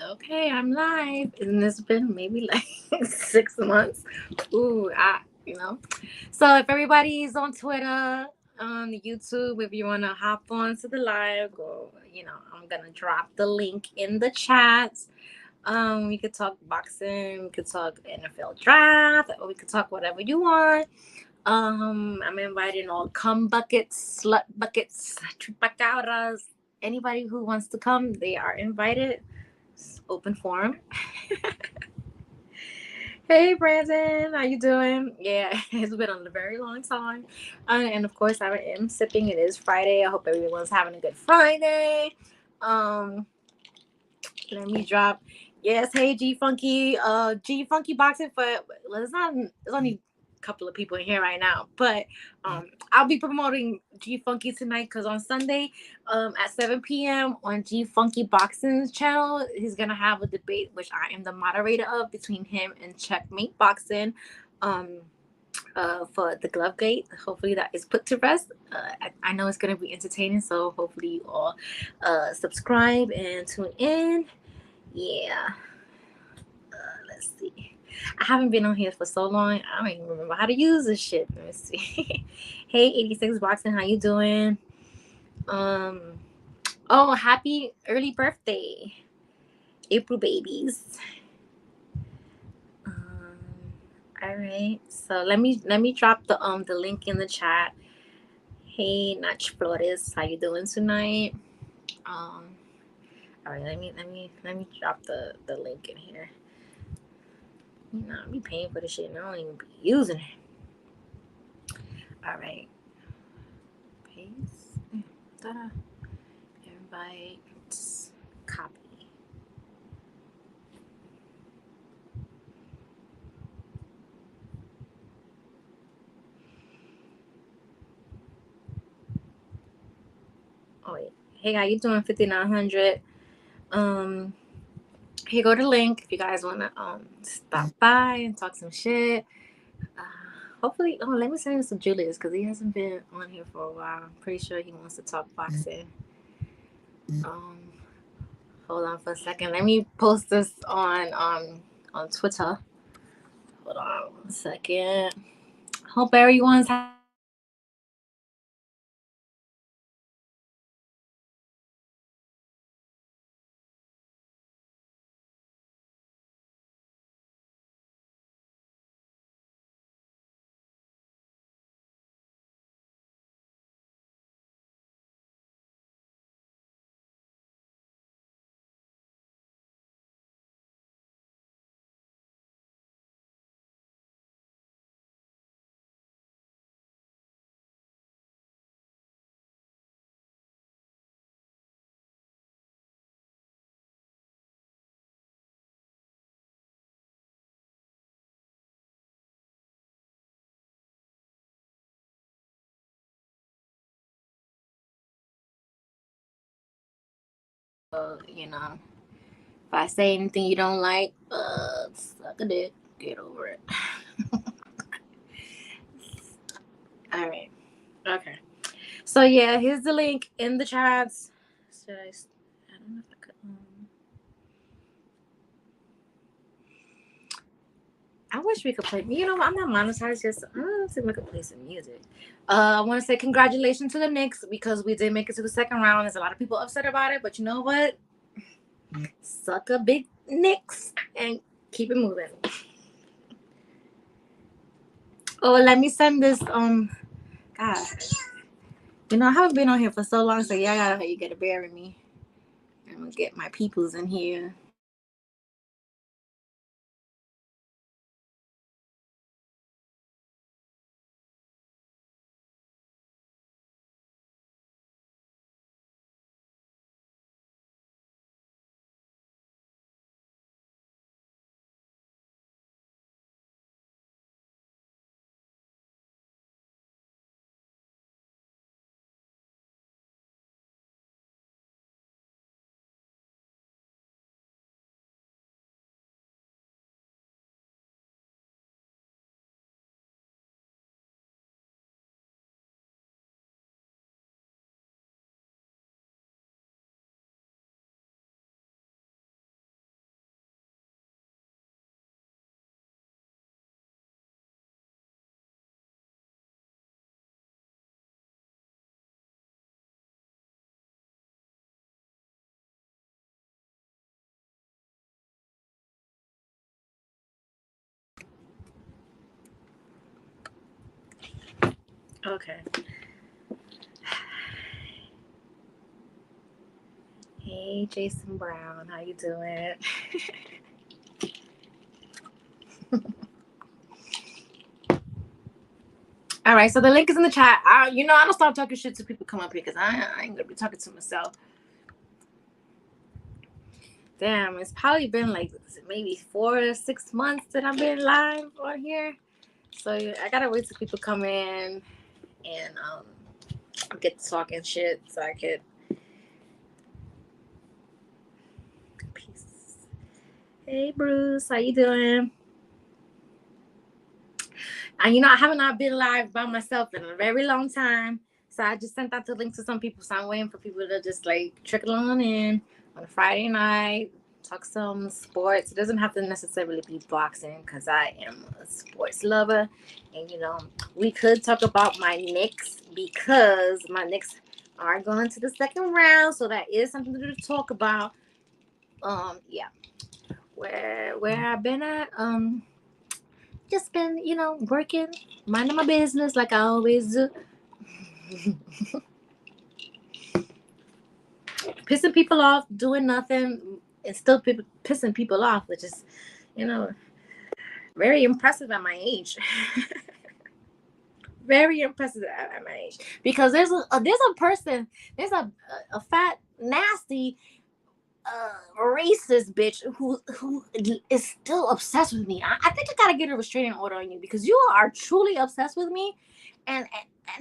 Okay, I'm live. And it's been maybe like 6 months. Ooh, So if everybody's on Twitter, on YouTube, if you want to hop on to the live, I'm going to drop the link in the chat. We could talk boxing, we could talk NFL draft, or we could talk whatever you want. I'm inviting all cum buckets, slut buckets, chupacabras. Anybody who wants to come, they are invited. It's open forum. Hey Brandon, how you doing? Yeah, it's been a very long time. And of course I am sipping. It is Friday. I hope everyone's having a good Friday. Um, Let me drop. Yes, hey G Funky. G Funky boxing for it's not it's only a couple of people in here right now. But I'll be promoting G Funky tonight because on Sunday, at 7 p.m. on G Funky Boxing's channel, he's gonna have a debate which I am the moderator of between him and Checkmate Boxing. Um for the glove gate. Hopefully that is put to rest. I know it's going to be entertaining, so hopefully you all subscribe and tune in. Yeah. Let's see. I haven't been on here for so long. I don't even remember how to use this shit. Let me see. Hey, 86 Boxing, how you doing? Um. Oh, happy early birthday, April babies. Um. All right. So let me drop the link in the chat. Hey, Nach Flores, how you doing tonight? Um. All right. Let me drop the link in here. You know, I be paying for this shit and I don't even be using it. All right. Paste. Ta-da. Invite. Copy. Oh wait. Hey, how you doing? 5900. Um. Here go the link if you guys wanna stop by and talk some shit. Uh, Hopefully, let me send this to Julius because he hasn't been on here for a while. I'm pretty sure he wants to talk boxing. Um, Hold on for a second. Let me post this on Twitter. Hold on one second. Hope everyone's having a good Friday. If I say anything you don't like, suck a dick. Get over it. All right. Okay. So yeah, here's the link in the chats. Should I don't know if I could. I wish we could play. You know, I'm not monetized. Just let's see if I could play some music. I want to say congratulations to the Knicks because we did make it to the second round. There's a lot of people upset about it, but you know what? Suck a big Knicks and keep it moving. Oh, let me send this. God, I haven't been on here for so long, so you gotta bear with me. I'm gonna get my peoples in here. Okay. Hey, Jason Brown, how you doing? All right, so the link is in the chat. I don't stop talking shit to people come up here because I ain't gonna be talking to myself. Damn, it's probably been like maybe 4 to 6 months that I've been live on here. So I gotta wait till people come in and get to talking shit so I could. Peace. Hey Bruce, how you doing? And I haven't not been live by myself in a very long time. So I just sent out the link to some people. So I'm waiting for people to just like trickle on in on a Friday night, talk some sports. It doesn't have to necessarily be boxing because I am a sports lover. And we could talk about my Knicks because my Knicks are going to the second round. So that is something to talk about. Yeah. Where I've been at, just been, working, minding my business like I always do. Pissing people off, doing nothing, and still pissing people off, which is, very impressive at my age. Very impressive at my age. Because there's a person, there's a fat, nasty, racist bitch who is still obsessed with me. I think I gotta get a restraining order on you because you are truly obsessed with me, and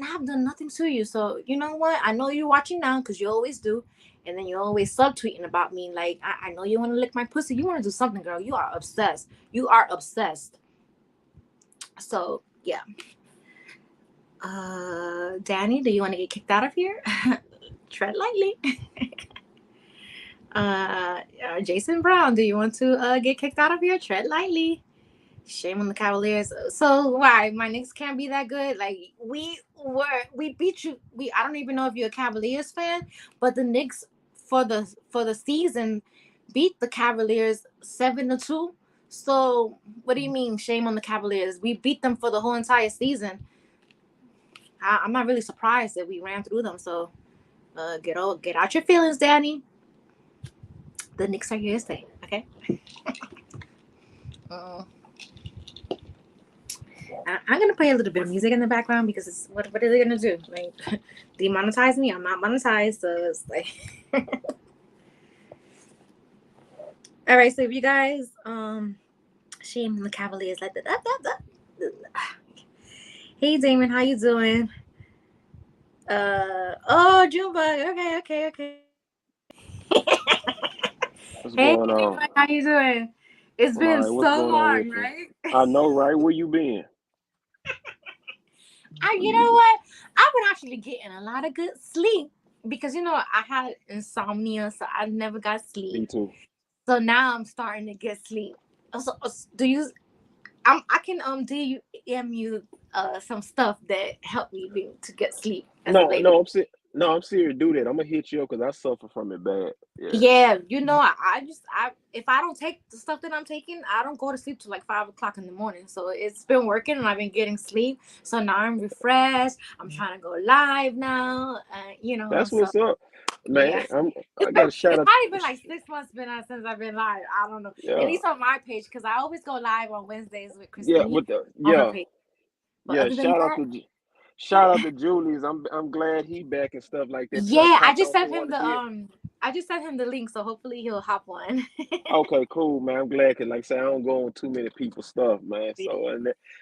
I've done nothing to you. So you know what? I know you're watching now because you always do, and then you're always subtweeting about me. Like I know you want to lick my pussy. You want to do something, girl. You are obsessed. You are obsessed. So yeah. Danny, do you want to get kicked out of here? Tread lightly. Jason Brown, do you want to get kicked out of here? Tread lightly. Shame on the Cavaliers. So why my Knicks can't be that good? Like we beat you. I don't even know if you're a Cavaliers fan, but the Knicks for the season beat the Cavaliers 7-2. So what do you mean shame on the Cavaliers? We beat them for the whole entire season. I'm not really surprised that we ran through them. So get out your feelings, Danny. The Knicks are here to stay, okay? I'm gonna play a little bit of music in the background because it's what are they gonna do? Like demonetize me? I'm not monetized, so it's like. All right, so if you guys shame the Cavaliers like that. Hey Damon, how you doing? Junebug. Okay. What's Hey, going on? how you doing? It's I'm been all right. What's so going on long, with you? right? I know, right? Where you been? Where You you know been? what? I've been actually getting a lot of good sleep because I had insomnia, so I never got Me sleep. too. So now I'm starting to get sleep. So do you? I can DM you some stuff that help me to get sleep as a No, lady. no, I'm serious. Do that. I'm gonna hit you up because I suffer from it bad. Yeah. Yeah, I if I don't take the stuff that I'm taking, I don't go to sleep till like 5 o'clock in the morning. So it's been working, and I've been getting sleep. So now I'm refreshed. I'm trying to go live now. That's So what's up, yeah, man. I got a shout it's out. probably been like 6 months since I've been live. I don't know, at Yeah, least on my page because I always go live on Wednesdays with yeah, Christine with the on her yeah, page. But yeah. other than that, Shout out yeah. to Julius. I'm glad he back and stuff like that. Tell Yeah, Coach I don't want to get. I just sent him the link, so hopefully he'll hop on. Okay, cool, man. I'm glad because, like I say, I don't go on too many people's stuff, man. So,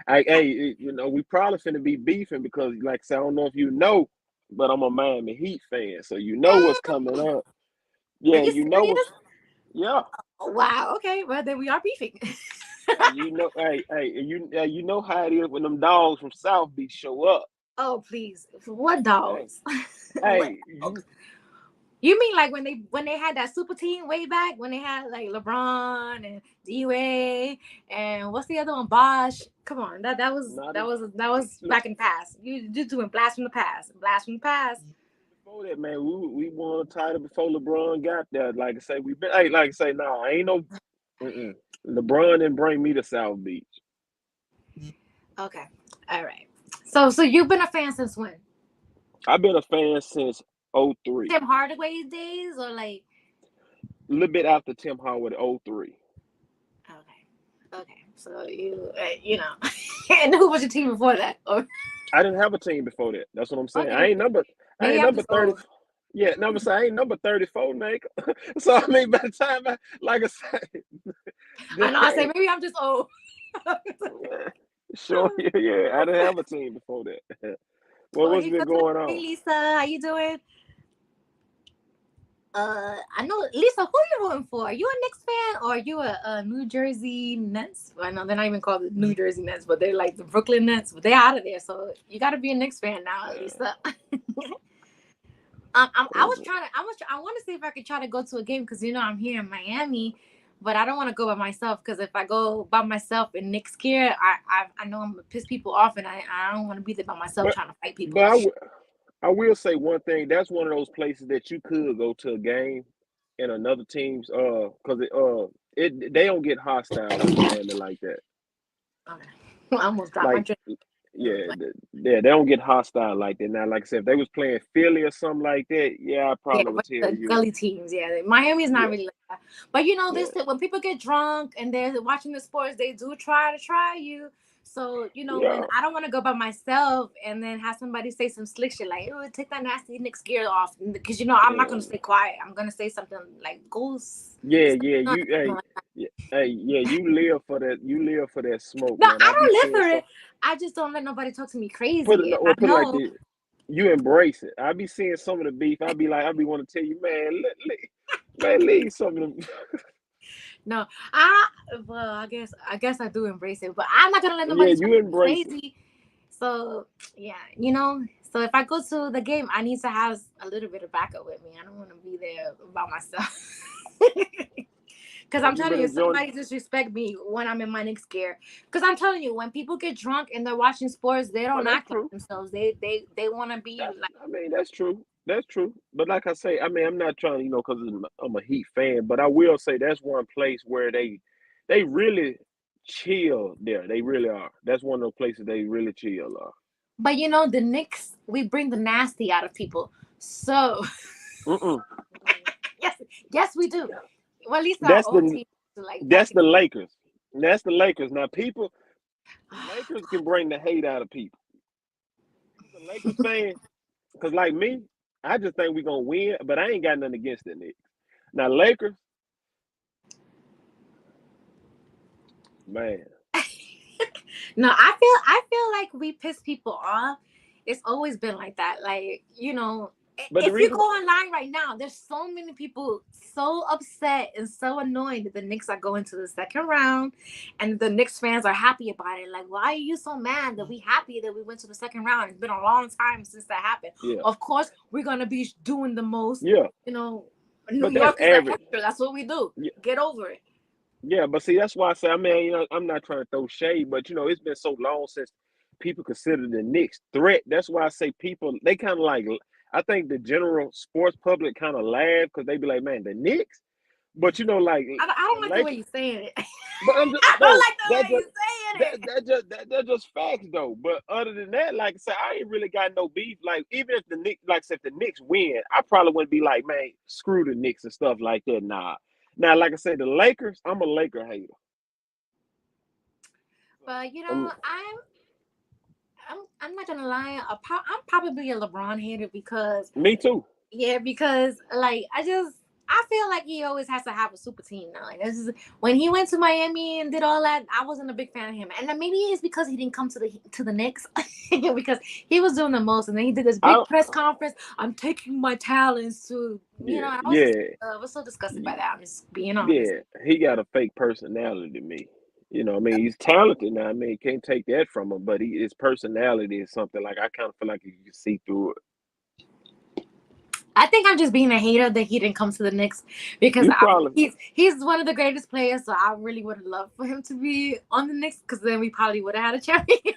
we probably finna be beefing because, like I say, I don't know if you know, but I'm a Miami Heat fan, so you know what's coming up. Are Yeah, you you know serious? what's, yeah, Oh, wow. Okay. Well, then we are beefing. you know, you know how it is when them dogs from South Beach show up. Oh, please. What Hey, dogs? What hey, dogs? You mean like when they had that super team way back when they had like LeBron and D-Wade and what's the other one? Bosh. Come on, not a, that was look, back in the past. You doing blast from the past, blast from the past. before that, man, we won a title before LeBron got there. Like I say, we been, hey, like I say, nah, ain't no. Mm-mm. LeBron didn't bring me to South Beach. Okay, all right. So you've been a fan since when? I've been a fan since '03. Tim Hardaway days or like? A little bit after Tim Howard '03. Okay, okay. So you know, and who was your team before that? Or I didn't have a team before that. That's what I'm saying. okay, I maybe ain't I'm number just 30. old. Yeah, number say I ain't number 34, nigga. So I mean, by the time like I I know. I say said, maybe I'm just old. sure, yeah. I didn't have a team before that. Well, Oh, what's here been goes my going hey on? Lisa. How you doing? I know Lisa. Who you rooting for? Are you a Knicks fan or are you a New Jersey Nets? I know they're not even called the New Jersey Nets, but they're like the Brooklyn Nets. But they're out of there, so you got to be a Knicks fan now, Lisa. I was trying to. I want to see if I could try to go to a game because I'm here in Miami, but I don't want to go by myself because if I go by myself in Knicks gear, I know I'm gonna piss people off, and I don't want to be there by myself But trying to fight but people. I will say one thing. That's one of those places that you could go to a game in another team's because they don't get hostile in Miami like that. Okay. I almost dropped my Like drink. yeah, yeah, they don't get hostile like that. Now, like I said, if they was playing Philly or something like that, yeah, I Yeah, probably would but tell the you, gully teams, yeah. Miami is not yeah, really like that. But yeah, this when people get drunk and they're watching the sports, they do try you. So, when yeah, I don't want to go by myself and then have somebody say some slick shit like, oh, take that nasty Nick's gear off. Because, I'm not going to stay quiet. I'm going to say something like, yeah, yeah. no, You, hey, yeah, hey, yeah, you live for that. You live for that smoke, man. I I be don't live seeing for some it. I just don't let nobody talk to me put it crazy. And I well, put it like know, this. You embrace it. I be seeing some of the beef. I be want to tell you, man, man, leave some of them. no, well, I guess I do embrace it, but I'm not going to let Yeah, nobody talk you to me embrace it. crazy. So yeah, So if I go to the game, I need to have a little bit of backup with me. I don't want to be there by myself. Because Have I'm you telling been you, enjoying? somebody disrespect me when I'm in my Knicks gear. Because I'm telling you, when people get drunk and they're watching sports, they Well, don't that's act like true. themselves. They want to be That's like. I mean that's true. That's true. But like I say, I mean I'm not trying to because I'm a Heat fan, but I will say that's one place where they really chill there. They really are. That's one of those places they really chill are. But the Knicks, we bring the nasty out of people. So Mm-mm. yes, yes, we do. Well, at least our That's old the team, like that's back in the the day. Lakers. That's the Lakers. Now people, the Lakers can bring the hate out of people. As a Lakers fan, because like me, I just think we're gonna win, but I ain't got nothing against the Knicks. Now Lakers, man. No, I feel like we piss people off. It's always been like that. Like, But the if you reason go online right now, there's so many people so upset and so annoyed that the Knicks are going to the second round and the Knicks fans are happy about it. Like, why are you so mad that we happy that we went to the second round? It's been a long time since that happened. yeah, Of course, we're gonna be doing the most, yeah. you know, New But that's York is an average. extra. That's what we do. Yeah, Get over it. yeah. But see, that's why I say, I mean, I'm not trying to throw shade, but it's been so long since people consider the Knicks threat. That's why I say people they kind of like. I think the general sports public kind of laugh because they be like, man, the Knicks. But like I the don't like the way Lakers. you're saying it. But I'm just I don't no. like the That way just you're saying it. that just facts though. But other than that, like I said, I ain't really got no beef. Like even if the Knicks, like I said, if the Knicks win, I probably wouldn't be like, man, screw the Knicks and stuff like that. Nah. Now, like I said, the Lakers, I'm a Laker hater. But Um, I'm not gonna lie. I'm probably a LeBron hater because me too. like I feel like he always has to have a super team now. Like this is when he went to Miami and did all that. I wasn't a big fan of him, and then maybe it's because he didn't come to the Knicks because he was doing the most, and then he did this big I press conference. I'm taking my talents to yeah I was so disgusted by that. I'm just being honest. yeah. He got a fake personality to me. I mean, he's talented now. I mean, can't take that from him, but his personality is something like I kind of feel like you can see through it. I think I'm just being a hater that he didn't come to the Knicks because You probably he's one of the greatest players. So I really would have loved for him to be on the Knicks because then we probably would have had a championship.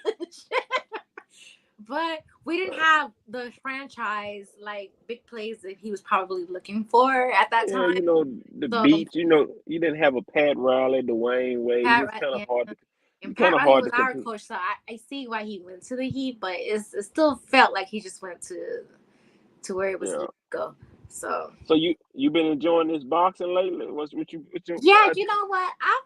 But we didn't have the franchise like big plays that he was probably looking for at that Yeah, time. the So beats, you didn't have a Pat Riley, Dwayne Wade. Pat, It's kind of yeah, hard to. And Pat kind of Riley hard was to our compete. coach, so I see why he went to the Heat, but it still felt like he just went to where it was Yeah. easy to go. So So you been enjoying this boxing lately? What's what you yeah, you know what? I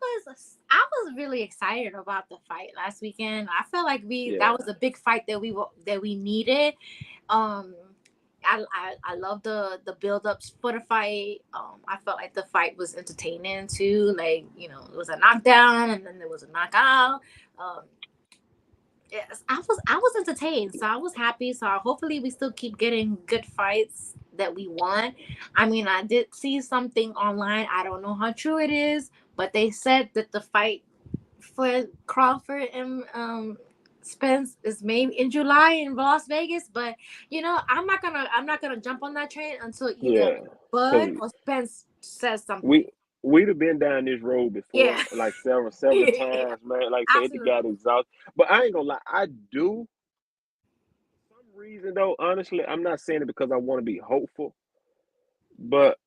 was really excited about the fight last weekend. I felt like we yeah. that was a big fight that we needed. Um, I love the build ups for the fight. I felt like the fight was entertaining too. Like it was a knockdown and then there was a knockout. Um, yes, I was entertained, so I was happy. So hopefully we still keep getting good fights that we want. I mean, I did see something online. I don't know how true it is, but they said that the fight for Crawford and Spence is maybe in July in Las Vegas. But I'm not gonna jump on that train until either Yeah. Bud Cause or Spence says we something. we'd have been down this road before, Yeah, like several times, man. Like say it got absolutely. exhausted. But I ain't gonna lie, I do for some reason though. Honestly, I'm not saying it because I want to be hopeful, but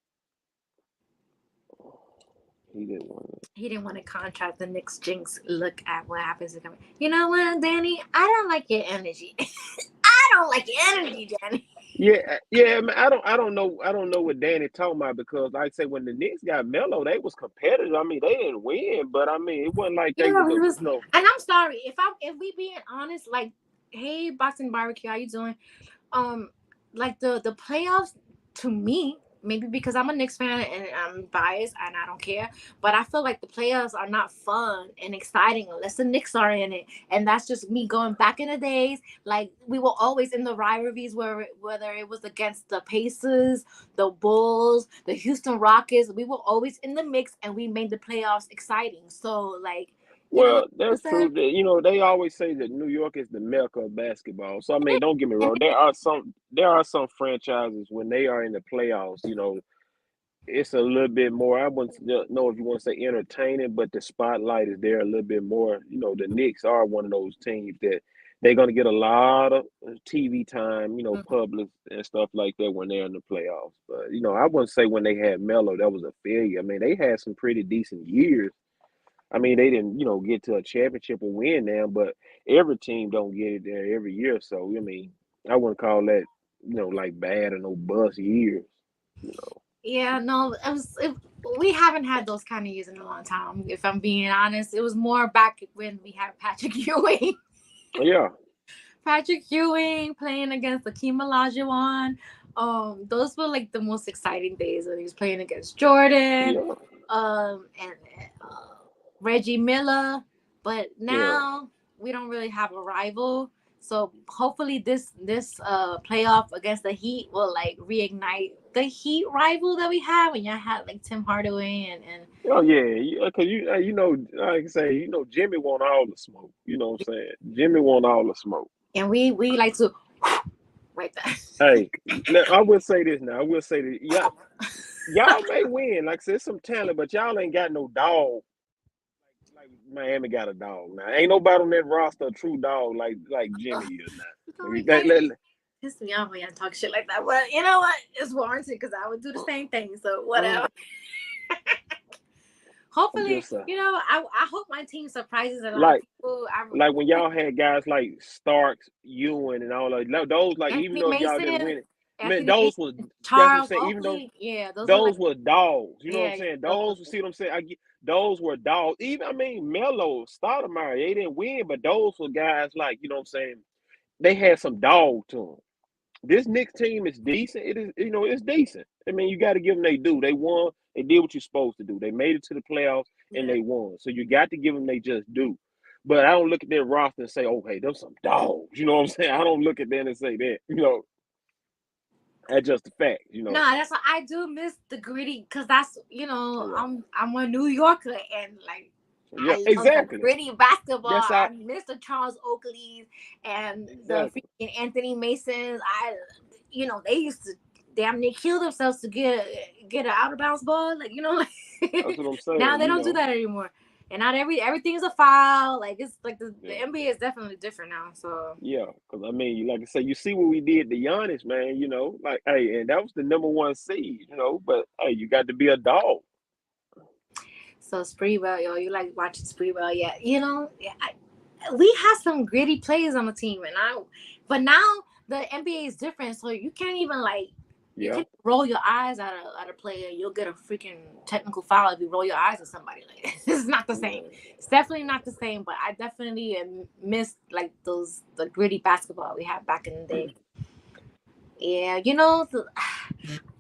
he didn't want it. He didn't want to contract the Knicks jinx. Look at what happens to come. You know what, Danny? I don't like your energy. I don't like your energy, Danny. Yeah, man. I don't know what Danny talking about because, like I say, when the Knicks got Melo, they was competitive. I mean, they didn't win, but I mean, it wasn't like they Yeah, was a, we was, and I'm sorry if we being honest. Like, hey, Boxing Barbecue, how you doing? um like the playoffs to me, maybe because I'm a Knicks fan and I'm biased and I don't care, but I feel like the playoffs are not fun and exciting unless the Knicks are in it. And that's just me going back in the days. Like we were always in the rivalries whether it was against the Pacers, the Bulls, the Houston Rockets, we were always in the mix and we made the playoffs exciting. So like, well, like you that's said, true. They always say that New York is the mecca of basketball. So I mean, don't get me wrong. There are some franchises when they are in the playoffs. It's a little bit more. I wouldn't know if you want to say entertaining, but the spotlight is there a little bit more. The Knicks are one of those teams that they're going to get a lot of TV time, public and stuff like that when they're in the playoffs. But I wouldn't say when they had Melo that was a failure. I mean, they had some pretty decent years. I mean, they didn't, get to a championship or win now, but every team don't get it there every year. So I mean, I wouldn't call that, like bad or no bust years. You know. yeah, no, we haven't had those kind of years in a long time. If I'm being honest, it was more back when we had Patrick Ewing, Yeah. Patrick Ewing playing against Akeem Olajuwon. Those were like the most exciting days when he was playing against Jordan, Yeah. and Reggie Miller. But Yeah. now we don't really have a rival. So hopefully this playoff against the Heat will like reignite the Heat rival that we have when y'all had like Tim Hardaway Oh yeah, because like I say, Jimmy want all the smoke. You know what I'm saying? Jimmy want all the smoke. and we like to right there. Hey, now I will say this. Now I will say that y'all may win. Like I said, some talent, but y'all ain't got no dog. Like Miami got a dog now. Ain't nobody on that roster a true dog like Jimmy is now. You can't piss me off when y'all talk shit like that. But you know what? It's warranted because I would do the same thing. So uh, whatever. I'm Hopefully, just I hope my team surprises a lot of like people. I like when y'all had guys like Starks, Ewan, and all of those. Like even Anthony though if y'all didn't Mason, win it, man, Anthony those was Mason, that's what I'm Charles saying. Even though Oakley. Yeah, those are like those were dogs. You know what I'm yeah, saying? those Those, see what I'm saying? Those were dogs. Even I mean, Melo, Stoudemire, they didn't win, but those were guys like what I'm saying. They had some dog to them. This Knicks team is decent. It is, it's decent. I mean, you got to give them they do. They won. They did what you're supposed to do. They made it to the playoffs and yeah. they won. So you got to give them they just do. But I don't look at their roster and say, "Oh, hey, those some dogs." You know what I'm saying? I don't look at them and say that. That's just a fact. No, that's what I do miss the gritty because that's Yeah, I'm a New Yorker and like yeah, I love the exactly. gritty basketball. That's how I miss the Charles Oakleys and the exactly. freaking Anthony Masons. They used to damn near kill themselves to get an out of bounds ball. Like That's like what I'm now saying. they don't do that anymore. And not everything is a foul. Like it's like the Yeah. NBA is definitely different now. So Yeah, because I mean, like I say, you see what we did to Giannis, man. Like hey, and that was the number one seed. But hey, you got to be a dog. So Spreewell, yo, you like watching Spreewell? Yeah, yeah, we have some gritty players on the team, but now the NBA is different, so you can't even you Yeah. can roll your eyes at a player. You'll get a freaking technical foul if you roll your eyes at somebody. Like it's not the same. Man. It's definitely not the same. But I definitely miss like the gritty basketball we had back in the day. Yeah,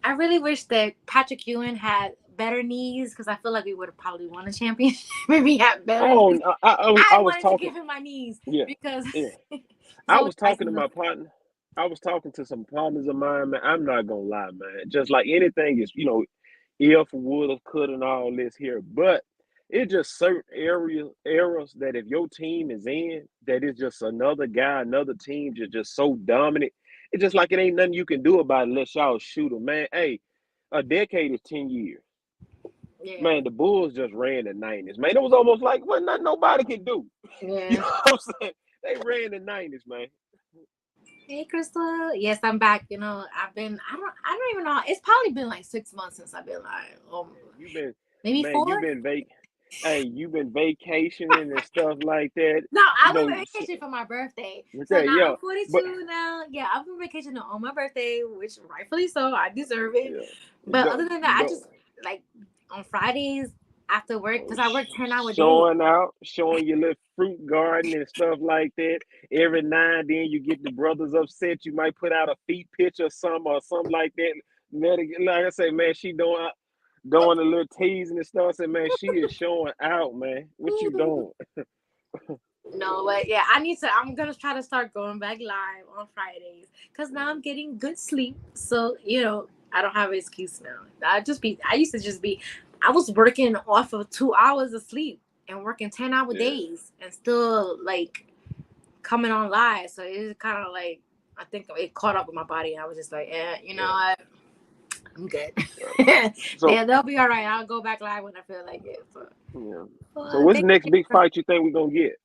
I really wish that Patrick Ewing had better knees because I feel like we would have probably won a championship if he had better Oh, knees. I I was wanted to talking. give him my knees Yeah, because yeah. it's I always was nice talking to in the. my partner. I was talking to some partners of mine, man. I'm not gonna lie, man. Just like anything is, if, would have, could, and all this here. But it's just certain areas that if your team is in, that it's just another guy, another team just so dominant. It's just like it ain't nothing you can do about it unless y'all shoot them, man. Hey, a decade is 10 years. Yeah, Man, the Bulls just ran the 90s, man. It was almost like what not nobody could do. You yeah. know what I'm saying? They ran the 90s, man. Hey, Crystal. Yes, I'm back. I've been. I don't even know. It's probably been like 6 months since I've been live. Man, you've been Maybe man, 4. you've been hey, you've been vacationing and stuff like that. No, I You went know, on vacation for my birthday. So okay, now yeah. I'm But 42 now. Yeah, I've been vacationing on my birthday, which rightfully so. I deserve it. yeah. But other Don't than that, I don't just like on Fridays after work because I work 10 hour days. showing out, showing your little fruit garden and stuff like that. Every now and then you get the brothers upset. You might put out a feet picture or something like that. Like I say, man, she doing a little teasing and stuff. I said, man, she is showing out, man. What you doing? No, but yeah, I'm gonna try to start going back live on Fridays because now I'm getting good sleep. So I don't have an excuse now. I used to just be, I was working off of 2 hours of sleep and working 10 hour Yeah. days and still like coming on live. So it's kind of like I think it caught up with my body. And I was just like, Yeah. what? I'm good. Yeah. So Yeah, they'll be all right. I'll go back live when I feel like it. yeah. So But what's the thank next you. big fight you think we're gonna get?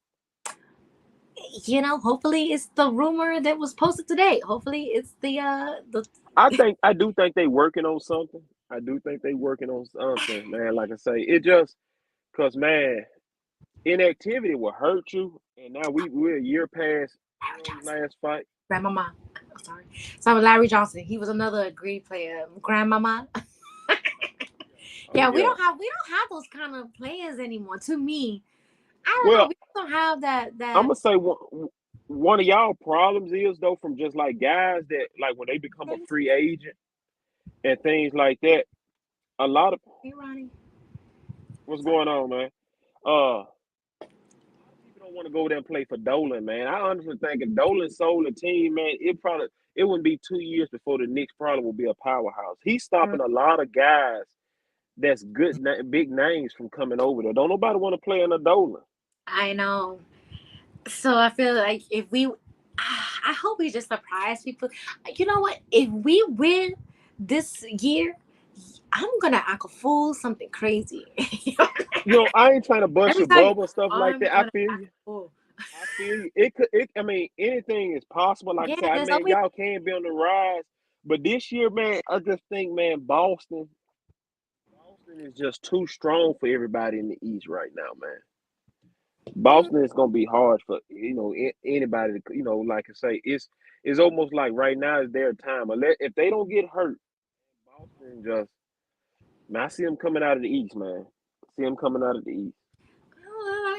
Hopefully it's the rumor that was posted today. Hopefully it's the I do think they working on something. I do think they working on something, man. Like I say, it just cause man, inactivity will hurt you. And now we're a year past Larry Errol's Johnson, last fight. Grandmama. I'm sorry. So Larry Johnson, he was another great player. Grandmama. Oh Yeah, we yeah. don't have we don't have those kind of players anymore. To me, I don't know. Well, We don't have that I'm that. gonna say one of y'all problems is though from just like guys that like when they become a free agent and things like that. A lot of Hey, Ronnie. what's Sorry. going on, man. A lot of people don't want to go there and play for Dolan, man. I honestly think if Dolan sold the team, man, it wouldn't be 2 years before the Knicks probably will be a powerhouse. He's stopping a lot of guys that's big names from coming over there. Don't nobody want to play in a Dolan. I know. So I feel like if we, I hope we just surprise people. You know what? If we win this year, I'm gonna act a fool, something crazy. I ain't trying to Let bust me your tell you, bubble and stuff like I'm that. I gonna feel act you. a fool. I feel you. It could. I mean, anything is possible. Like I Yeah, said, I there's mean, always. y'all can be on the rise, but this year, man, I just think, man, Boston is just too strong for everybody in the East right now, man. Mm, Boston is gonna be hard for anybody. Like I say, it's almost like right now is their time. If they don't get hurt, Boston just man, I see them coming out of the East, man. See them coming out of the East.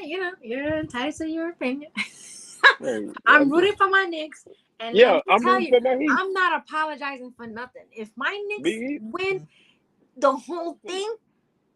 well, you're entitled to your opinion. Hey, I'm rooting for my Knicks, and let yeah, me I'm tell rooting you, for my Heat. I'm not apologizing for nothing. If my Knicks Big win the whole thing,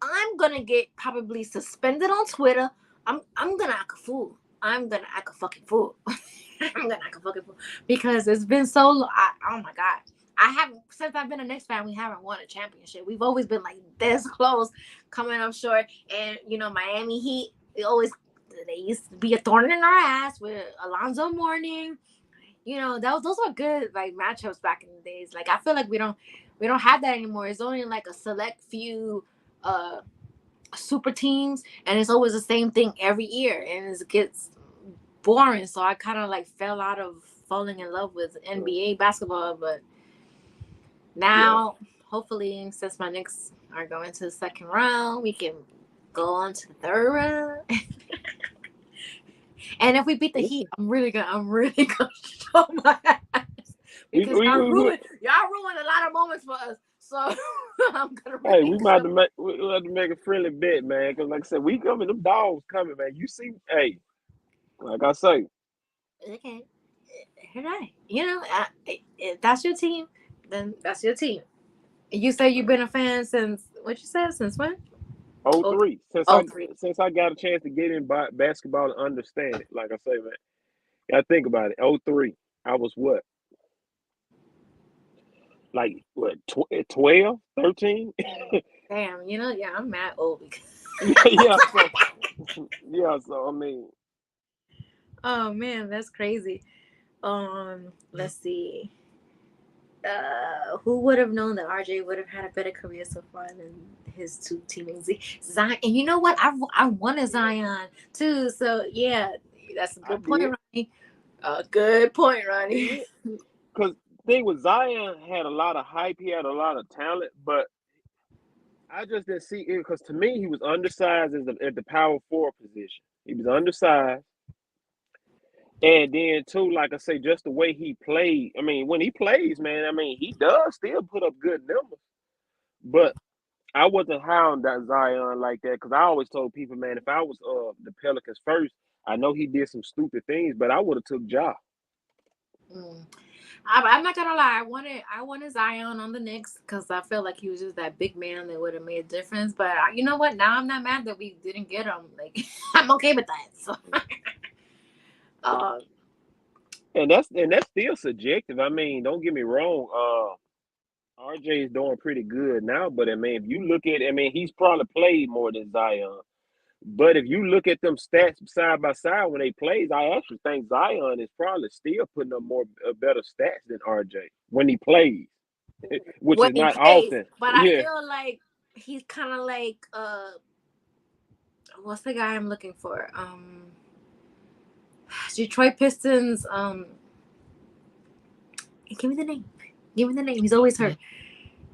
I'm gonna get probably suspended on Twitter. I'm gonna act a fool. I'm gonna act a fucking fool. I'm gonna act a fucking fool because it's been so long. Oh my god, I haven't since I've been a Knicks fan. We haven't won a championship. We've always been like this close, coming up short. And Miami Heat. They used to be a thorn in our ass with Alonzo Mourning. Those were good like matchups back in the days. Like I feel like we don't have that anymore. It's only like a select few uh super teams, and it's always the same thing every year, and it gets boring. So I kind of like fell out of falling in love with NBA basketball, but yeah. now hopefully since my Knicks are going to the second round, we can go on to the third round. And if we beat the Heat, I'm really gonna show my ass because we y'all ruined a lot of moments for us. So I'm gonna hey, really might have show. to make a friendly bet, man. Because like I said, we coming, them dogs coming, man. You see, hey, like I say, Okay, all right. If that's your team, then that's your team. You say you've been a fan since what you said since when? oh Oh, three. Since oh I three. since I got a chance to get in basketball and understand it, like I say, man. Gotta think about it. Oh three. I was what? Like what? 12, 13? Damn, yeah, I'm mad old because. Yeah. So yeah. So I mean, Oh man, that's crazy. Let's see. Who would have known that RJ would have had a better career so far than his two teammates? Zion, and you know what? I wanted Zion too. So yeah, that's a I good point, did. Ronnie. A good point, I Ronnie. did. Because thing with Zion had a lot of hype. He had a lot of talent, but I just didn't see it because to me he was undersized at the power forward position. He was undersized, and then too, like I say, just the way he played. I mean, when he plays, man, I mean he does still put up good numbers, but I wasn't high on that Zion like that because I always told people, man, if I was the Pelicans first, I know he did some stupid things, but I would have took Ja. Mm. I'm not gonna lie. I wanted Zion on the Knicks because I felt like he was just that big man that would have made a difference. But you know what? Now I'm not mad that we didn't get him. Like I'm okay with that. So, uh, And that's still subjective. I mean, don't get me wrong. RJ is doing pretty good now, but I mean, if you look at, I mean, he's probably played more than Zion. But if you look at them stats side by side when they plays, I actually think Zion is probably still putting up more better stats than RJ when he plays, which when is he not plays, often. but I Yeah, feel like he's kind of like what's the guy I'm looking for? Detroit Pistons. Give me the name. Give me the name. He's always hurt.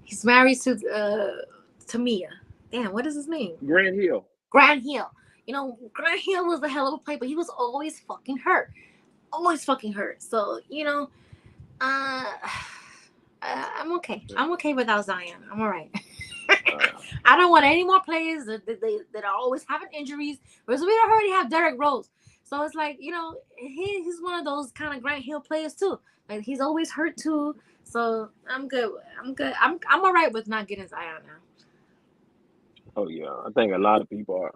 He's married to Mia. Damn, what is his name? Grant Hill. Grant Hill. Grant Hill was a hell of a player, but he was always fucking hurt. Always fucking hurt. So, uh, I'm okay. I'm okay without Zion. I'm all right. Uh, I don't want any more players that are always having injuries. Because we already have Derrick Rose. So it's like, he's one of those kind of Grant Hill players too. Like he's always hurt too. So I'm good. I'm good. I'm all right with not getting Zion now. oh yeah, I think a lot of people are.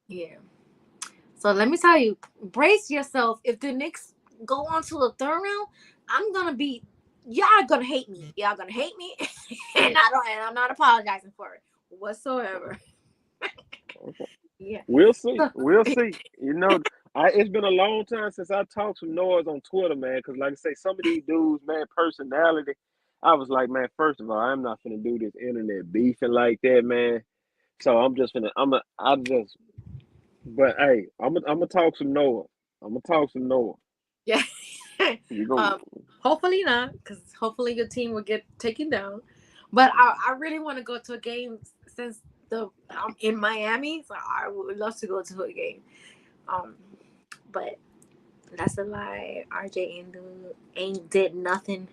Yeah. So let me tell you, brace yourself. If the Knicks go on to the third round, I'm gonna be y'all gonna hate me. Y'all gonna hate me, and I'm not apologizing for it whatsoever. Okay. Yeah. We'll see. We'll see. It's been a long time since I talked some noise on Twitter, man. Because, like I say, some of these dudes, man, personality. I was like, man, first of all, I'm not finna do this internet beefing like that, man. So I'm just finna, but hey, I'm gonna talk some Noah. I'm gonna talk some Noah. Yeah. You go. um, hopefully not, because hopefully your team will get taken down. But I really want to go to a game since I'm in Miami, so I would love to go to a game. Um, but that's a lie. RJ ain't did nothing.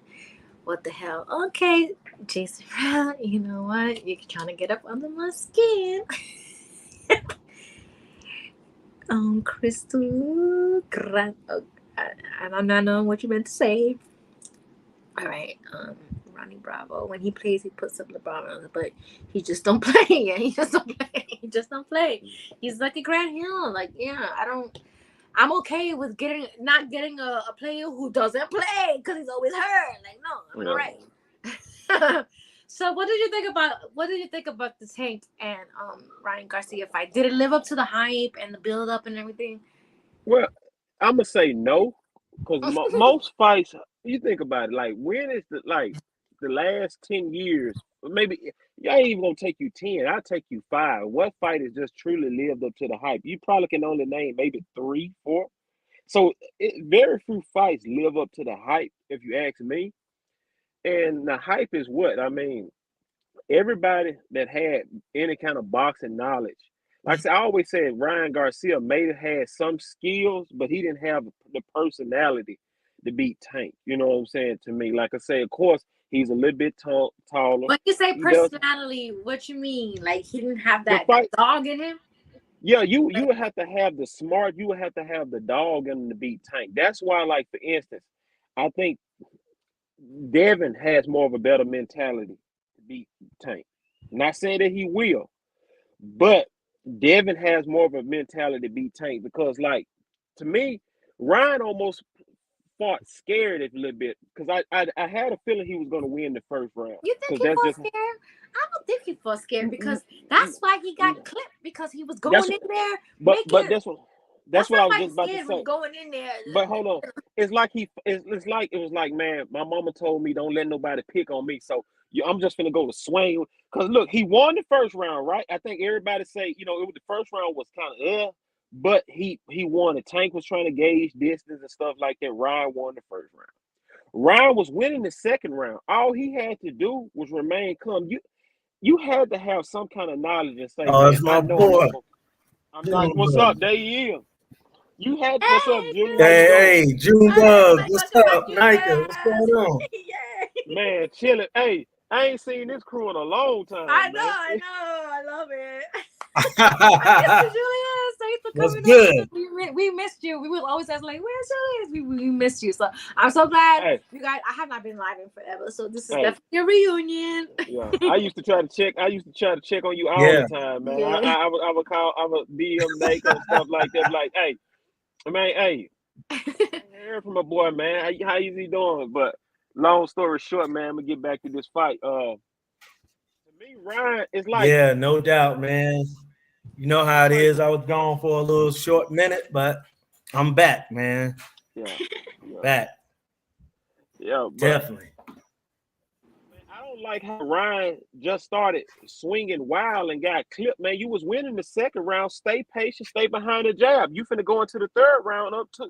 What the hell? Okay, Jason Brown. You know what? You're trying to get up under my skin. Crystal. And I'm not knowing what you meant to say. All right. Ronnie Bravo. When he plays, he puts up LeBron on it, but he just don't play. Yeah, he just don't play. He just don't play. He's like a Grant Hill. Like, yeah, I don't. I'm okay with not getting a player who doesn't play because he's always hurt. Like, no, I'm all Yeah. right. So, what did you think about the Tank and Ryan Garcia fight? Did it live up to the hype and the build up and everything? Well, I'm gonna say no, because most fights, you think about it, like when is the last 10 years, or maybe y'all ain't even gonna take you 10. I'll take you 5. What fight has just truly lived up to the hype? You probably can only name maybe 3, 4. So very few fights live up to the hype, if you ask me. And the hype is what? I mean, everybody that had any kind of boxing knowledge. Like I said, I always said Ryan Garcia may have had some skills, but he didn't have the personality to beat Tank. You know what I'm saying? To me, like I say, of course, he's a little bit taller. When you say He does personality, what you mean? Like he didn't have the that fight. dog in him? Yeah, you would have to have the smart. You would have to have the dog in him to beat Tank. That's why, like for instance, I think Devin has more of a better mentality to beat Tank. Not saying that he will, but Devin has more of a mentality to beat Tank because, like, to me, Ryan almost fought scared a little bit because I had a feeling he was going to win the first round You think because he that's fought just scared? I don't think he fought scared because that's why he got clipped because he was that's going in there but making. that's That's what I not was why just he's about to scared when say. going in there. But hold on, it's like it's like it was like, man, my mama told me don't let nobody pick on me, so I'm just gonna go to swing because look, he won the first round, right? I think everybody say the first round was kind of but he won. The Tank was trying to gauge distance and stuff like that. Ryan won the first round. Ryan was winning the second round. All he had to do was remain calm. You had to have some kind of knowledge and say, Oh, man, it's I my know I'm boy. not gonna. I'm like, what's up? There he is. You had what's up, Hey, June? How you doing? Hey, June hey, Bug. like What's talking about up, you, Nika? What's going yes, on? yeah. Man, chilling. Hey, I ain't seen this crew in a long time, man. I love it. I miss you, Julius. Thanks for What's coming good? on. We missed you. We will always ask like, "Where's Julius?" We missed you. So I'm so glad Hey, you guys. I have not been live in forever, so this is hey, definitely a reunion. yeah. I used to try to check. I used to try to check on you all the Yeah. time, man. Yeah. I would call. I would DM Nate and stuff like that. Like, hey, man, hey, I ain't heard from my boy, man. How is he doing? But long story short, man, I'm gonna get back to this fight. To me, Ryan is like, Yeah, no doubt, man. You know how it is. I was gone for a little short minute, but I'm back, man. yeah, yeah, Back. yeah. But Definitely. man, I don't like how Ryan just started swinging wild and got clipped. Man, you was winning the second round. Stay patient. Stay behind the jab. You finna go into the third round up to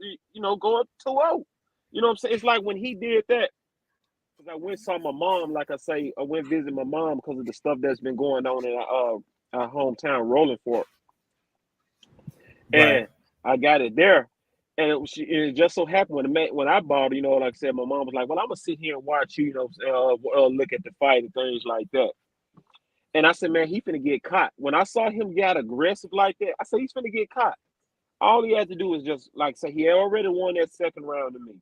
go up 2-0. You know what I'm saying? It's like when he did that. Because I went saw my mom, like I say, I went visit my mom because of the stuff that's been going on in our hometown, Rolling Fork, Right. and I got it there. And it just so happened when I bought it, like I said, my mom was like, "Well, I'm gonna sit here and watch you, look at the fight and things like that." And I said, "Man, he finna get caught." When I saw him get aggressive like that, I said, "He's finna get caught." All he had to do is just like say he already won that second round to me.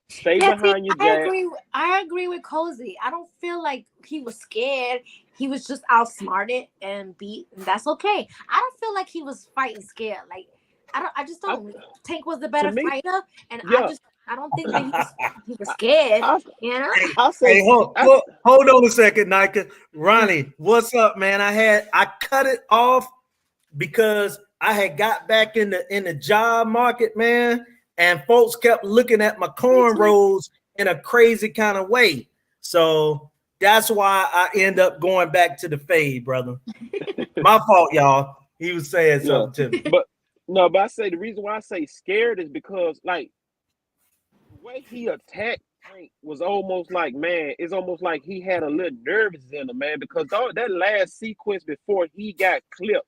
Stay Yeah, see, behind your I jab. agree. I agree with Cozy. I don't feel like he was scared. He was just outsmarted and beat, and that's okay. I don't feel like he was fighting scared. Like I don't. I just I, don't. Tank was the to better me, fighter, and yeah, I don't think that he was scared. I, You know. Hey, I hey, say, I, hold on a second, Nika. Ronnie, what's up, man? I cut it off because I had got back in the job market, man, and folks kept looking at my cornrows in a crazy kind of way. So that's why I end up going back to the fade, brother. My fault, y'all. He was saying yeah, something to me. but no, but I say the reason why I say scared is because like the way he attacked Tank was almost like, man, it's almost like he had a little nervous in him, man, because that last sequence before he got clipped,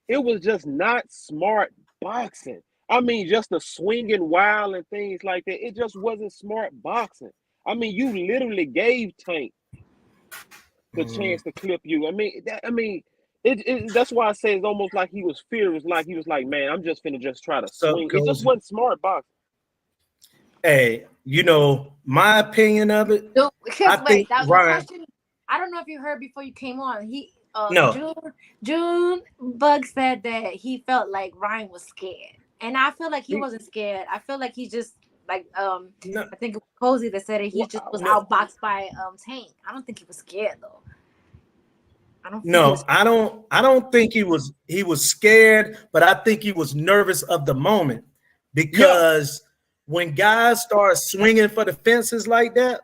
it was just not smart boxing. I mean, just the swinging wild and things like that. It just wasn't smart boxing. I mean, you literally gave Tank the chance to clip you. That's why I say it's almost like he was fearless, like he was like, man, I'm just finna just try to What's up, swing. It just Cozy? wasn't smart boxing. Hey, my opinion of it, Because I wait, think that was a Ryan. question. I don't know if you heard before you came on. No, June Bug said that he felt like Ryan was scared, and I feel like he He, wasn't scared. I feel like he just like no, I think it was Cozy that said that he just was no, outboxed by Tank. I don't think he was scared though. I don't think he was. no. I don't think he was scared, but I think he was nervous of the moment yeah, because when guys start swinging for the fences like that,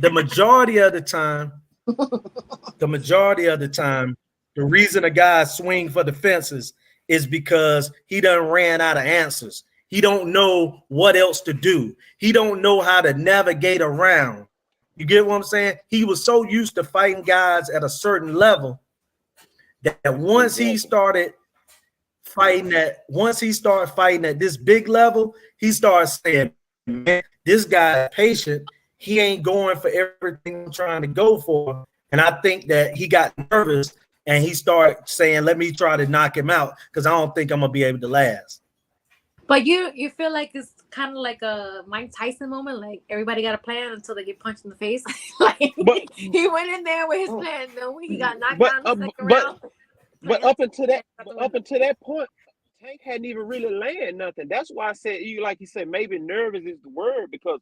the majority of the time, the majority of the time, the reason a guy swing for the fences is because he done ran out of answers. He don't know what else to do. He don't know how to navigate around. You get what I'm saying? He was so used to fighting guys at a certain level that once he exactly. started fighting at once he started fighting at this big level, he started saying, man, this guy is patient. He ain't going for everything I'm trying to go for. And I think that he got nervous and he started saying, let me try to knock him out because I don't think I'm gonna be able to last. But you feel like it's kind of like a Mike Tyson moment, like everybody got a plan until they get punched in the face. Like But he went in there with his plan, knowing he got knocked but down in the second but round. but Plan up until that out the up window. until that point, Tank hadn't even really landed nothing. That's why I said you like you said maybe nervous is the word because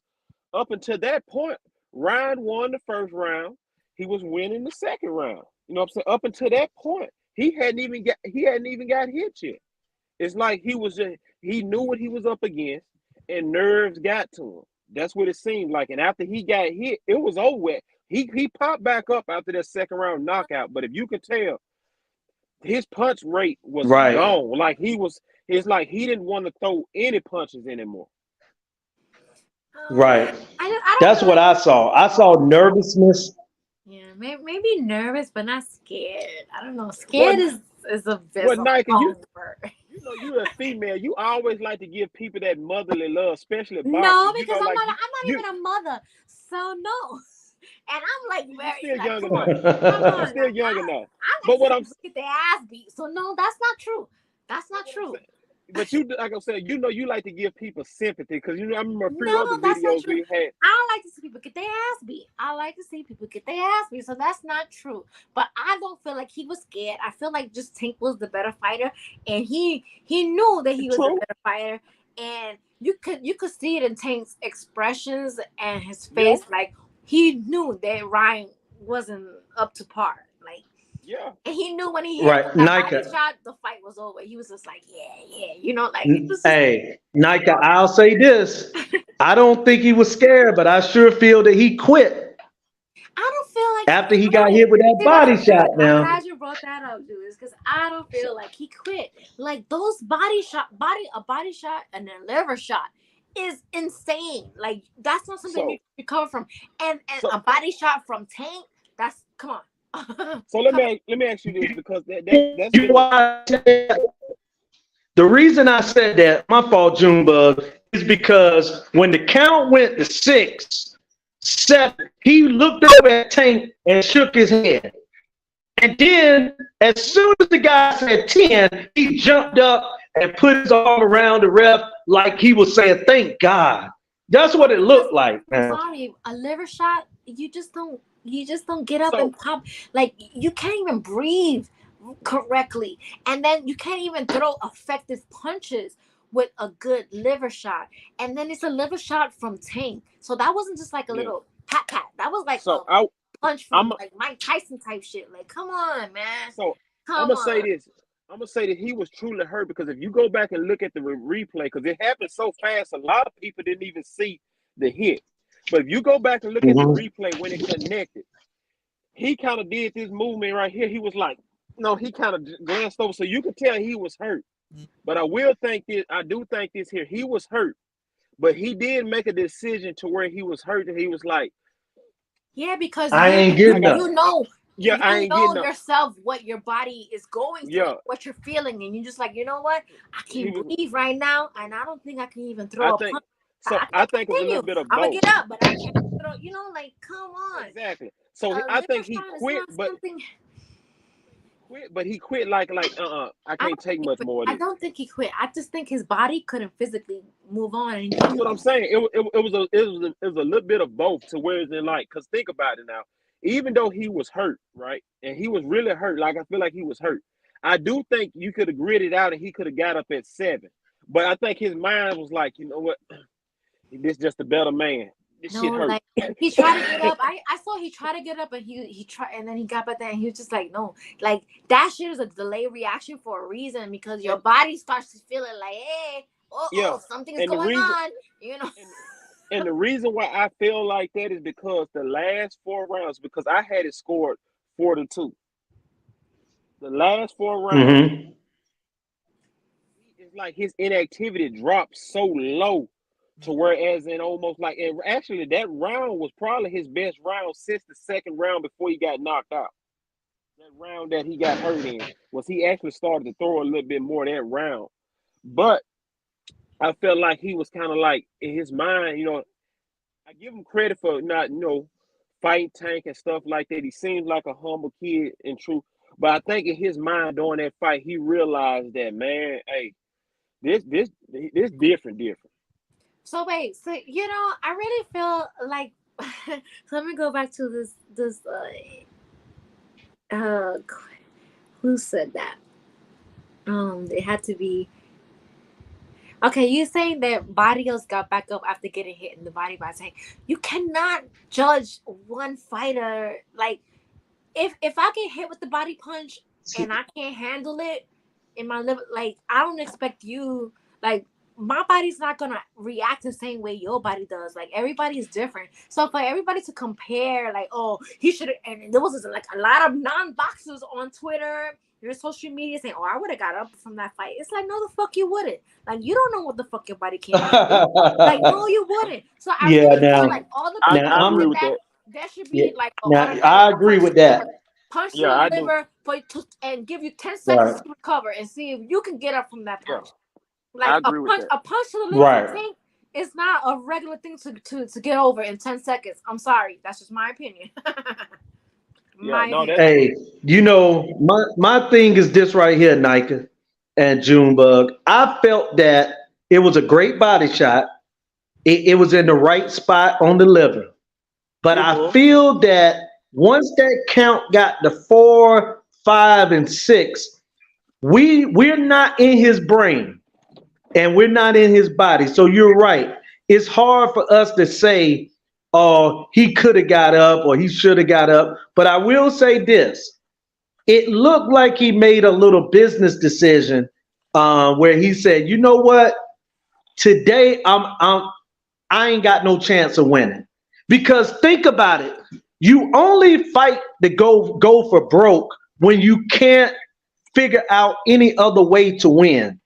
up until that point, Ryan won the first round. He was winning the second round. You know what I'm saying? Up until that point, he hadn't even got hit yet. It's like he knew what he was up against, and nerves got to him. That's what it seemed like. And after he got hit, it was over with. He popped back up after that second round knockout. But if you can tell, his punch rate was Right, gone. It's like he didn't want to throw any punches anymore. right. I don't That's feel what like I saw. I saw nervousness. yeah, maybe nervous, but not scared. I don't know. What Scared is a what Nike, wrong word. you're a female. You always like to give people that motherly love, especially No, boxers. because I'm Like not you even a mother, so no. And I'm like you very still like, young come on, enough. come You on. still Now. young enough. I like But to what see I'm people get their ass beat. So no, that's not true. That's But not what I'm true. saying, but you like I'm saying, you like to give people sympathy because I remember a few No, other that's not videos true. we had. I don't like to see people get their ass beat. I like to see people get their ass beat. So that's not true. But I don't feel like he was scared. I feel like just Tank was the better fighter, and he knew that he was the True. better fighter, and you could see it in Tank's expressions and his Yeah, face. Like he knew that Ryan wasn't up to par. Like yeah. and he knew when he hit Right, that Nike. body shot, the fight was over. He was just like, yeah, like it was just. Hey, Nike, I'll say this. I don't think he was scared, but I sure feel that he quit I don't feel like he after he got quit. hit with that See, but body shot I'm now. glad you brought that up, Julius, because I don't So, feel like he quit. Like those a body shot and a liver shot is insane. Like that's not something you so, recover from. And so, a body shot from Tank, that's come on. so Come let me ask you this because that's You been a why the reason I said that, my fault, Junebug, is because when the count went to 6, 7, he looked over at Tank and shook his head. And then, as soon as the guy said 10, he jumped up and put his arm around the ref like he was saying, thank God. That's what it because looked like, I'm man. sorry, a liver shot, you just don't get up so and pop. Like you can't even breathe correctly, and then you can't even throw effective punches with a good liver shot. And then it's a liver shot from Tank, so that wasn't just like a yeah. little pat pat. That was like a So I punch from I'm like Mike Tyson type shit. Like, come on, man, so I'm come gonna say on. this. I'm gonna say that he was truly hurt because if you go back and look at the replay, because it happened so fast, a lot of people didn't even see the hit. But if you go back and look at the Mhm. replay when it connected, he kind of did this movement right here. He was like, no, he kind of glanced over, so you could tell he was hurt. But I do think this here, he was hurt, but he did make a decision to where he was hurt, and he was like, Yeah, because I you ain't I getting you got, up. you I, know yeah, I ain't getting up. yourself what your body is going through, Yeah, what you're feeling, and you're just like, you know what? I he can't was. breathe right now, and I don't think I can even I throw a think punch. so. I I can't think it was a little continue. bit of I'm gonna both. get up, but I can't throw. Like, come on. Exactly. So A I liver think he shot is quit, not but something. he quit like I I can't don't think take he much quit. more of I this. don't think he quit. I just think his body couldn't physically move on, and he That's knew. what I'm saying. It was a little bit of both to where it's in like because think about it now. Even though he was hurt, right, and he was really hurt, like I feel like he was hurt. I do think you could have gritted out and he could have got up at 7. But I think his mind was like, you know what, this just a better man. This No, shit hurt. like he tried to get up. I saw he tried to get up, and he tried, and then he got back there, and he was just like, no, like that shit is a delay reaction for a reason because your and body starts to feel it like, hey, yeah, something's and the going reason on, you know. and, and the reason why I feel like that is because the last 4 rounds, because I had it scored 4-2. The last 4 rounds, Mm-hmm. it's like his inactivity dropped so low to whereas in almost like and actually that round was probably his best round since the second round before he got knocked out. that round that he got hurt in was he actually started to throw a little bit more that round. But I felt like he was kind of like in his mind, I give him credit for not, fighting Tank and stuff like that. He seems like a humble kid and true. But I think in his mind during that fight, he realized that, man, hey, this different. So wait, so I really feel like so let me go back to this uh who said that? It had to be okay. You saying that Barrios got back up after getting hit in the body by saying you cannot judge one fighter like if I get hit with the body punch and I can't handle it in my liver, like I don't expect you like my body's not gonna react the same way your body does. Like everybody is different. So for everybody to compare, like, oh, he should have, and there was like a lot of non-boxers on Twitter, your social media saying, oh, I would have got up from that fight. It's like, no, the fuck you wouldn't. Like you don't know what the fuck your body can do. Like no, you wouldn't. So I Yeah, really feel now, like all the I, people now I that agree I'm, did with that, that. there should yeah, be like an now automatic I agree with that. punch to Yeah, the I do. liver and give you 10 seconds Right, to recover and see if you can get up from that Yeah, punch. I Like agree with that. a punch to the liver from right. Tank is not a regular thing to get over in 10 seconds. I'm sorry, that's just my opinion. Yeah, My no, opinion. that's Hey, my thing is this right here, Nika and Junebug. I felt that it was a great body shot. It was in the right spot on the liver. But it I was. feel that once that count got to 4, 5, and 6, we're not in his brain and we're not in his body. So you're right. It's hard for us to say, oh, he could have got up or he should have got up. But I will say this. It looked like he made a little business decision where he said, you know what? Today I ain't got no chance of winning. Because think about it. You only fight to go for broke when you can't figure out any other way to win.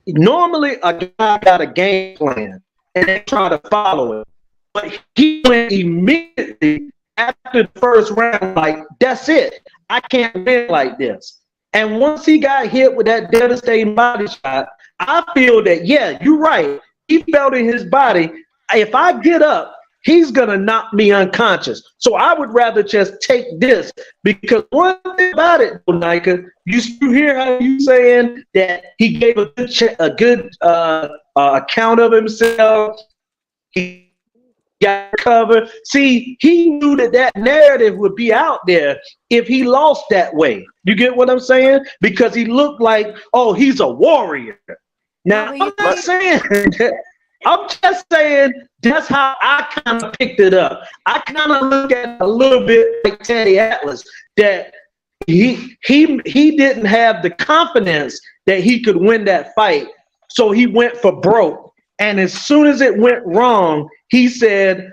Normally a guy got a game plan and they try to follow it. But he went immediately after the first round, like, that's it. I can't win like this. And once he got hit with that devastating body shot, I feel that, yeah, you're right. He felt in his body, if I get up, he's going to knock me unconscious. So I would rather just take this because one thing about it, Nika, you hear how you saying that he gave a good account of himself. He got covered. See, he knew that narrative would be out there if he lost that way. You get what I'm saying? Because he looked like, oh, he's a warrior. No, Now, but I'm you not see, saying that. I'm just saying that's how I kind of picked it up. I kind of look at it a little bit like Teddy Atlas, that he didn't have the confidence that he could win that fight. So he went for broke. And as soon as it went wrong, he said,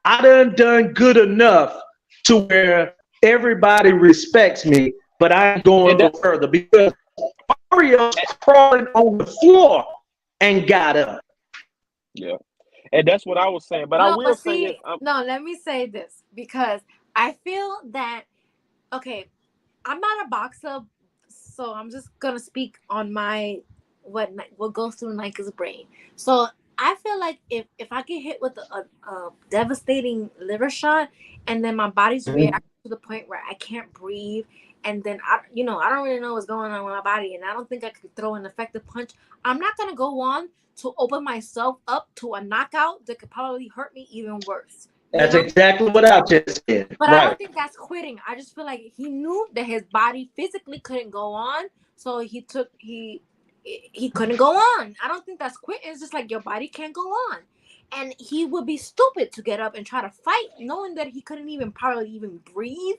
I done good enough to where everybody respects me, but I ain't going and no that further because Mario crawling on the floor and got up. yeah, and that's what I was saying. But I no, will but say this. see, no, let me say this because I feel that okay, I'm not a boxer, so I'm just gonna speak on my what goes through Nike's brain. So I feel like if I get hit with a devastating liver shot, and then my body's Mhm. reacting to the point where I can't breathe, and then I don't really know what's going on with my body, and I don't think I could throw an effective punch. I'm not gonna go on to open myself up to a knockout that could probably hurt me even worse. You That's know. exactly what I just said. But I Right. don't think that's quitting. I just feel like he knew that his body physically couldn't go on, so he couldn't go on. I don't think that's quitting. It's just like your body can't go on, and he would be stupid to get up and try to fight, knowing that he couldn't even probably even breathe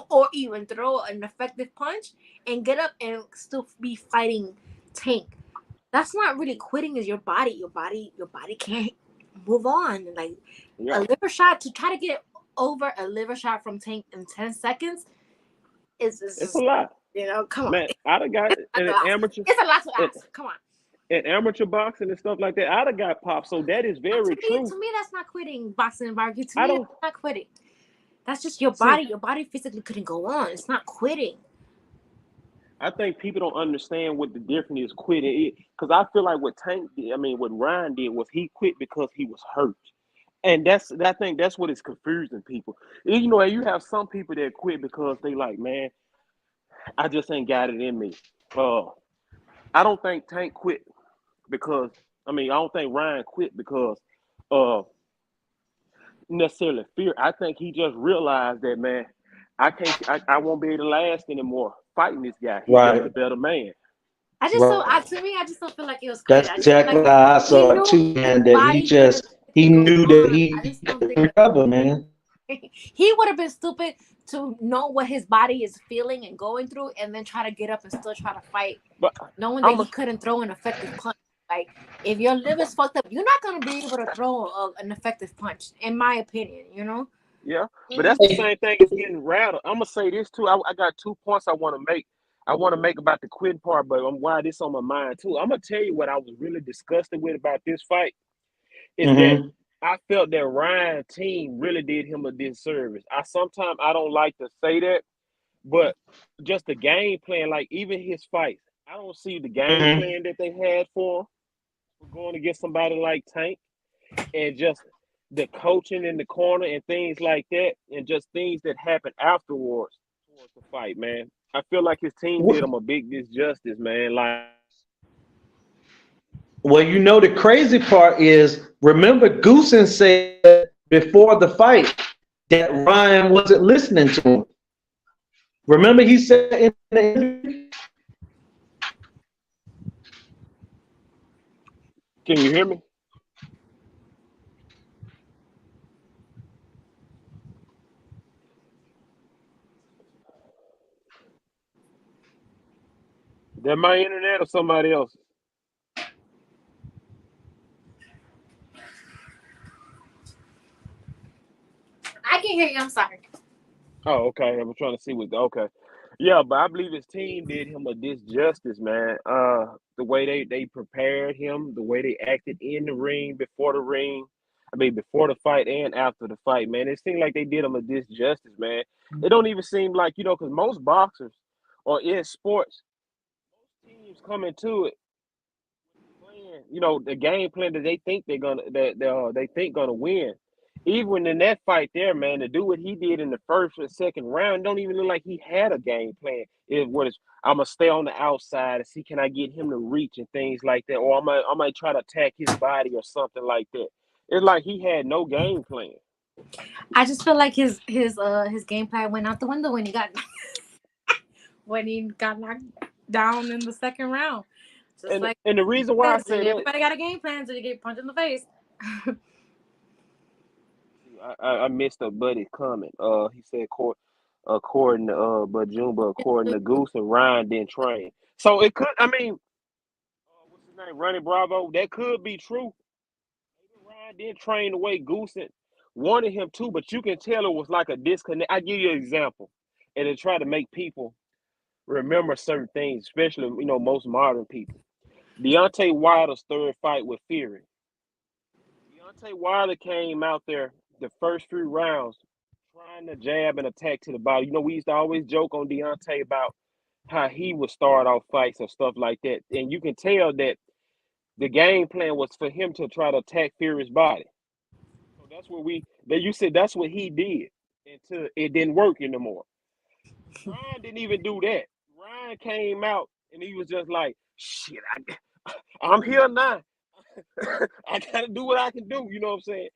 or even throw an effective punch and get up and still be fighting Tank. That's not really quitting. Is your body? Your body can't move on. Like a Yeah, liver shot to try to get over a liver shot from Tank in 10 seconds is it's a just, lot, come on. man. I'd have got It's a in lot an to ask. amateur. It's a lot to In, ask. Come on. in amateur boxing and stuff like that, I'd have got popped. So that is very To true. me, that's not quitting boxing and barbecue. To I me, that's don't. not quitting. That's just your See, body. Your body physically couldn't go on. It's not quitting. I think people don't understand what the difference is quitting. Because I feel like what Tank did, I mean, what Ryan did was he quit because he was hurt. And I think that's what is confusing people. You know, you have some people that quit because they like, man, I just ain't got it in me. Uh, I don't think Tank quit because, I mean, I don't think Ryan quit because uh necessarily fear. I think he just realized that, man, I won't be able to last anymore fighting this guy. He just a Right. better man. Right. To me, I just don't feel like it was quit. That's I just feel exactly like how I he saw it knew too, his man. That body couldn't he go knew that on. I he just don't couldn't think that recover, man. he would have been stupid to know what his body is feeling and going through, and then try to get up and still try to fight, But knowing that I'm he a, couldn't throw an effective punch. Like, if your liver's fucked up, you're not gonna be able to throw an effective punch, in my opinion. You know. yeah, but that's the same thing as getting rattled. I'm gonna say this too. I got 2 points I want to make. I want to make about the quitting part, but I'm why this on my mind too. I'm gonna tell you what I was really disgusted with about this fight is that Mm-hmm. I felt that Ryan team really did him a disservice. I don't like to say that, but just the game plan, like even his fights, I don't see the game Mm-hmm. plan that they had for him for going against somebody like Tank, and just the coaching in the corner and things like that, and just things that happened afterwards towards the fight, man. I feel like his team did him a big disjustice, man. Like, Well, you know the crazy part is, remember Goosen said before the fight that Ryan wasn't listening to him. Remember he said in the interview? can you hear me? Is that my internet or somebody else? I can hear you. I'm sorry. Oh, okay. I'm trying to see what. Okay, yeah, but I believe his team did him a disjustice, man. The way they prepared him, the way they acted in the ring, before the ring, I mean before the fight and after the fight, man. It seemed like they did him a disjustice, man. It don't even seem like because most boxers or in sports, teams come into it playing, the game plan that they think they're gonna they think gonna win. Even in that fight there, man, to do what he did in the first or second round, don't even look like he had a game plan. It was I'm gonna stay on the outside and see can I get him to reach and things like that, or I might try to attack his body or something like that. It's like he had no game plan. I just feel like his game plan went out the window when he got when he got knocked down in the second round. Just And like and the reason why I say that, everybody got a game plan until you get punched in the face. I missed a buddy comment. He said according to Bajumba, according to Goose and Ryan didn't train. So it could. I mean, what's his name? Ronnie Bravo. That could be true. Maybe Ryan did train the way Goose wanted him to, but you can tell it was like a disconnect. I give you an example, and to try to make people remember certain things, especially most modern people. Deontay Wilder's third fight with Fury. Deontay Wilder came out there the first few rounds trying to jab and attack to the body. We used to always joke on Deontay about how he would start off fights or stuff like that. And you can tell that the game plan was for him to try to attack Fury's body. So that's what you said that's what he did until it didn't work anymore. Ryan didn't even do that. Ryan came out and he was just like, shit, I'm here now. I gotta do what I can do. You know what I'm saying?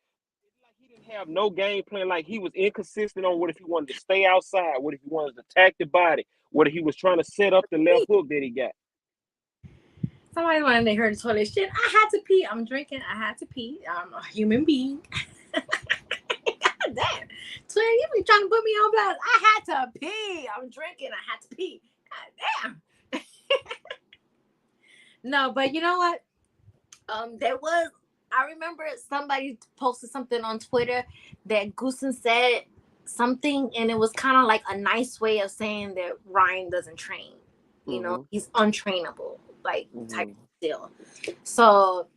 Like he didn't have no game plan. Like he was inconsistent on what if he wanted to stay outside, what if he wanted to attack the body, what if he was trying to set up the left hook that he got. Somebody wanted to hear the toilet shit. I had to pee. I'm drinking. I had to pee. I'm a human being. God damn. Twin, you be trying to put me on blast. I had to pee. I'm drinking. I had to pee. God damn. No, but you know what? There was. I remember somebody posted something on Twitter that Goosen said something, and it was kind of like a nice way of saying that Ryan doesn't train. Mm-hmm. He's untrainable, like type Mm-hmm. of deal. So,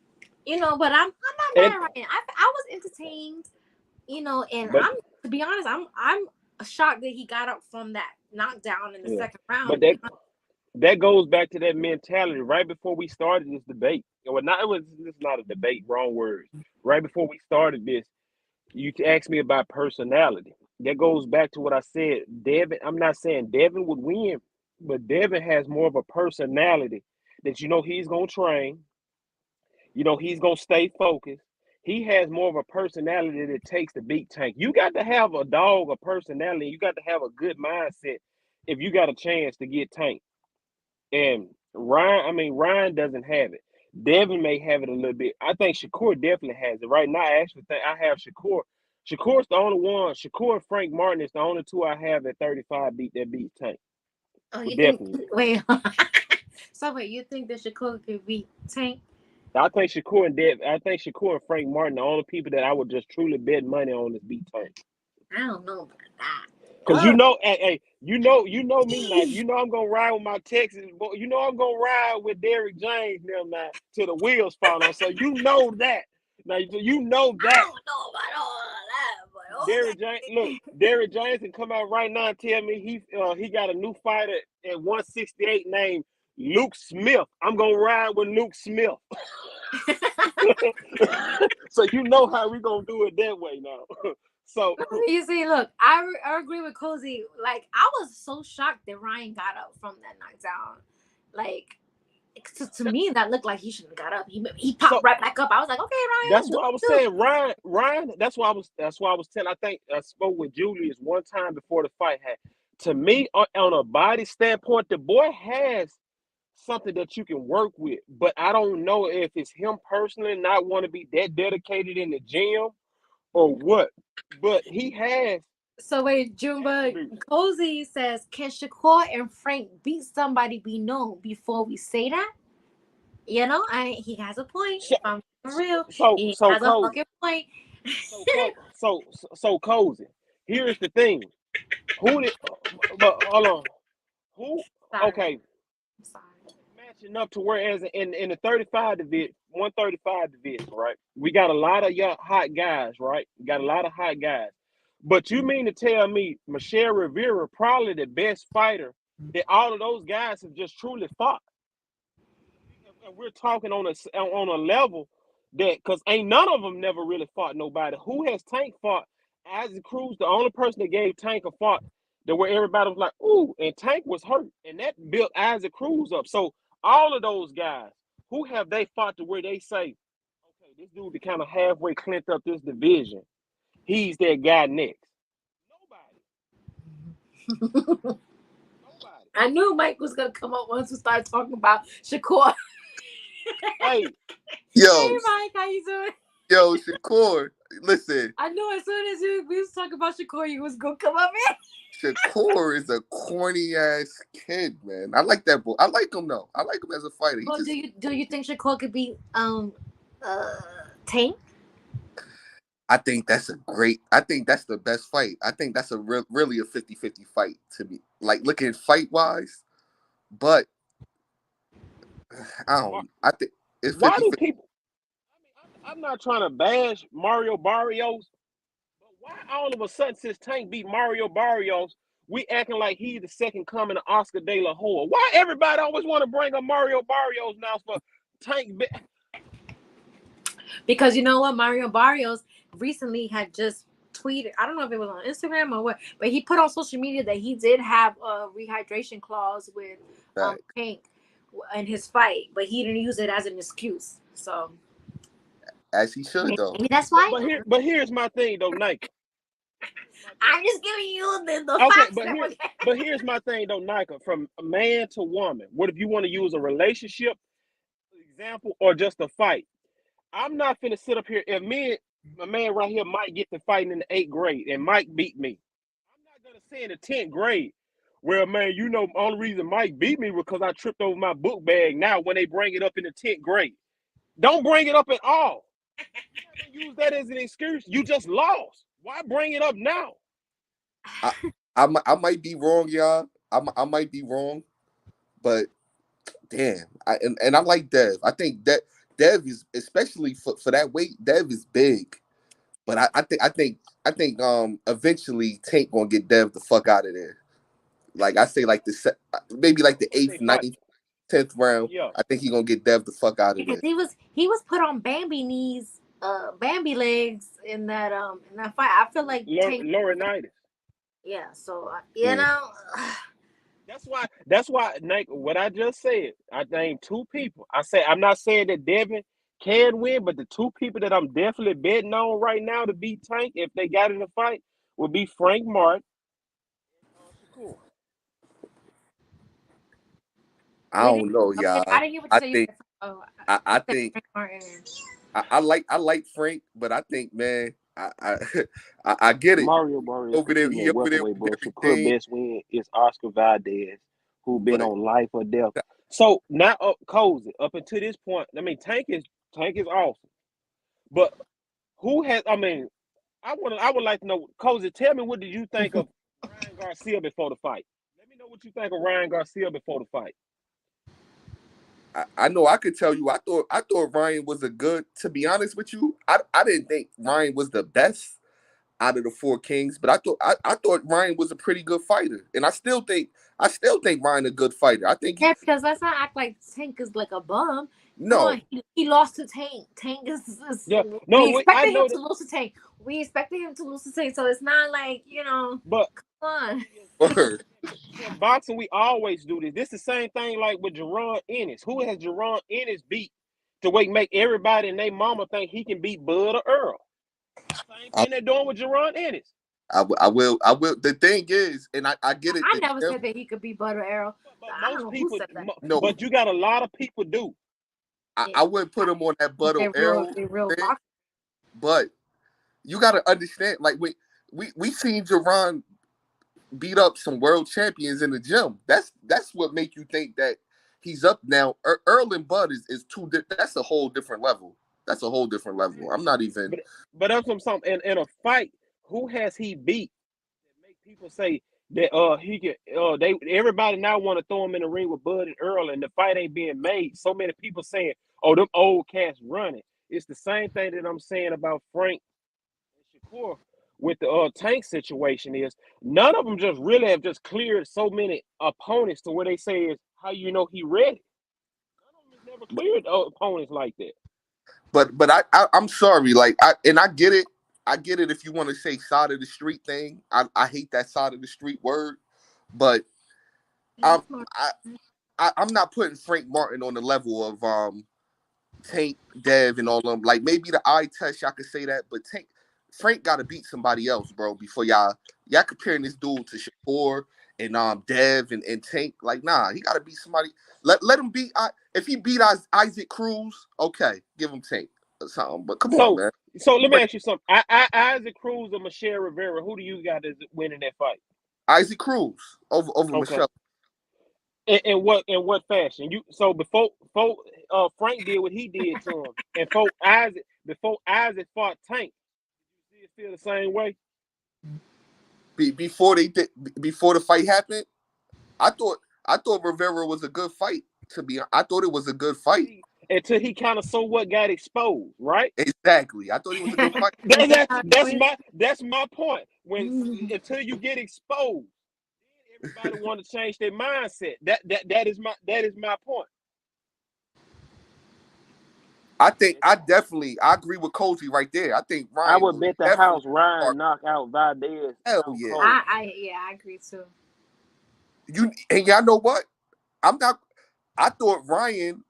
but I'm not mad at Ryan. I was entertained, and But I'm to be honest, I'm shocked that he got up from that knockdown in the Yeah. second round. But that goes back to that mentality right before we started this debate. It's not a debate, wrong words. Right before we started this, you asked me about personality. That goes back to what I said. Devin, I'm not saying Devin would win, but Devin has more of a personality that he's gonna train. He's gonna stay focused. He has more of a personality that it takes to beat Tank. You got to have a dog, a personality. You got to have a good mindset if you got a chance to get Tank. And Ryan doesn't have it. Devin may have it a little bit. I think Shakur definitely has it. Right now, I actually think I have Shakur. Shakur's the only one. Shakur and Frank Martin is the only two I have at 35 beat Tank. Oh, you Definitely. think? Wait. So wait, you think that Shakur could beat Tank? I think Shakur and Frank Martin the only people that I would just truly bet money on is beat Tank. I don't know about that. Cause hey, you know me now. I'm gonna ride with my Texas boy. I'm gonna ride with Derrick James now till the wheels fall on. So you know that. Now you know that. I don't know about all of that, but okay. Derrick James can come out right now and tell me he got a new fighter at 168 named Luke Smith. I'm gonna ride with Luke Smith. So you know how we gonna do it that way now. So you see, look, I agree with Cozy. Like, I was so shocked that Ryan got up from that knockdown. Like, to me, that looked like he shouldn't have got up. He popped right back up. I was like, okay, Ryan. That's what I was saying. Ryan. That's why I was telling. I think I spoke with Julius one time before the fight. To me, on a body standpoint, the boy has something that you can work with. But I don't know if it's him personally not want to be that dedicated in the gym or what. But he has. So wait, Jumba, Cozy says, can Shakur and Frank beat somebody we know before we say that? He has a point. If I'm real, he has a fucking point. So Cozy. Here's the thing. But hold on. Who? Sorry. Okay. I'm sorry. Matching up to whereas in the 35 division, 135 division, right? We got a lot of young hot guys, right? We got a lot of hot guys. But you mean to tell me Michelle Rivera probably the best fighter that all of those guys have just truly fought? And we're talking on a level that because ain't none of them never really fought nobody. Who has Tank fought? Isaac Cruz, the only person that gave Tank a fight that where everybody was like, ooh, and Tank was hurt, and that built Isaac Cruz up. So all of those guys, who have they fought to where they say, okay, this dude that kind of halfway cleaned up this division, he's that guy next? Nobody. I knew Mike was gonna come up once we started talking about Shakur. Hey, Hey Mike, how you doing? Yo, Shakur, listen. I knew as soon as we was talking about Shakur, you was gonna come up in. Shakur is a corny ass kid, man. I like that boy. I like him though. I like him as a fighter. Well, do you think Shakur could beat Tank? I think that's the best fight. I think that's really a 50-50 fight to me. Like looking fight wise, but I think it's 50-50. Why do people? I'm not trying to bash Mario Barrios, but why all of a sudden since Tank beat Mario Barrios, we acting like he's the second coming of Oscar De La Hoya? Why everybody always want to bring up Mario Barrios now for Tank? Because you know what, Mario Barrios recently had just tweeted, I don't know if it was on Instagram or what, but he put on social media that he did have a rehydration clause with Tank in his fight, but he didn't use it as an excuse. So as he should though. Maybe that's why. But here's my thing though, Nike. I'm just giving you the facts. But here's my thing though, Nike. From man to woman, what if you want to use a relationship example or just a fight? I'm not finna sit up here. If my man right here Mike get to fighting in the 8th grade and Mike beat me, I'm not gonna say in the 10th grade, well, man, only reason Mike beat me was because I tripped over my book bag. Now, when they bring it up in the 10th grade, don't bring it up at all. You're not gonna use that as an excuse. You just lost. Why bring it up now? I might be wrong, y'all. I might be wrong, but damn, I like Dev. I think Dev is, especially for that weight, Dev is big. But I think eventually Tank gonna get Dev the fuck out of there. Like I say, like maybe like the If they 8th, fight, 9th, 10th round. yeah. I think he gonna get Dev the fuck out of Because there. he was put on Bambi knees, Bambi legs in that fight. I feel like Tank. Laurinaitis. Yeah, so Yeah. That's why Nate, what I just said, I named two people. I say I'm not saying that Devin can win, but the two people that I'm definitely betting on right now to beat Tank if they got in a fight would be Frank Martin and Shakur. I we didn't. don't know, Okay, y'all. I didn't hear what you I said. You think said, oh, I you said think Frank Martin. I like Frank, but I think, man, I get it. Mario He competing at over there welterweight, with bro. Shakur everything. best win is Oscar Valdez, who been But on life or death. So now Cozy, up until this point, I mean Tank is awesome. But who has I mean, I would like to know, Cozy, tell me what did you think of Ryan Garcia before the fight? Let me know what you think of Ryan Garcia before the fight. I know I could tell you. I thought Ryan was a good. To be honest with you, I didn't think Ryan was the best out of the four kings, but I thought Ryan was a pretty good fighter, and I still think Ryan a good fighter. I think Yeah, because let's not act like Tank is like a bum. Come no, on, he lost to Tank. Tank is Yeah, we no, I expected him know to that, lose to Tank. We expected him to lose to Tank, so it's not like but come on. word. in boxing we always do this. This is the same thing like with Jerron Ennis. Who has Jerron Ennis beat to make everybody and their mama think he can beat Bud or Earl? Same I, thing they're doing with Jerron Ennis. I will. The thing is, and I get it. I never said that he could be Butter Arrow. But I don't most know who people, said that. no, but you got a lot of people do. Yeah, I wouldn't put him on that Butto Arrow they real thing, boxers. but you got to understand. Like we seen Jerron beat up some world champions in the gym. That's what make you think that he's up now. Earl and Bud is that's a whole different level. That's a whole different level. I'm not even. But that's what I'm saying. In a fight, who has he beat that make people say that he can they everybody now want to throw him in the ring with Bud and Earl and the fight ain't being made. So many people saying, "Oh, them old cats running." It's the same thing that I'm saying about Frank and Shakur with the Tank situation is none of them just really have just cleared so many opponents to where they say is how you know he ready. None of them has never cleared opponents like that. But I'm sorry. Like I get it. I get it if you want to say side of the street thing. I hate that side of the street word, but Yeah, I'm it's more- I'm not putting Frank Martin on the level of Tank, Dev, and all of them. Like maybe the eye test, y'all could say that, but Frank got to beat somebody else, bro. Before y'all comparing this dude to Shakur and Dev and Tank. Like nah, he got to beat somebody. Let him beat. If he beat Isaac Cruz, okay, give him Tank or something. But come on, So, man. so let me ask you something. Isaac Cruz or Michelle Rivera, who do you got as winning that fight? Isaac Cruz over Okay. Michelle. In what fashion? You so before Frank did what he did to him, and before Isaac fought Tank, did you feel the same way? Before before the fight happened, I thought Rivera was a good fight. I thought it was a good fight. Until he kind of so what got exposed, right? Exactly. I thought he was a good fight. That's my point. When until you get exposed, everybody want to change their mindset. That is my point. I agree with Cozy right there. I think I Ryan would will bet the definitely house start. Ryan knock out Valdez Hell out yeah. cold. I agree too. And y'all know what? I'm not. I thought Ryan.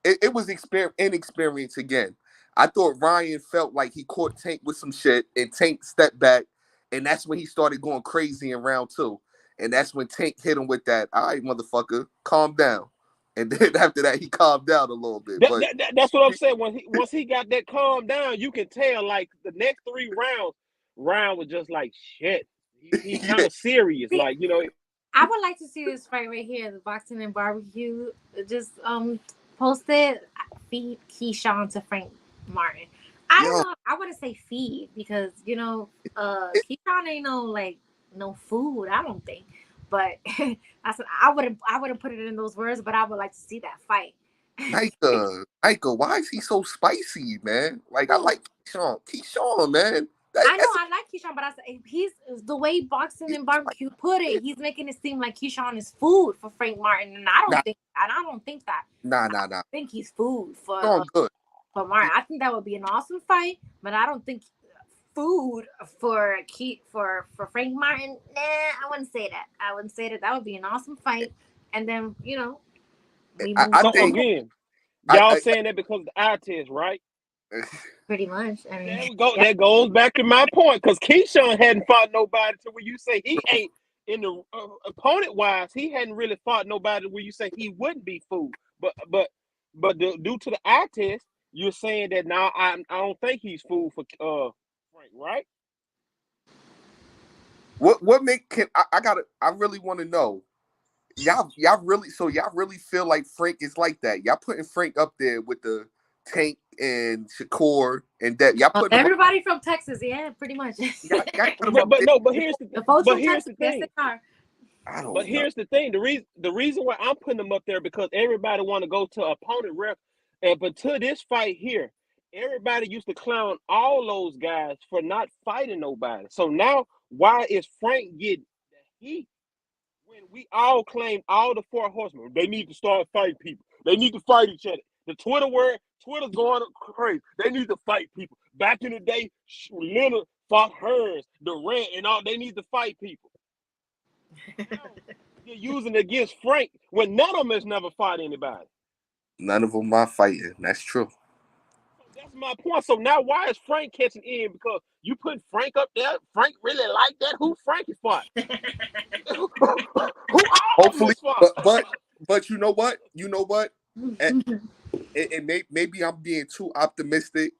It was inexperience again. I thought Ryan felt like he caught Tank with some shit, and Tank stepped back, and that's when he started going crazy in round two, and that's when Tank hit him with that. All right, motherfucker, calm down. And then after that, he calmed down a little bit. But That's what I'm saying. Once he got that calm down, you can tell like the next 3 rounds, Ryan was just like shit. He kind yeah, of serious, See, like I would like to see this fight right here, the boxing and barbecue. Just posted feed Keyshawn to Frank Martin. I don't yo, know. I want to say feed because Keyshawn ain't no food. I don't think. But I wouldn't put it in those words. But I would like to see that fight. Nika, why is he so spicy, man? Like I like Keyshawn, man. I know I like Keyshawn, but I said he's the way boxing and barbecue put it. He's making it seem like Keyshawn is food for Frank Martin, and I don't think that. Nah. I think he's food Keyshawn good. for Martin. I think that would be an awesome fight, but I don't think food for Frank Martin. Nah, I wouldn't say that. I wouldn't say that. That would be an awesome fight, and then we move So think- again, y'all saying that because of the eye test, right? pretty much. I There mean, we go. That goes back to my point, because Keyshawn hadn't fought nobody to where you say he ain't in the opponent wise. He hadn't really fought nobody where you say he wouldn't be food. But due to the eye test, you're saying that now I don't think he's food for Frank, right? What I really want to know. Y'all really feel like Frank is like that? Y'all putting Frank up there with the Tank and Shakur and that? Y'all putting everybody from Texas, yeah, pretty much. y'all put him But up but here's the folks but from here's Texas, the yes, thing. they are. I don't But know. here's the thing: the reason why I'm putting them up there because everybody want to go to opponent rep, but to this fight here, everybody used to clown all those guys for not fighting nobody. So now, why is Frank getting the heat when we all claim all the four horsemen? They need to start fighting people. They need to fight each other. The Twitter's going crazy. They need to fight people. Back in the day, Leonard fought Hearns, Durant, and all. They need to fight people. You're using it against Frank when none of them has never fought anybody. None of them are fighting. That's true. So that's my point. So now why is Frank catching in? Because you put Frank up there. Frank really like that. Who Frankie fought? Who all of them Hopefully, fought? but you know what? Maybe I'm being too optimistic.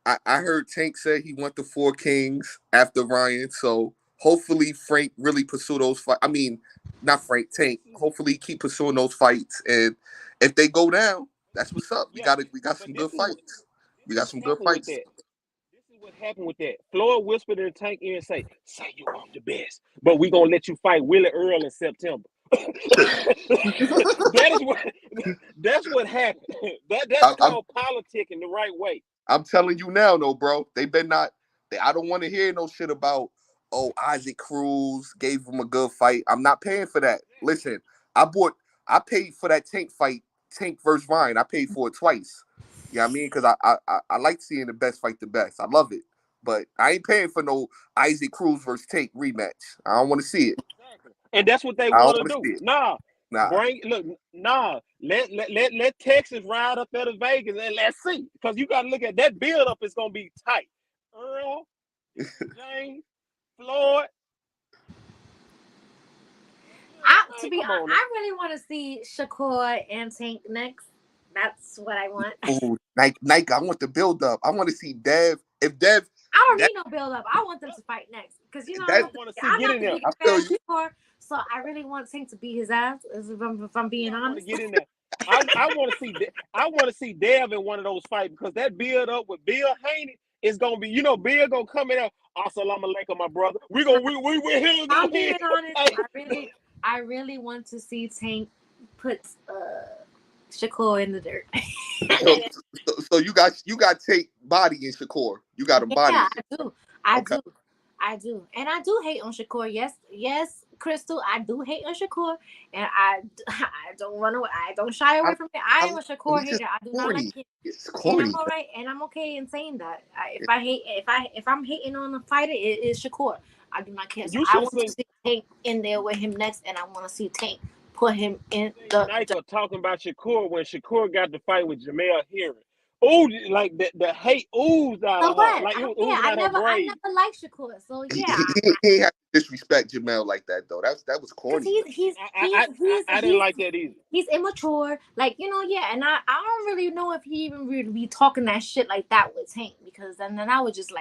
I heard Tank say he went to Four Kings after Ryan, so hopefully Frank really pursue those fights. I mean, not Frank, Tank. Hopefully keep pursuing those fights, and if they go down, that's what's up. We got some good fights. We got some good fights. This is what happened with that. Floyd whispered in Tank ear and say you want the best, but we gonna let you fight Willie Earl in September. That's what happened. That's called politicking the right way. I'm telling you now, though, bro. They better not. I don't want to hear no shit about Isaac Cruz gave him a good fight. I'm not paying for that. Listen, I paid for that Tank fight, Tank versus Ryan. I paid for it twice. You know what I mean? Because I like seeing the best fight the best. I love it. But I ain't paying for no Isaac Cruz versus Tank rematch. I don't want to see it. Exactly. And that's what they want to do. Nah. Let Texas ride up there to Vegas and let's see. Because you got to look at that build up. It's gonna be tight. Earl, James, Floyd. To be honest, I really want to see Shakur and Tank next. That's what I want. Ooh, Nike, I want the build up. I want to see Dev. If Dev, I don't need no build up. I want them to fight next because I'm not the biggest fan of Shakur, so I really want Tank to beat his ass. If I'm being honest, get in there. I want to see. I want to see Dev in one of those fights because that build up with Bill Haney is gonna be. Bill gonna come in there. Assalamu alaikum, my brother. We're here. I'm being honest. I really want to see Tank put Shakur in the dirt. so you got Tank body in Shakur. You got a body. Yeah, I do, and I do hate on Shakur. Yes, Crystal, I do hate on Shakur, and I don't run away. I don't shy away from it. I am a Shakur hater. I do not like him. It's corny. And I'm all right, and I'm okay in saying that. If I'm hating on a fighter, it is Shakur. I do not care. So I want to see Tank in there with him next, and I want to see Tank put him in the. Talking about Shakur when Shakur got to fight with Jamel Herring. Oh, like the hate oozed out of her. Like I never liked Shakur, so yeah. He had to disrespect Jamel like that though. That was corny. I didn't like that either. He's immature, and I don't really know if he even really be talking that shit like that with Tank because then I would just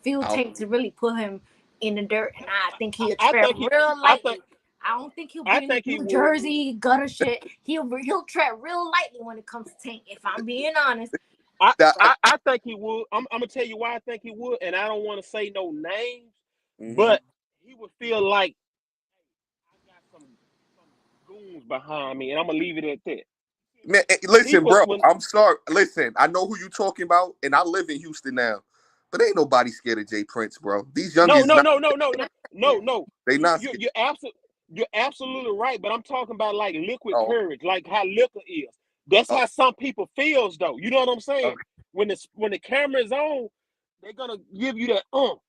feel Tank to really put him in the dirt, and I think he'll tread real lightly. I don't think he'll be in New Jersey gutter shit. He'll tread real lightly when it comes to Tank. If I'm being honest. I think he would. I'm gonna tell you why I think he would, and I don't want to say no names, but he would feel like I got some goons behind me, and I'm gonna leave it at that. Man, listen, bro. I'm sorry. Listen, I know who you're talking about, and I live in Houston now. But ain't nobody scared of Jay Prince, bro. These No, youngins, no. they not scared. You're absolutely right. But I'm talking about like liquid Oh, courage, like how liquor is. That's oh, how some people feels, though. You know what I'm saying? okay. When the camera is on, they're gonna give you that. Absolutely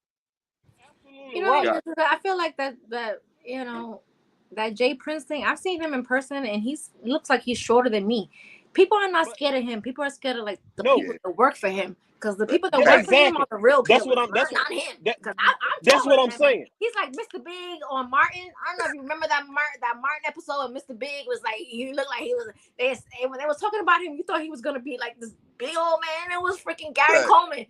You know, right. I feel like that that Jay Prince thing. I've seen him in person, and looks like he's shorter than me. People are not But scared of him. People are scared of like the no, people that work for him, because the But people that yeah, work for him exactly. are the real That's killers, what I'm. That's what. not him. That, Because I'm that's what taller I'm than him. saying. He's like Mr. Big on Martin. I don't know if you remember that Martin episode. And Mr. Big was like, he looked like he was. When they was talking about him, you thought he was gonna be like this big old man. It was freaking Gary Facts. Coleman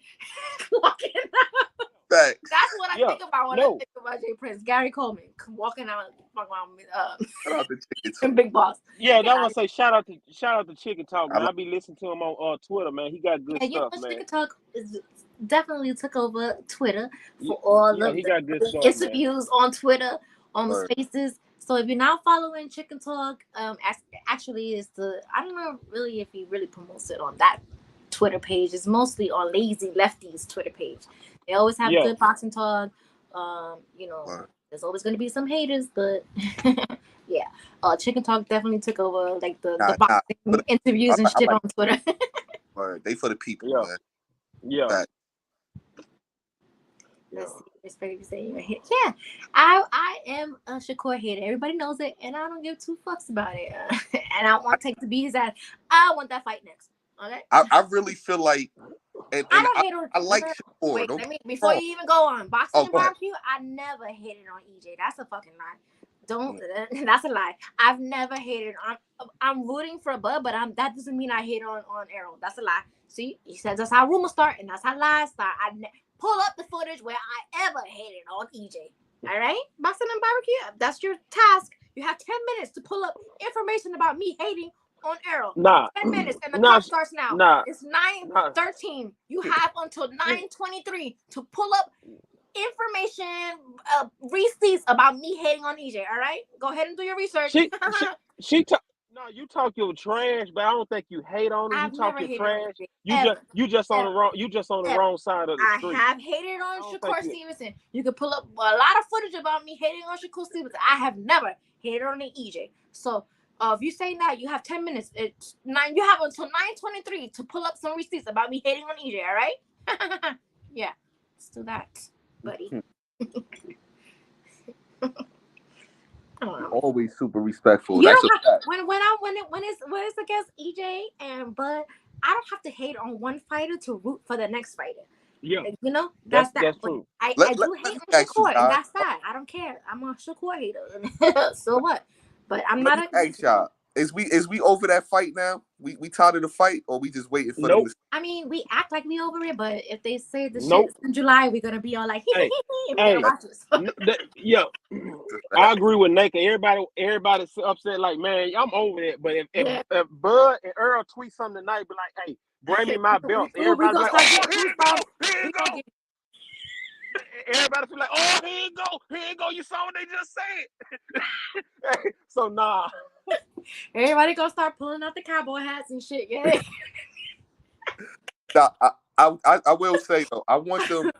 walking out. Facts. That's what I Yeah. think about when I No. think about Jay Prince. Gary Coleman walking out, Shout out to Chicken and Talk. Big Boss. Yeah, that one say shout out to Chicken Talk, I man. like- I be listening to him on Twitter, man. He got good Yeah, you know, stuff, man. Chicken Talk definitely took over Twitter Yeah, for all yeah, of he the got good stuff, man. interviews on Twitter, on the Word. Spaces. So if you're not following Chicken Talk, actually is I don't know really if he really promotes it on that Twitter page. It's mostly on Lazy Lefty's Twitter page. They always have Yeah. good boxing talk. You know, Word. there's always going to be some haters, but yeah, Chicken Talk definitely took over like the Nah, boxing but interviews and I shit like on Twitter. Word. They for the people, Yeah. man. Yeah. Facts. Let's see. Respect you say you're a hit. Yeah, I am a Shakur hater. Everybody knows it, and I don't give two fucks about it. And I want Tank to beat his ass. I want that fight next. Okay. I really feel like, and I don't hate on. I like Shakur. Wait, Don't let me get me before wrong. you even go on boxing Oh, and go ahead. barbecue. I never hated on EJ. That's a fucking lie. Don't. That's a lie. I've never hated on. I'm rooting for Bud, but that doesn't mean I hate on Errol. That's a lie. See, he says that's how rumors start, and that's how lies start. Pull up the footage where I ever hated on EJ. All right, boxing and barbecue. That's your task. You have 10 minutes to pull up information about me hating on Errol. Nah. 10 minutes, and the Nah. clock starts now. Nah. It's 9:13. You have until 9:23 to pull up information, receipts about me hating on EJ. All right, go ahead and do your research. No, you talk your trash, but I don't think you hate on him. I've You talk never your hated on trash. EJ. You just on the Ever. wrong. You just on the wrong side of the I street. have hated on don't Shakur think you- Stevenson. You can pull up a lot of footage about me hating on Shakur Stevenson. I have never hated on an EJ. So if you say that, you have 10 minutes. It's 9. You have until 9:23 to pull up some receipts about me hating on EJ. All right? Yeah, let's do that, buddy. Always super respectful. You That's don't a have, fact. when it's against EJ and Bud, I don't have to hate on one fighter to root for the next fighter. Yeah, You know, that's that. that's But true. I Let do me hate on ask you, Shakur, and guys. that's that. I don't care. I'm a Shakur hater. So what? But I'm Let not me ask y'all. Is we over that fight now? We tired of the fight, or we just waiting for them Nope. to? I mean, we act like we over it, but if they say the Nope. shit's in July, we're gonna be all like, Hey, and hey. we watch this. Yeah, I agree with Nate. Everybody's upset. Like, man, I'm over it. But if Bud and Earl tweet something tonight, be like, hey, bring me my belt. We Everybody's gonna like, start oh, getting here you go, goosebumps. here you go. Everybody feel like, oh, here you go. You saw what they just said. So nah. Everybody gonna start pulling out the cowboy hats and shit. Yeah. Now, I will say though, I want them.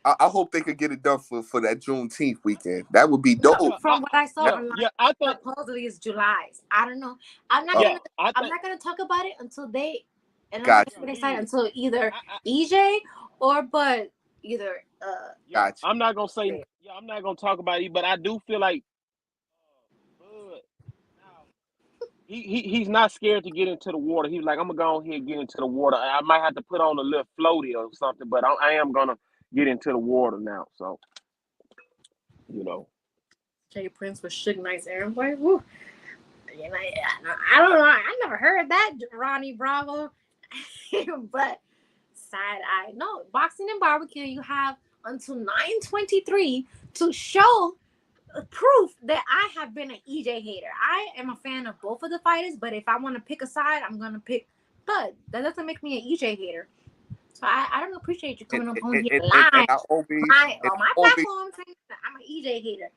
I hope they could get it done for that Juneteenth weekend. That would be dope. From what I saw online, I think supposedly it's July. I don't know. I'm not gonna talk about it until they. And I'm not gonna decide until either EJ or Bud. Either. Gotcha. I'm not gonna say. Yeah, I'm not gonna talk about it, but I do feel like Bud. He's not scared to get into the water. He's like, I'm gonna go ahead and get into the water. I might have to put on a little floaty or something, but I am gonna get into the water now. So, you know. Jay Prince with Suge Knight's Aaron Boy. Woo. You know, I don't know. I never heard that, Ronnie Bravo. But side eye. No, boxing and barbecue, you have until 9:23 to show proof that I have been an EJ hater. I am a fan of both of the fighters, but if I want to pick a side, I'm gonna pick Bud. That doesn't make me an EJ hater. So I don't appreciate you coming up on here live on my platform saying that I'm an EJ hater.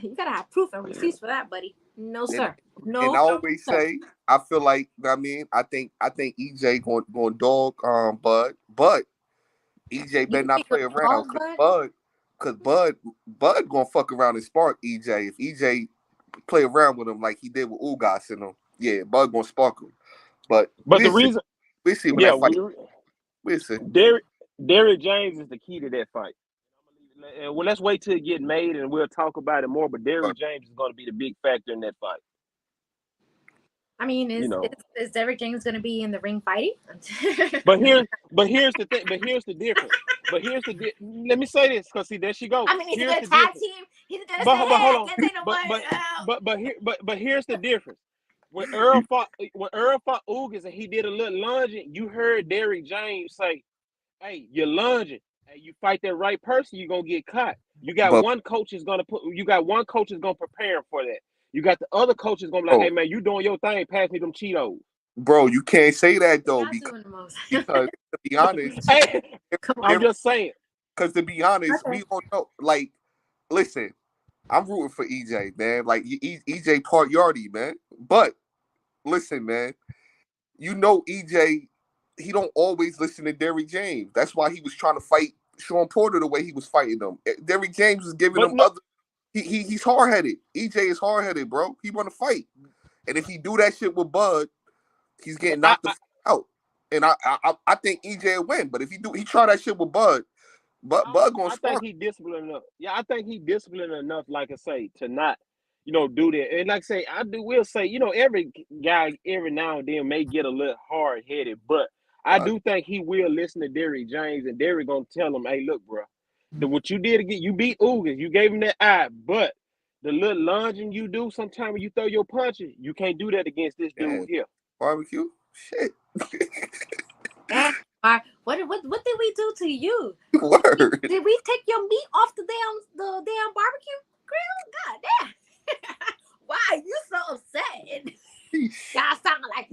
You gotta have proof and receipts for that, buddy. No sir. No. And I always say, I feel like, I think EJ going dog Bud, but EJ You better not think play you're around wrong, because Bud gonna fuck around and spark EJ. If EJ play around with him like he did with Ugas in him, yeah, Bud gonna spark him. But But the reason, we see when yeah, that fight. We see. Derrick James is the key to that fight. Well, let's wait till it get made and we'll talk about it more. But Derrick James is going to be the big factor in that fight. I mean, is Derrick James going to be in the ring fighting? but here's the thing. But here's the difference. Let me say this, because see, there she goes. I mean, he's going to tag team. He's going to say, hold on. But here's the difference. When Errol fought Ugas and he did a little lunging, you heard Derrick James say, "Hey, you're lunging. Hey, you fight that right person, you're gonna get caught. You got one coach is gonna prepare him for that. You got the other coaches gonna be like, hey man, you doing your thing, pass me them Cheetos." Bro, you can't say that though, because to be honest, I'm just saying. Because to be honest, we don't know. Like, listen, I'm rooting for EJ, man. Like EJ part Yardy, man. But listen, man, you know EJ. He don't always listen to Derrick James. That's why he was trying to fight Sean Porter the way he was fighting him. Derrick James was giving him other. He's hard headed. EJ is hard headed, bro. He want to fight, and if he do that shit with Bud, he's getting knocked out. And I think EJ will win. But if he try that shit with Bud gonna spark. I think he disciplined enough. Yeah, I think he disciplined enough, like I say, to not, do that. And like I say, will say, every guy every now and then may get a little hard headed, but I do think he will listen to Derrick James, and Derrick gonna tell him, "Hey, look, bro, what you did again, you beat Ugas, you gave him that eye, but the little lunging you do sometimes when you throw your punches, you can't do that against this dude here." Barbecue, shit. What did we do to you? Word. Did we take your meat off the damn barbecue grill? God damn. Why are you so upset? Y'all sound like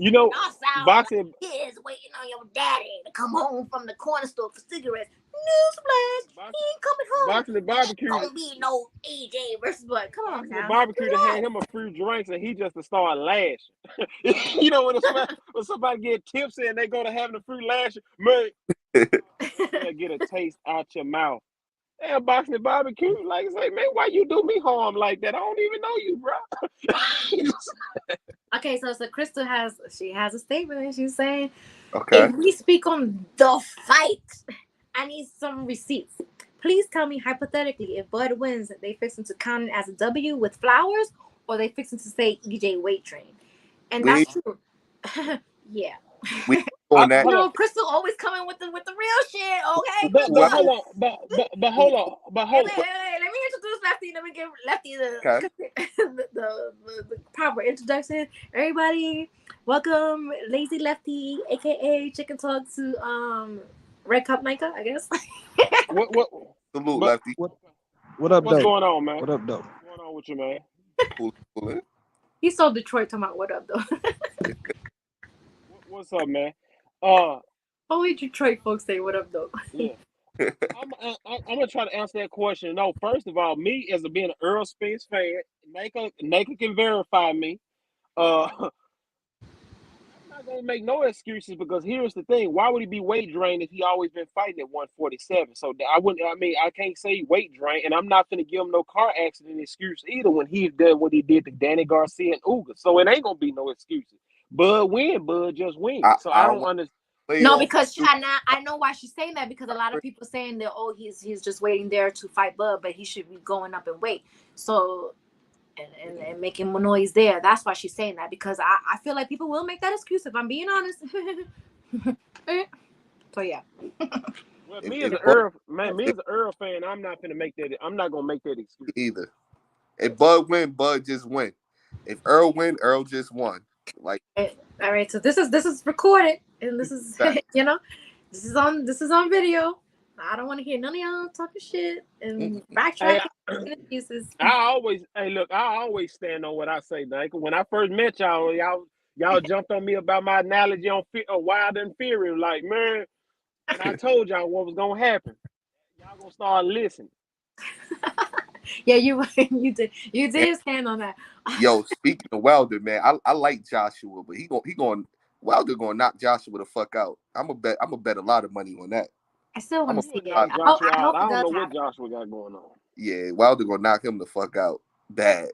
boxing like kids waiting on your daddy to come home from the corner store for cigarettes. Newsflash, he ain't coming home. Boxing the barbecue. Ain't gonna be no AJ versus Bud. Come on now. The barbecue to hand him a free drinks and he just to start lashing. When somebody get tipsy and they go to having a free lash, man, get a taste out your mouth. Damn, boxing the barbecue, like I say, man, why you do me harm like that? I don't even know you, bro. Okay, so Crystal has a statement and she's saying, okay, if we speak on the fight, I need some receipts. Please tell me hypothetically, if Bud wins, they fixing to count it as a W with flowers, or they fixing to say EJ weight train. And that's true. Yeah. Crystal always coming with the real shit, okay? But hold on. But hold on. Hey, let me introduce Lefty. Let me give Lefty the proper introduction. Everybody, welcome Lazy Lefty, aka Chicken Talk, to Red Cup Micah, I guess. What? Salute, Lefty. What up, What's going on, man? What up, though? What's going on with you, man? Cool. He's so Detroit talking about what up, though. What's up, man? Only Detroit folks say what up, though. Yeah. I'm gonna try to answer that question. No, first of all, me as being an Errol Spence fan, Naka can verify me. I'm not gonna make no excuses, because here's the thing: why would he be weight drained if he always been fighting at 147? So I can't say weight drain, and I'm not gonna give him no car accident excuse either when he did what he did to Danny Garcia and Ugas. So it ain't gonna be no excuses. Bud just win. I don't understand. No, because I know why she's saying that, because a lot of people saying that, he's just waiting there to fight Bud, but he should be going up in weight. So and making more noise there. That's why she's saying that, because I feel like people will make that excuse, if I'm being honest. So yeah. Well, me as an Earl fan, I'm not gonna make that excuse either. If Bud win, Bud just win. If Earl win, Earl just won. Like, all right, so this is recorded, and this is this is on video. I don't want to hear none of y'all talking shit and backtracking excuses. I always stand on what I say, Nike. When I first met y'all jumped on me about my analogy on Wild and Fury. Like, man, and I told y'all what was gonna happen. Y'all gonna start listening. Yeah, you did stand on that. Yo, speaking of Wilder, man, I like Joshua, but Wilder gonna knock Joshua the fuck out. I'm a bet a lot of money on that. I still I'm want a to see it. Joshua I hope out. I it don't know does what happen. Joshua got going on. yeah, Wilder gonna knock him the fuck out bad.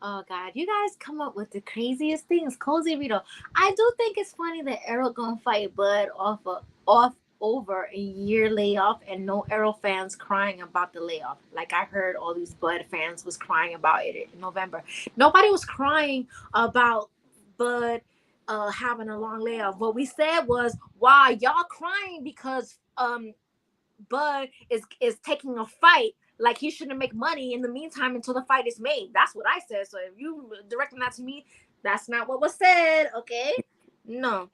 Oh God, you guys come up with the craziest things. Cozy Rito. I do think it's funny that Errol gonna fight Bud off over a year layoff and no Errol fans crying about the layoff. Like I heard all these Bud fans was crying about it in November. Nobody was crying about Bud having a long layoff. What we said was, why y'all crying because Bud is taking a fight, like he shouldn't make money in the meantime until the fight is made. That's what I said. So if you directing that to me, that's not what was said. Okay, no.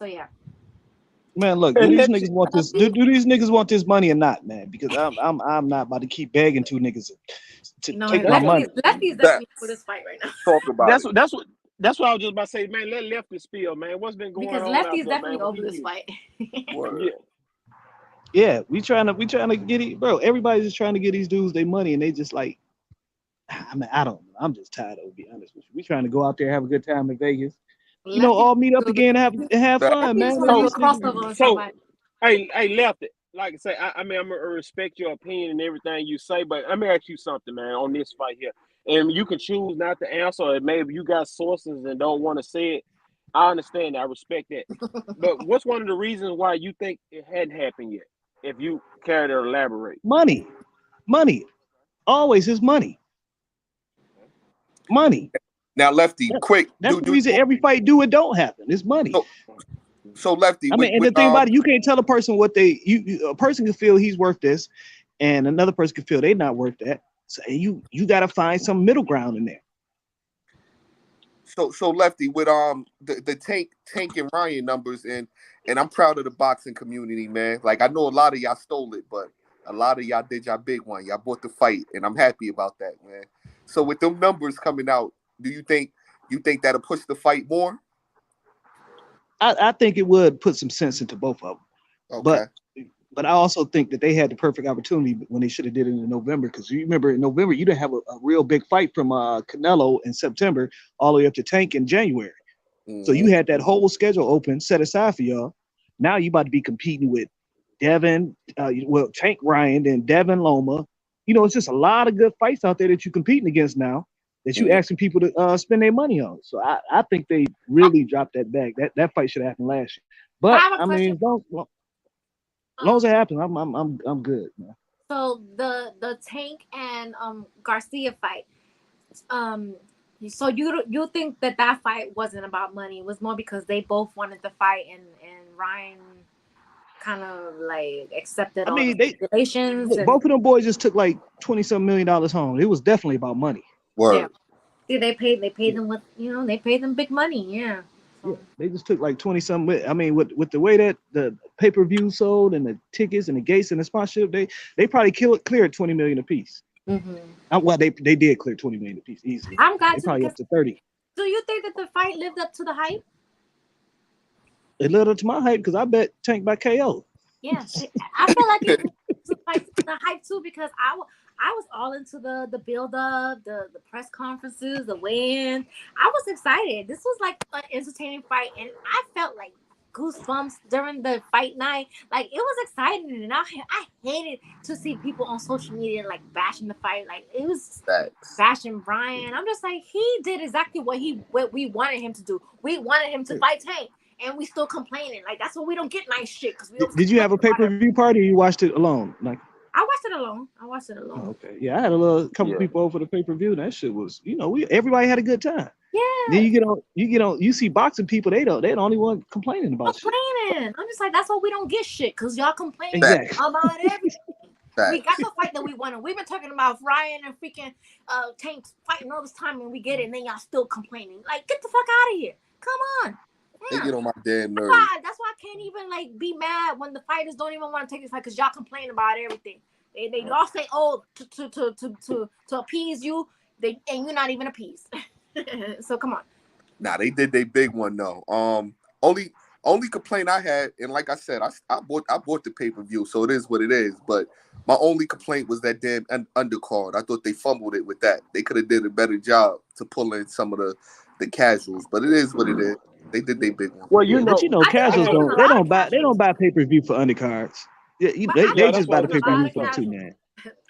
So yeah. Man, look, do And these let's niggas want this? Do these niggas want this money or not, man? Because I'm not about to keep begging two niggas to No, take my money. Lefty's definitely for this fight right now. Talk about that's it. what I was just about to say, man. Let Lefty spill, man. What's been going Because on out Lefty's there, definitely man? What over this you fight. Word. yeah. Yeah, we trying to get it, bro. Everybody's just trying to get these dudes their money, and they just like, I mean, I don't know. I'm just tired of it, to be honest with you. We trying to go out there, have a good time in Vegas. You know, Lefty all meet up again and have That- fun, Lefty man. just want to do a These niggas- crossover on So, somebody. hey, Lefty. Like I say, I mean, I'm gonna respect your opinion and everything you say, but let me ask you something, man, on this fight here. And you can choose not to answer, or maybe you got sources and don't want to say it. I understand that. I respect that. But what's one of the reasons why you think it hadn't happened yet? If you care to elaborate. money, always is money. Now, Lefty, quick. That's the reason every fight do it don't happen. It's money. So Lefty, I mean, and the thing about it, you can't tell a person what a person can feel he's worth this, and another person can feel they're not worth that. So you got to find some middle ground in there. So Lefty, with the Tank and Ryan numbers, and I'm proud of the boxing community, man. Like I know a lot of y'all stole it, but a lot of y'all did y'all big one. Y'all bought the fight, and I'm happy about that, man. So with them numbers coming out, do you think that'll push the fight more? I think it would put some sense into both of them. Okay. But I also think that they had the perfect opportunity when they should have did it in November, because you remember in November you didn't have a real big fight from Canelo in September all the way up to Tank in January. Mm-hmm. So you had that whole schedule open, set aside for y'all. Now you about to be competing with Devin, Tank Ryan, and Devin Loma. You know, it's just a lot of good fights out there that you're competing against now that you're asking people to spend their money on. So I think they really dropped that bag. That fight should have happened last year. But I mean, as long as it happens, I'm good, man. So the Tank and Garcia fight. So you think that fight wasn't about money? It was more because they both wanted the fight, and Ryan kind of like accepted all the stipulations. Both of them boys just took like $20-some million home. It was definitely about money. Word. Yeah, they paid them with they paid them big money. Yeah. Yeah, they just took like 20-some. I mean, with the way that the pay-per-view sold and the tickets and the gates and the sponsorship, they probably cleared $20 million a piece. Mm-hmm. Well, they did clear $20 million a piece easily. I'm glad they probably up to 30. Do you think that the fight lived up to the hype? It lived up to my hype because I bet Tank by KO. Yeah, I feel like it was like the hype too, because I was all into the build up, the press conferences, the weigh-in. I was excited. This was like an entertaining fight, and I felt like goosebumps during the fight night. Like it was exciting, and I hated to see people on social media like bashing the fight. Like it was bashing Brian. I'm just like, he did exactly what we wanted him to do. We wanted him to fight Tank. And we still complaining. Like that's what we don't get nice shit. Did you have a pay-per-view party or you watched it alone? Like I watched it alone. Oh, okay. Yeah, I had a couple people over for the pay-per-view. That shit was, everybody had a good time. Yeah. Then you see boxing people, they're the only one complaining about shit. I'm just like, that's why we don't get shit, because y'all complaining about everything. We got the fight that we wanted. We've been talking about Ryan and freaking Tank fighting all this time, and we get it, and then y'all still complaining. Like, get the fuck out of here. Come on. They get on my damn nerves. That's why I can't even like be mad when the fighters don't even want to take this fight, because y'all complain about everything. They all say, oh, to appease you, and you're not even appeased. So come on. Nah, they did their big one though. Only complaint I had, and like I said, I bought the pay-per-view, so it is what it is. But my only complaint was that damn undercard. I thought they fumbled it with that. They could have did a better job to pull in some of the casuals, but it is what it is. They did their big one. Well, Yeah, you but know, you know, I think casuals they I, doing a lot of they don't casuals. buy pay-per-view for undercards. Yeah, But they I yeah, think that's just they what buy I the pulling just a about lot pay-per-view of for the two casuals. man.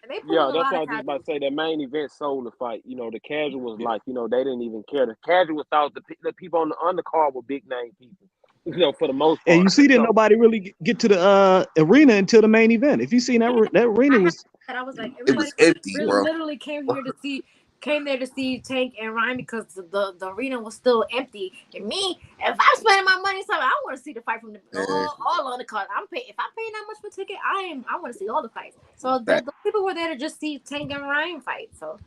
They yeah, pulling a that's lot what of I was just about casuals. to say. That main event sold the fight. You know, the casuals Yeah. like, you know, they didn't even care. The casuals thought the people on the undercard were big name people. You know, for the most And you part. see that So nobody really get to the arena until the main event. If you seen Yeah, that arena I heard was that. I was like, It everybody was empty, bro. literally came there to see Tank and Ryan because the arena was still empty. And me, if I'm spending my money something, I want to see the fight from the Yeah. all on the card. If I'm paying that much for a ticket, I want to see all the fights. So Fact. the people were there to just see Tank and Ryan fight. So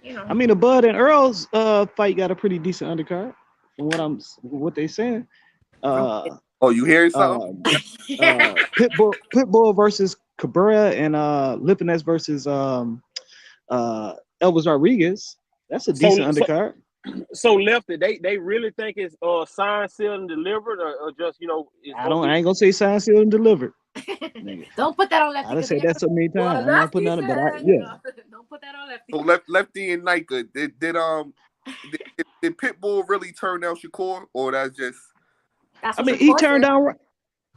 you know, I mean, the Bud and Earl's fight got a pretty decent undercard from what they saying. from Oh, you hearing something? Um, yeah. Pitbull versus Cabrera and Lipinets versus Elvis Rodriguez. That's a so decent so undercard. so Lefty, they really think it's signed, sealed, and delivered, or just, you know, it's gonna I be. ain't gonna say signed, sealed, and delivered. Nigga. Don't put that on I Lefty done because said that so many well, times. I'm not putting Lefty on it, but said, yeah. don't put that on Lefty. So Lefty and Nika, did Pitbull really turn down Shakur, or that's just That's I what mean, Shakur said.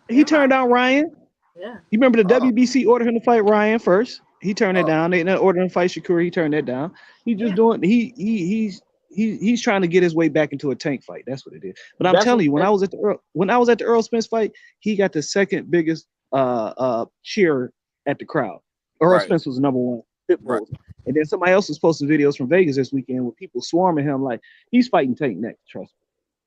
he turned down Ryan. Yeah. You remember the oh WBC ordered him to fight Ryan first. He turned it oh down. They ordered him to fight Shakur. He turned that down. He just Yeah. doing he's trying to get his way back into a Tank fight. That's what it is. But I'm That's telling what. you, when I was at the Errol Spence fight, he got the second biggest cheer at the crowd. Errol right Spence was number one. right. Pitbull. And then somebody else was posting videos from Vegas this weekend with people swarming him like he's fighting Tank next. Trust me.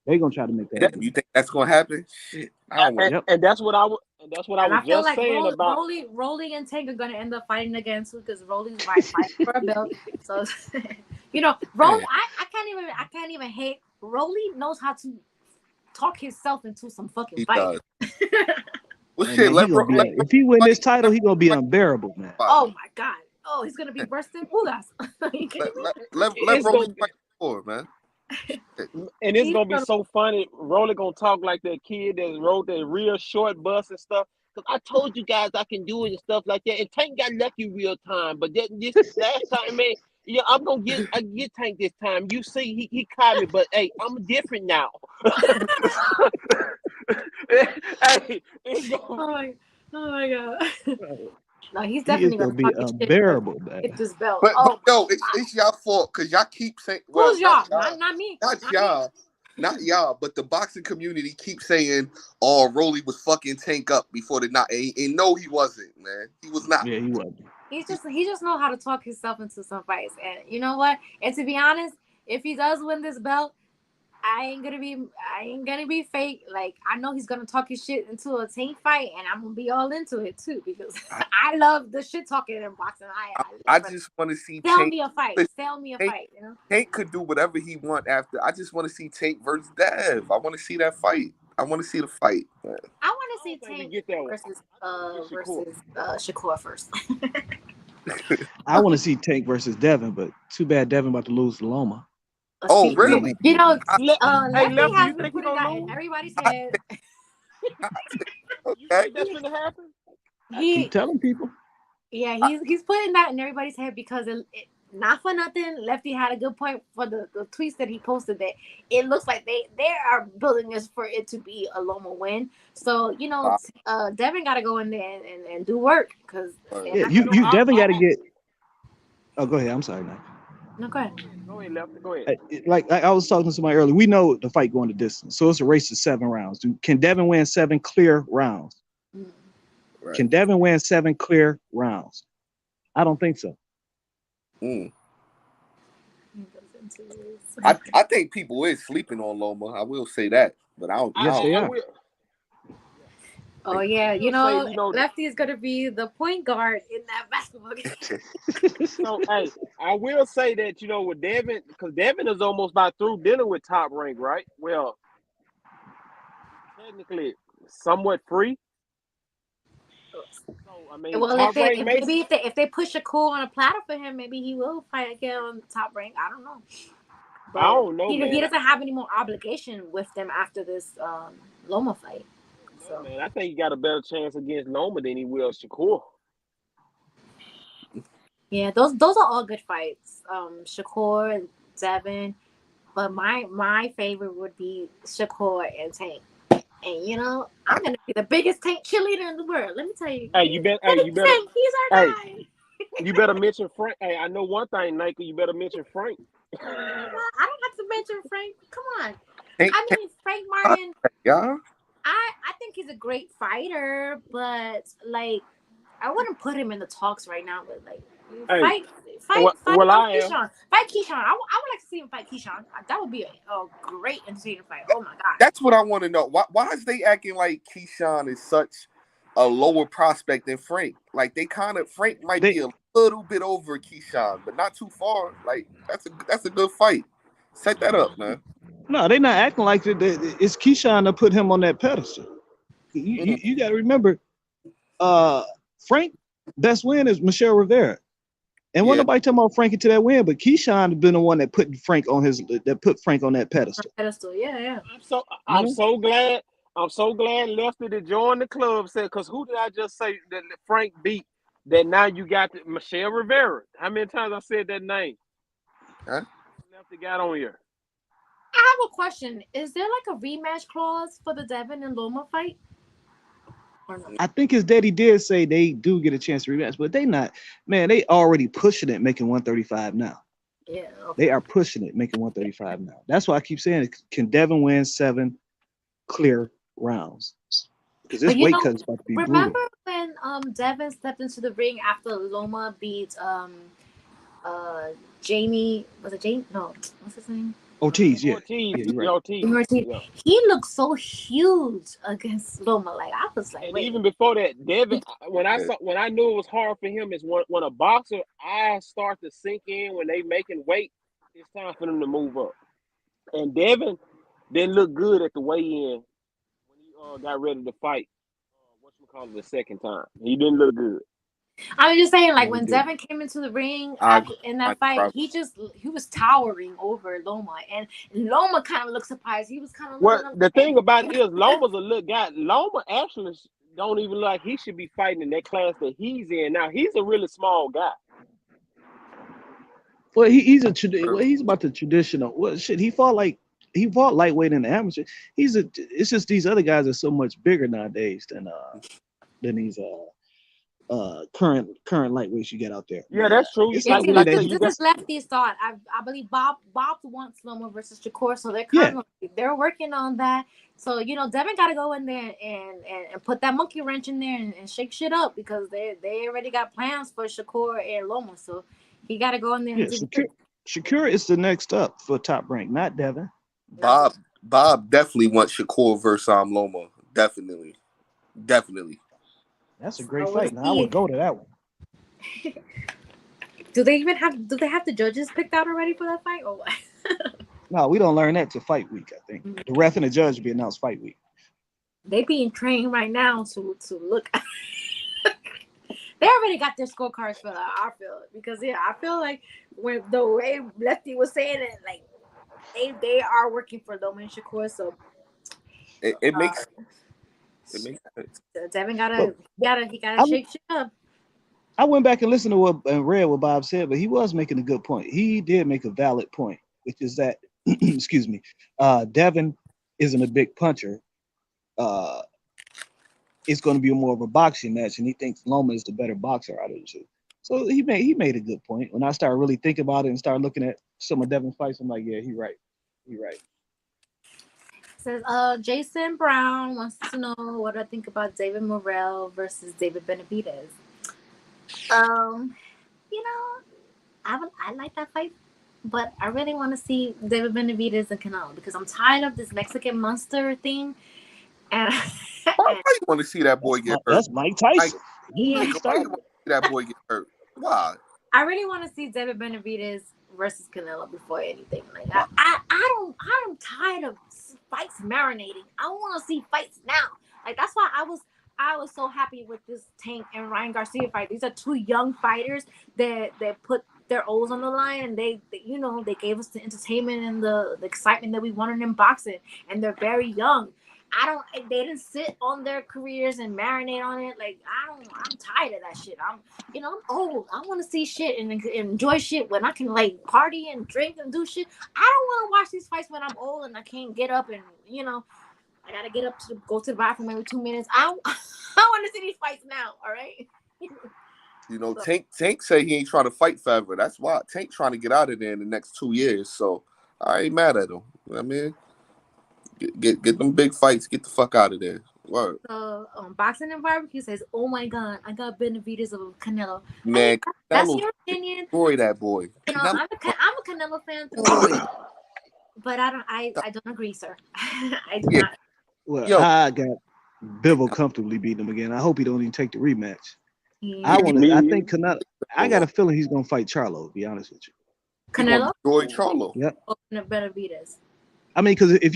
They're gonna try to make that happen. You think that's gonna happen? Shit, I don't want. Yep. And that's what I was. And that's what I And I was feel just like saying about. Rolly and Tank are gonna end up fighting again too because Rolly's fighting for a belt. So you know, Rolly, I can't even hate. Rolly knows how to talk himself into some fucking He fight. does. Well, Hey, shit. man, he gonna be if he win this title, he gonna be unbearable, man. Oh my god. Oh, he's gonna be bursting bugas. Let It's Rolly gonna fight for it, man. and it's He's gonna be gonna so funny. Rolly gonna talk like that kid that rode that real short bus and stuff. Cause I told you guys I can do it and stuff like that. And Tank got lucky real time, but this last time, man, yeah, I get Tank this time. You see, he caught me, but hey, I'm different now. Hey, it's gonna, oh my god. No, he's He is definitely gonna gonna be talk his shit to unbearable, man. get this belt. But Oh, yo, it's y'all fault because y'all keep saying, well, who's not y'all? y'all, Not me. not Not me. y'all, not y'all, but the boxing community keeps saying, "Oh, Rolly was fucking Tank up before the night," and no, he wasn't, man. He was not. Yeah, he was. He just know how to talk himself into some fights. And you know what? And to be honest, if he does win this belt, I ain't gonna be fake. Like I know he's gonna talk his shit into a Tank fight, and I'm gonna be all into it too because I love the shit talking in boxing. I just want to see Sell Tank. me a fight. Sell me a fight. You know. Tank could do whatever he want after. I just want to see Tank versus Dev. I want to see that fight. I want to see the fight, man. I want to see I don't think we Tank get that one. versus Get Shakur. Shakur first. I want to see Tank versus Devin, but too bad Devin about to lose to Loma. Oh, See, really? you know, hey, Lefty Lefty, has you been think he putting that gonna in lose? everybody's head. You Okay. think that's gonna happen? Keep telling people. He's putting that in everybody's head because not for nothing. Lefty had a good point for the tweets that he posted that it looks like they are building this for it to be a Loma win. So you know, Devin got to go in there and do work because Yeah, you Devin got to get. Oh, go ahead. I'm sorry, man. No, go ahead. Go ahead, Lefty. Go ahead. Like I was talking to somebody earlier, we know the fight going the distance, so it's a race to 7 rounds. Can Devin win 7 clear rounds? Right. Can Devin win 7 clear rounds? I don't think so. I think people is sleeping on Loma. I will say that, but I don't. Yes, they are. Oh yeah, you know, Lefty is gonna be the point guard in that basketball game. So hey, I will say that, you know, with Devin, because Devin is almost about through dealing with Top Rank, right? Well, technically, somewhat free. So I mean, well, Top Rank if they push a Shakur on a platter for him, maybe he will fight again on Top Rank. I don't know. But I don't know, he doesn't have any more obligation with them after this Loma fight. So. Man, I think he got a better chance against Loma than he will Shakur. Yeah, those are all good fights. Shakur and Devin. But my favorite would be Shakur and Tank. And I'm gonna be the biggest Tank cheerleader in the world. Let me tell you. Hey, you better, Tank, he's our hey, guy. you better mention Frank. Hey, I know one thing, Nike. You better mention Frank. I don't have to mention Frank. Come on. Tank, I Tank, mean, Frank Martin. yeah. I think he's a great fighter, but like I wouldn't put him in the talks right now. But like Hey, fight, fight, fight well, I am. Keyshawn. Fight Keyshawn. I would like to see him fight Keyshawn. That would be a great entertaining fight. Oh my god. That's what I want to know. Why is they acting like Keyshawn is such a lower prospect than Frank? Like Frank might be a little bit over Keyshawn, but not too far. Like that's a good fight. Set that up, man. No, they're not acting like it. It's Keyshawn that put him on that pedestal. You got to remember, Frank best win is Michelle Rivera, and when nobody talking about Frankie to that win, but Keyshawn has been the one that put Frank on that pedestal. Pedestal, yeah. I'm so glad. I'm so glad Lefty to join the club. Said, because who did I just say that Frank beat? That now you got Michelle Rivera. How many times I said that name? Huh? Lefty got on here. I have a question. Is there like a rematch clause for the Devin and Loma fight? I think his daddy did say they do get a chance to rematch, but they not. Man, they already pushing it, making 135 now. Yeah, okay. They are pushing it, making 135 now. That's why I keep saying it. Can Devin win 7 clear rounds? Because this weight cut is about to be remember brutal. when Devin stepped into the ring after Loma beat Jamie? Was it Jamie? No, what's his name? Ortiz, yeah. Ortiz. Yeah, right. Ortiz. Yeah. He looked so huge against Loma. Like I was like, and wait. even before that, Devin, when I knew it was hard for him, is when a boxer eyes start to sink in when they making weight, it's time for them to move up. And Devin didn't look good at the weigh-in when he got ready to fight. The second time, he didn't look good. I was just saying, like when Devin came into the ring in that fight, he was towering over Loma, and Loma kind of looked surprised. He was kind of the thing about it is Loma's a little guy. Loma actually don't even look like he should be fighting in that class that he's in. Now he's a really small guy. Well, he's about the traditional. Well, shit, he fought lightweight in the amateur. It's just these other guys are so much bigger nowadays than these current lightweights you get out there. Yeah, that's true. This is Lefty's thought. I believe Bob wants Loma versus Shakur, so they're working on that. So Devin got to go in there and put that monkey wrench in there and shake shit up, because they already got plans for Shakur and Loma. So he got to go in there. Yeah, Shakur is the next up for Top Rank, not Devin. Bob definitely wants Shakur versus Loma. Definitely. That's a great fight. Now I would go to that one. Do they have the judges picked out already for that fight or what? No, we don't learn that till fight week, I think. Mm-hmm. The ref and the judge will be announced fight week. They being trained right now to look. They already got their scorecards for our field, because I feel like when the way Lefty was saying it, like they are working for Loma and Shakur, so it makes sense. Devin gotta shake shit up. I went back and listened to and read what Bob said, but he was making a good point. He did make a valid point, which is that excuse me, Devin isn't a big puncher. It's going to be more of a boxing match, and he thinks Loma is the better boxer out of the two. So he made a good point. When I started really thinking about it and started looking at some of Devin's fights, I'm like, yeah, he's right. Says Jason Brown wants to know what I think about David Morrell versus David Benavidez. I like that fight, but I really want to see David Benavidez and Canelo, because I'm tired of this Mexican monster thing. And why you want to see that boy get hurt? That's Mike Tyson. Why you want to see that boy get hurt? Why? I really want to see David Benavidez versus Canelo before anything. Like I'm tired of fights marinating. I want to see fights now. Like that's why I was so happy with this Tank and Ryan Garcia fight. These are two young fighters that put their O's on the line, and they gave us the entertainment and the excitement that we wanted in boxing, and they're very young. They didn't sit on their careers and marinate on it. Like I'm tired of that shit. I'm old. I want to see shit and enjoy shit when I can like party and drink and do shit. I don't want to watch these fights when I'm old and I can't get up and I gotta get up to go to the bathroom every 2 minutes. I want to see these fights now. All right. Tank say he ain't trying to fight forever. That's why Tank trying to get out of there in the next 2 years. So I ain't mad at him. I mean, get them big fights. Get the fuck out of there. Word. So Boxing and Barbecue says, "Oh my God, I got Benavidez over Canelo." Man, that's Canelo, your opinion. Boy, that boy. I'm a Canelo fan too, but I don't agree, sir. I do not. Well, I got Bivol comfortably beating him again. I hope he don't even take the rematch. I think Canelo. I got a feeling he's gonna fight Charlo. To be honest with you, Canelo. Destroy Charlo. Yep. Benavidez. I mean, because if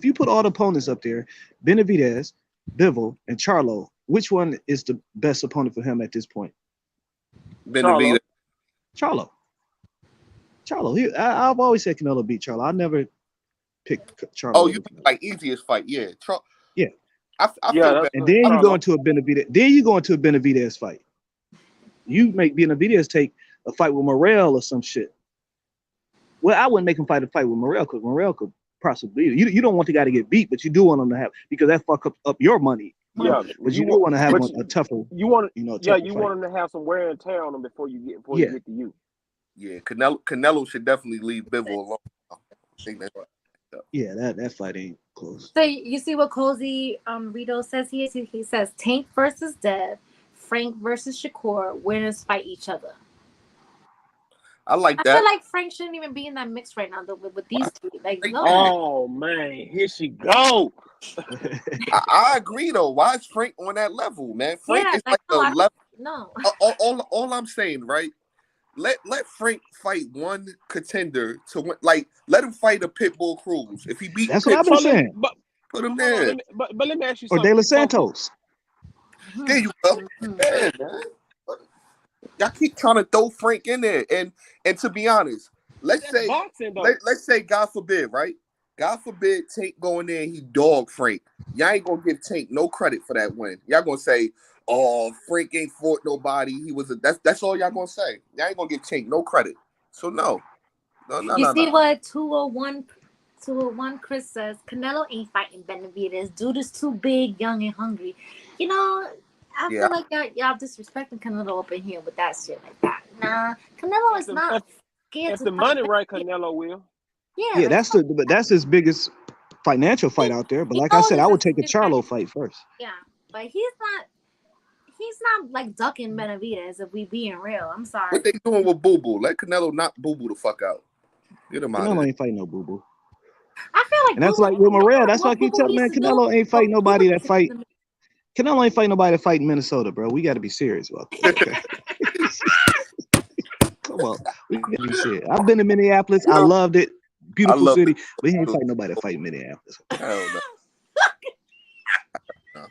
you put all the opponents up there, Benavidez, Bivol, and Charlo, which one is the best opponent for him at this point? Benavidez. Charlo. I've always said Canelo beat Charlo. I never picked Charlo. Oh, you like easiest fight? Yeah. Yeah. I feel bad. And then you go into a Benavidez. Then you go into a Benavidez fight. You make Benavidez take a fight with Morrell or some shit. Well, I wouldn't make him fight a fight with Morrell because Morrell could possibly beat him. You don't want the guy to get beat, but you do want him to have, because that fuck up your money. Yeah, but you do want to have a tougher. You want fight. want him to have some wear and tear on him before you get to you. Yeah, Canelo should definitely leave Bivol alone. I think that's right. Yeah, that fight ain't close. So you see what Cozy Rito says here? He says Tank versus Dev, Frank versus Shakur, winners fight each other. I like that. I feel like Frank shouldn't even be in that mix right now though, with these two. Like, no. Oh man, here she go. I agree though. Why is Frank on that level, man? Frank is like the level. No. All I'm saying, right? Let Frank fight one contender to win. Like, let him fight a Pitbull Cruz. If he beat, that's what I've been saying. Put him there. But let me ask you something. Or De Los Santos. There you go. Yeah, man. Y'all keep trying to throw Frank in there, and to be honest, let's say God forbid, right? God forbid Tank go in there and he dog Frank. Y'all ain't gonna give Tank no credit for that win. Y'all gonna say, "Oh, Frank ain't fought nobody. He was a." That's all y'all gonna say. Y'all ain't gonna give Tank no credit. So no. You see what 201 Chris says? Canelo ain't fighting Benavidez. Dude is too big, young, and hungry. I feel like y'all disrespecting Canelo up in here with that shit like that. Nah, Canelo is not scared. That's the money, right? Canelo will. Yeah, that's his biggest financial fight out there. But like I said, I would take a Charlo fight first. Yeah, but he's not like ducking Benavidez if we being real. I'm sorry. What they doing with Boo Boo? Let Canelo knock Boo Boo the fuck out. Get him out. Canelo ain't fighting no Boo Boo. I feel like, and that's like with Morrell. That's why I keep telling man, Canelo ain't fighting nobody that fight. Canelo ain't fighting nobody that fight in Minnesota, bro. We got to be serious about that. Okay? Come on, we got to be serious. I've been to Minneapolis. I loved it. Beautiful city, but he ain't fighting nobody that fight in Minneapolis. Hell no.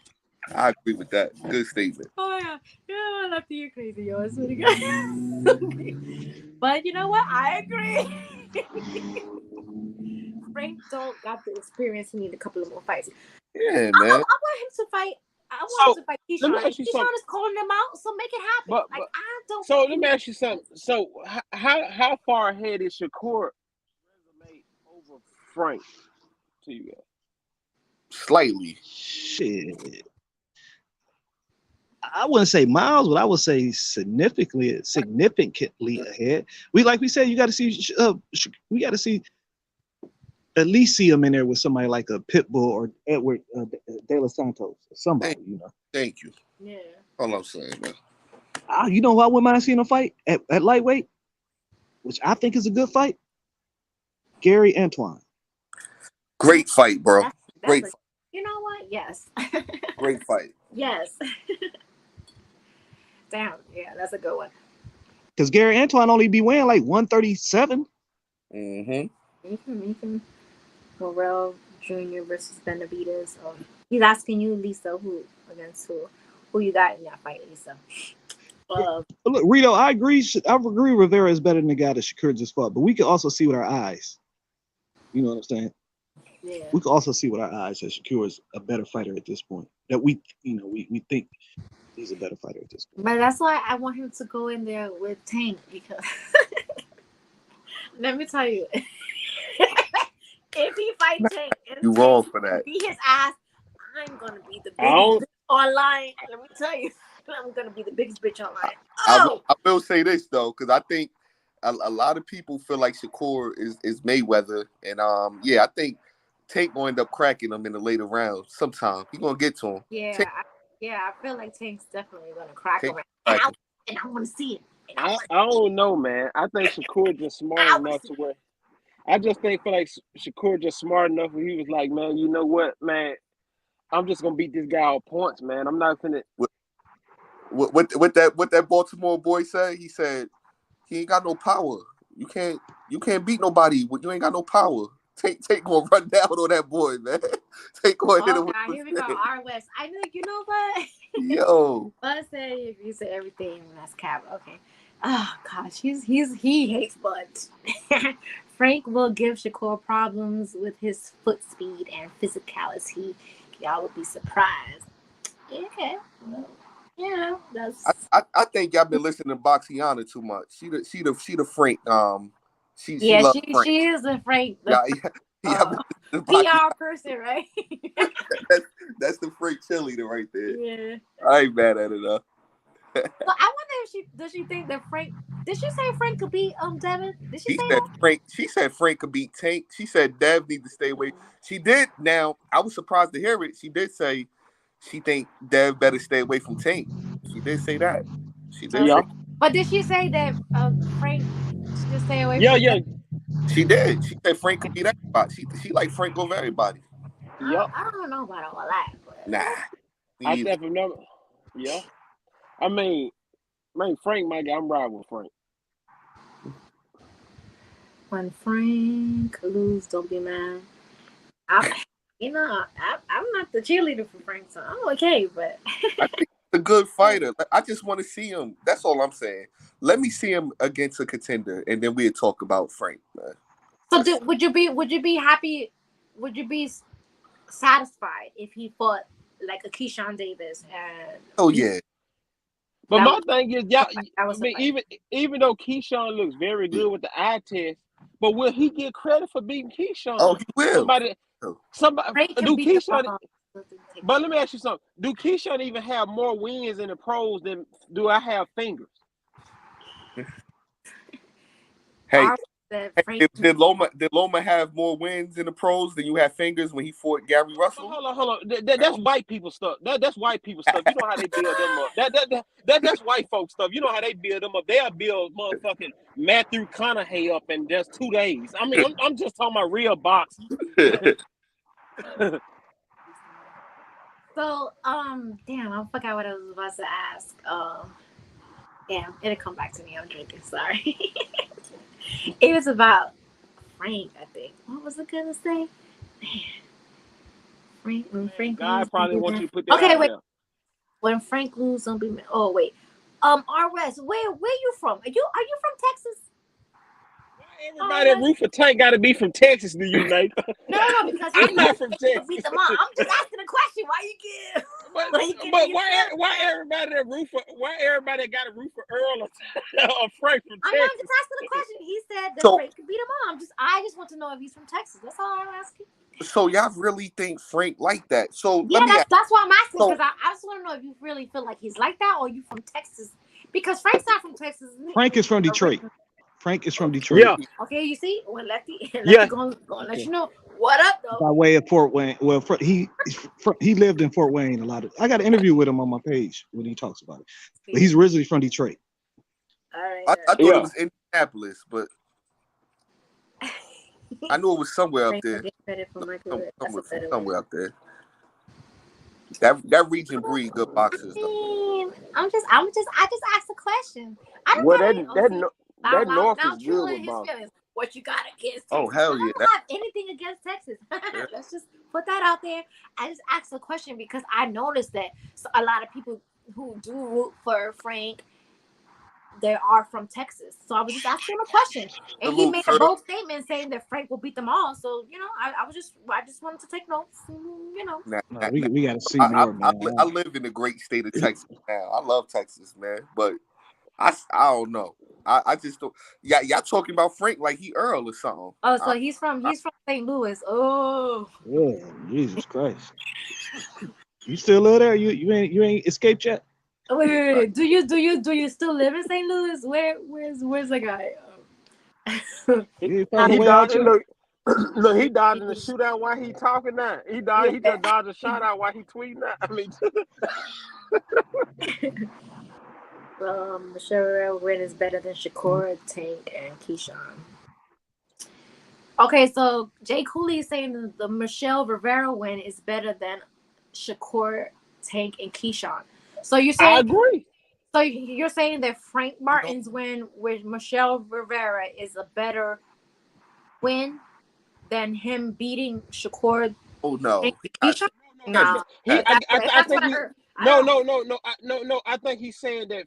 I agree with that. Good statement. Oh yeah, I love you crazy, yo. I swear to God. But you know what? I agree. Frank don't got the experience. He need a couple of more fights. Yeah, man. I want him to fight. I want him to fight Keyshawn. Keyshawn is calling him out, so make it happen. I don't. So let me ask you something. So how far ahead is Shakur resume over Frank to you guys? Slightly. Shit. I wouldn't say miles, but I would say significantly ahead. Like we said, you got to see. We got to see. At least see him in there with somebody like a Pitbull or Edward De Los Santos, or somebody, Thank you. Yeah. All I'm saying, man. You know who I wouldn't mind seeing him fight at lightweight, which I think is a good fight. Gary Antoine. Great fight, bro. Great fight. You know what? Yes. Great fight. Yes. Damn. Yeah, that's a good one. Because Gary Antoine only be weighing like 137. Mm-hmm. You can Morrell Jr. versus Benavidez. He's asking you, Lisa, who you got in that fight, Lisa. Look, Rito, I agree Rivera is better than the guy that Shakur just fought, but we can also see with our eyes. You know what I'm saying? Yeah. We can also see with our eyes that Shakur is a better fighter at this point. That we think he's a better fighter at this point. But that's why I want him to go in there with Tank because let me tell you, if he fights Tank and You Tank wrong for that. beat his ass, I'm gonna be the I don't. biggest bitch online. Let me tell you, I'm gonna be the biggest bitch online. I will say this though, because I think a lot of people feel like Shakur is Mayweather, and yeah, I think Tank gonna end up cracking him in the later rounds. Sometime he gonna get to him. Yeah, I feel like Tank's definitely gonna crack him, Tank and crack I want to see it. And I don't know, man. I think Shakur just smart I wanna enough see to where. I just feel like Shakur just smart enough where he was like, man, you know what, man, I'm just gonna beat this guy on points, man. I'm not finna. what that Baltimore boy said. He said he ain't got no power. You can't beat nobody. You ain't got no power. Take gonna run down on that boy, man. Take gonna hit him Okay, with here we go. R West. I knew. You know what? yo. Bud said if you said everything, that's cap. Okay. Oh gosh, he hates Bud. Frank will give Shakur problems with his foot speed and physicality. Y'all would be surprised. Yeah. Well, yeah, that's I think y'all been listening to Boxiana too much. She the Frank. She yeah. loves Frank. She is the Frank, the Yeah. Been listening to PR person, right? that's the Frank cheerleader right there. Yeah. I ain't mad at it though. So I wonder if does she think that Frank? Did she say Frank could beat Devin? Did she say that? She said Frank could beat Tank. She said Dev need to stay away. She did. Now I was surprised to hear it. She did say she think Dev better stay away from Tank. She did say that. She did Yeah, say But did she say that Frank should stay away yeah, from yeah, Devin? she did. She said Frank could beat everybody. She like Frank over everybody. yeah. I don't know about all that, but Nah. I Neither. definitely never. Yeah, I mean, man, Frank, my guy, I'm riding with Frank. when Frank lose, don't be mad. I'm not the cheerleader for Frank, so I'm okay. But I think he's a good fighter. I just want to see him. That's all I'm saying. Let me see him against a contender, and then we'll talk about Frank, man. so would you be happy? Would you be satisfied if he fought like a Keyshawn Davis and Oh yeah. But that my was thing is, y'all. that I was the mean, fight? even though Keyshawn looks very good with the eye test, but will he get credit for beating Oh, Keyshawn? he will. Somebody Frank can do beat the Keyshawn. bomb. But let me ask you something. Do Keyshawn even have more wins in the pros than do I have fingers? Hey, Frank did Loma have more wins in the pros than you have fingers when he fought Gary Russell? Hold on. That's white people stuff. That's white people stuff. You know how they build them up. That's white folks stuff. You know how they build them up. They'll build motherfucking Matthew Conaughey up in just 2 days. I mean, I'm just talking about real boxing. So, damn, I forgot what I was about to ask. Damn, it'll come back to me. I'm drinking. Sorry. It was about Frank, I think. What was it gonna say? Frank, when Frank God lose, probably don't be wants mad. you to put that Okay, out wait. there. When Frank lose, don't be mad. Oh wait. R West, where you from? Are you from Texas? Everybody that root for Tank got to be from Texas, do you, Nate? No, because I'm not from you Texas. beat them up. I'm just asking a question. Why you give? But why everybody that got a root for Earl or Frank from I'm Texas? not just asking a question. He said that So- Frank could beat him up. I just want to know if he's from Texas. That's all I'm asking. So y'all really think Frank like that? So Yeah, let me ask. that's why I'm asking, So- because I just want to know if you really feel like he's like that or you from Texas. Because Frank's not from Texas. Isn't he? Frank is from Detroit. Frank is from Detroit. Yeah. Okay, you see? Well, Lefty Yeah. gonna let you know. What up, though? By way of Fort Wayne. Well, he lived in Fort Wayne a lot of. I got an interview with him on my page when he talks about it. But he's originally from Detroit. All right. I thought Yeah. it was Indianapolis, but I knew it was somewhere up there. Somewhere up there. That region breed good boxers though. I just asked a question. I don't Well, have that North is true good in with his boxing. feelings. What you got against Texas? Oh, hell yeah. I don't have anything against Texas. Let's just put that out there. I just asked a question because I noticed that a lot of people who do root for Frank they are from Texas. So I was just asking him a question, and he made a bold statement saying that Frank will beat them all. So I just wanted to take notes. We got to see more, man. I live in the great state of Texas now. I love Texas, man, but I don't know. I just don't. Yeah, y'all talking about Frank like he Earl or something. Oh, so he's from St. Louis. Oh, yeah, Jesus Christ. You still live there? You ain't escaped yet? Wait. Do you still live in St. Louis? Where's the guy? He dodged. Look, he dodged in the shootout while he talking now. He just dodged a shot out while he tweeting that. I mean, Michelle win is better than Shakur, Tank, and Keyshawn. Okay, so Jay Cooley is saying the Michelle Rivera win is better than Shakur, Tank, and Keyshawn. So you're saying I agree. So you're saying that Frank Martin's win with Michelle Rivera is a better win than him beating Shakur? Oh no, no. I think he's saying that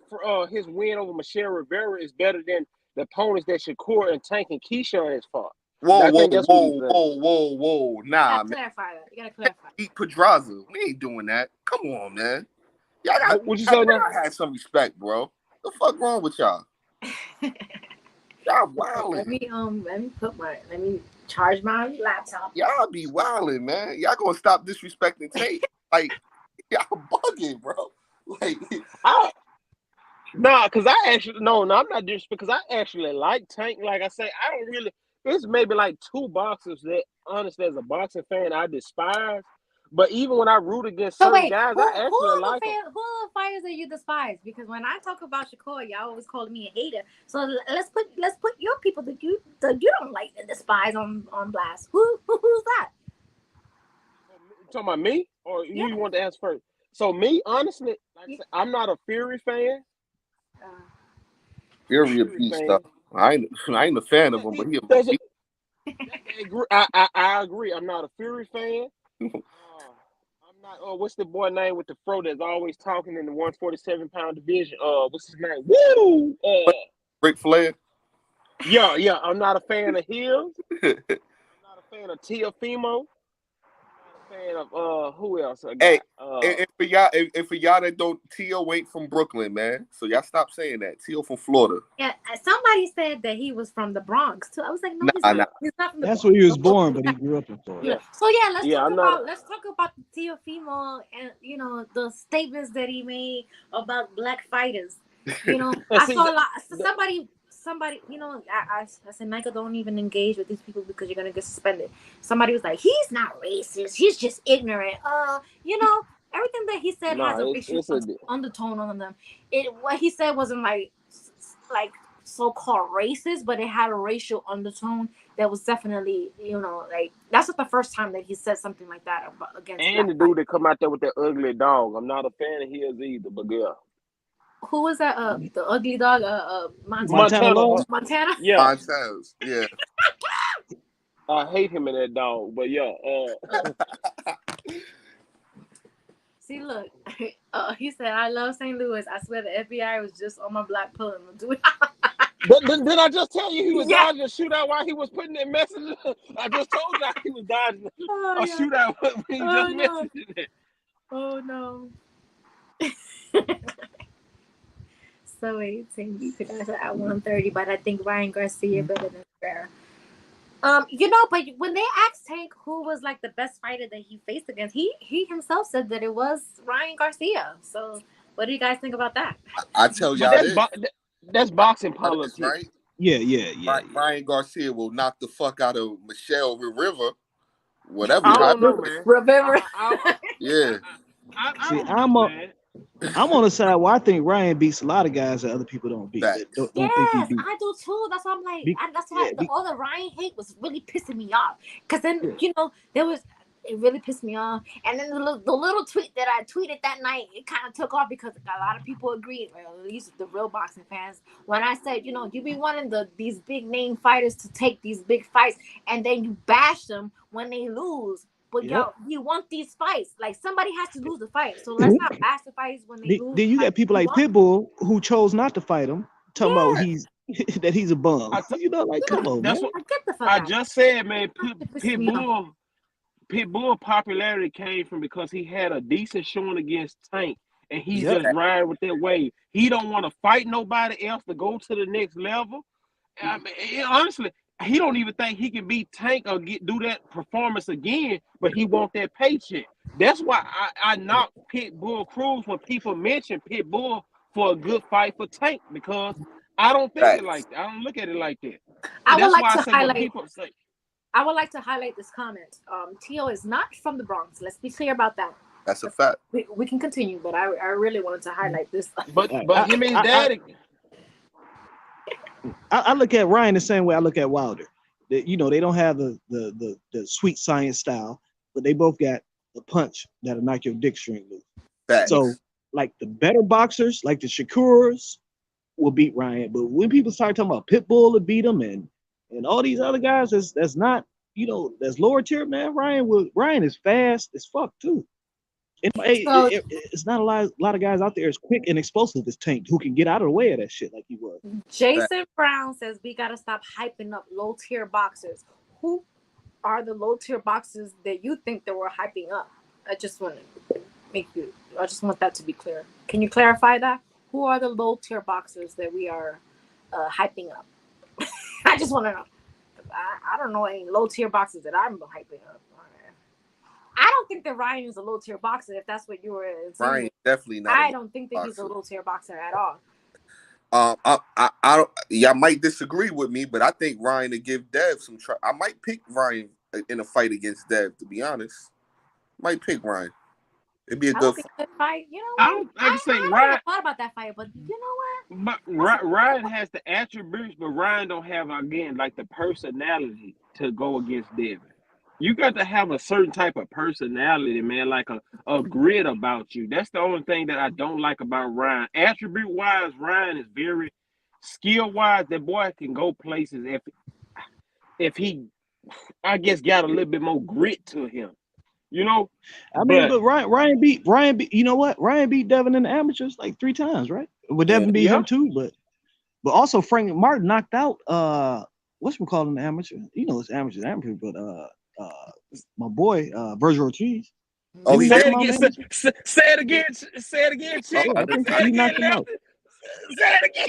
his win over Michelle Rivera is better than the opponents that Shakur and Tank and Keyshawn has fought. Whoa! Nah, man. You gotta clarify. Eat Pedraza. We ain't doing that. Come on, man. Y'all gotta have some respect, bro. The fuck wrong with y'all? Y'all wildin'. Let me charge my laptop. Y'all be wildin', man. Y'all gonna stop disrespecting Tate? Like, y'all bugging, bro. Like, I'm not disrespecting because I actually like Tank. Like I say, I don't really. It's maybe like two boxers that, honestly, as a boxing fan, I despise. But even when I root against certain guys, I actually like them. Who are the fighters that you despise? Because when I talk about Shakur, y'all always call me a hater. So let's put your people that you don't like and despise on blast. Who's that? You talking about me, or you want to ask first? So me, honestly, like I said, I'm not a Fury fan. Fury a beast stuff. I ain't a fan of him, but he. I agree. I'm not a Fury fan. I'm not. What's the boy name with the fro that's always talking in the 147-pound division? What's his name? Woo! Ric Flair. Yeah. I'm not a fan of his. I'm not a fan of Teofimo. Fan of who else? Hey, and for y'all that don't, Tio ain't from Brooklyn, man. So y'all stop saying that. Tio from Florida. Yeah, somebody said that he was from the Bronx too. I was like, no, he's not. He's not from the Bronx. That's where he was born, but he grew up in Florida. Yeah. So let's talk about Teofimo and the statements that he made about black fighters. I saw a lot. Somebody, I said, Michael, don't even engage with these people because you're gonna get suspended. Somebody was like, he's not racist, he's just ignorant. Everything that he said has a racial undertone on them. What he said wasn't like so-called racist, but it had a racial undertone that was definitely, that's not the first time that he said something like that against. And the dude that come out there with that ugly dog, I'm not a fan of his either, but yeah. Who was that? The ugly dog? Montana? Yeah. Montana. Yeah. I hate him and that dog, but yeah. See, look. He said, I love St. Louis. I swear the FBI was just on my block pulling him. Did I just tell you he was dodging a shootout while he was putting that message? I just told you he was dodging a shootout when he just messaged it. Oh, no. So 18, you could answer at 130, but I think Ryan Garcia better than Rivera. But when they asked Tank who was like the best fighter that he faced against, he himself said that it was Ryan Garcia. So what do you guys think about that? I tell y'all that's boxing politics, right? Yeah. Ryan Garcia will knock the fuck out of Michelle Rivera. Whatever. I don't know, man. Rivera. Yeah. See, I'm on the side where I think Ryan beats a lot of guys that other people don't beat. I do too. That's why I'm like, that's why all the Ryan hate was really pissing me off. Because then, it really pissed me off. And then the little tweet that I tweeted that night, it kind of took off because a lot of people agreed, well, at least the real boxing fans, when I said, you be wanting these big name fighters to take these big fights, and then you bash them when they lose. But you want these fights. Like, somebody has to lose the fight. So let's not bash the fights when they lose. Then you got people like Pitbull who chose not to fight him talking about Yeah. he's that he's a bum. I t- You know, like come on, that's man. what Get the fuck I out. just said, man. It pisses me off. Pitbull popularity came from because he had a decent showing against Tank, and he's Yep. just riding with that wave. He don't want to fight nobody else to go to the next level. I mean, honestly, he don't even think he can beat Tank or do that performance again, but he want that paycheck. That's why I knock Pitbull Cruz when people mention Pitbull for a good fight for Tank, because I don't think it like that. I don't look at it like that. I And would that's like why I to say what highlight. people say. I would like to highlight this comment. Tio is not from the Bronx. Let's be clear about that. That's a fact. We can continue, but I really wanted to highlight this. But him and his daddy. I look at Ryan the same way I look at Wilder. They don't have the sweet science style, but they both got the punch that'll knock your dick string loose. Facts. So, like the better boxers, like the Shakurs, will beat Ryan. But when people start talking about Pitbull to beat him and all these other guys, that's not, that's lower tier, man. Ryan is fast as fuck too. It's not a lot of guys out there as quick and explosive as Tank who can get out of the way of that shit like he was. Jason Brown says we gotta stop hyping up low tier boxers. Who are the low tier boxers that you think that we're hyping up? I just want that to be clear. Can you clarify that? Who are the low tier boxers that we are hyping up? I just want to know. I don't know any low tier boxers that I'm hyping up. I don't think that Ryan is a low tier boxer. If that's what you were saying, Ryan definitely not. I don't think that he's a low tier boxer at all. I don't. Y'all might disagree with me, but I think Ryan to give Dev some try. I might pick Ryan in a fight against Dev. To be honest, might pick Ryan. It'd be a good fight. You know what? I just think I Ryan thought about that fight, but you know what? But Ryan has the attributes, but Ryan don't have, again, like the personality to go against Devin. You got to have a certain type of personality, man, like a grit about you. That's the only thing that I don't like about Ryan. Attribute wise, Ryan is very skill wise. That boy can go places if he, I guess, got a little bit more grit to him. I mean, but Ryan beat. You know what? Ryan beat Devin in the amateurs like 3 times, right? Well, Devin beat him too, but also Frank Martin knocked out what's we call in the amateur? It's amateur, but my boy Virgil Ortiz. Oh, say it again, chick. I think he knocked him out. Say it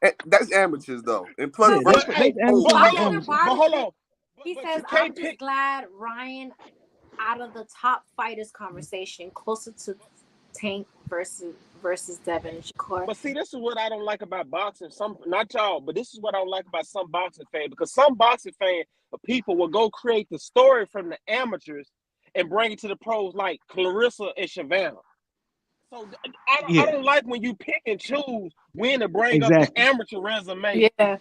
again. That's amateurs though, and plus, hold on. He says, I'm just glad Ryan out of the top fighters conversation, closer to Tank versus Devin and Shakur. But see, this is what I don't like about boxing. Not y'all, but this is what I don't like about some boxing fans, because some boxing fan people will go create the story from the amateurs and bring it to the pros, like Clarissa and Shavannah. So I don't like when you pick and choose when to bring up the amateur resume then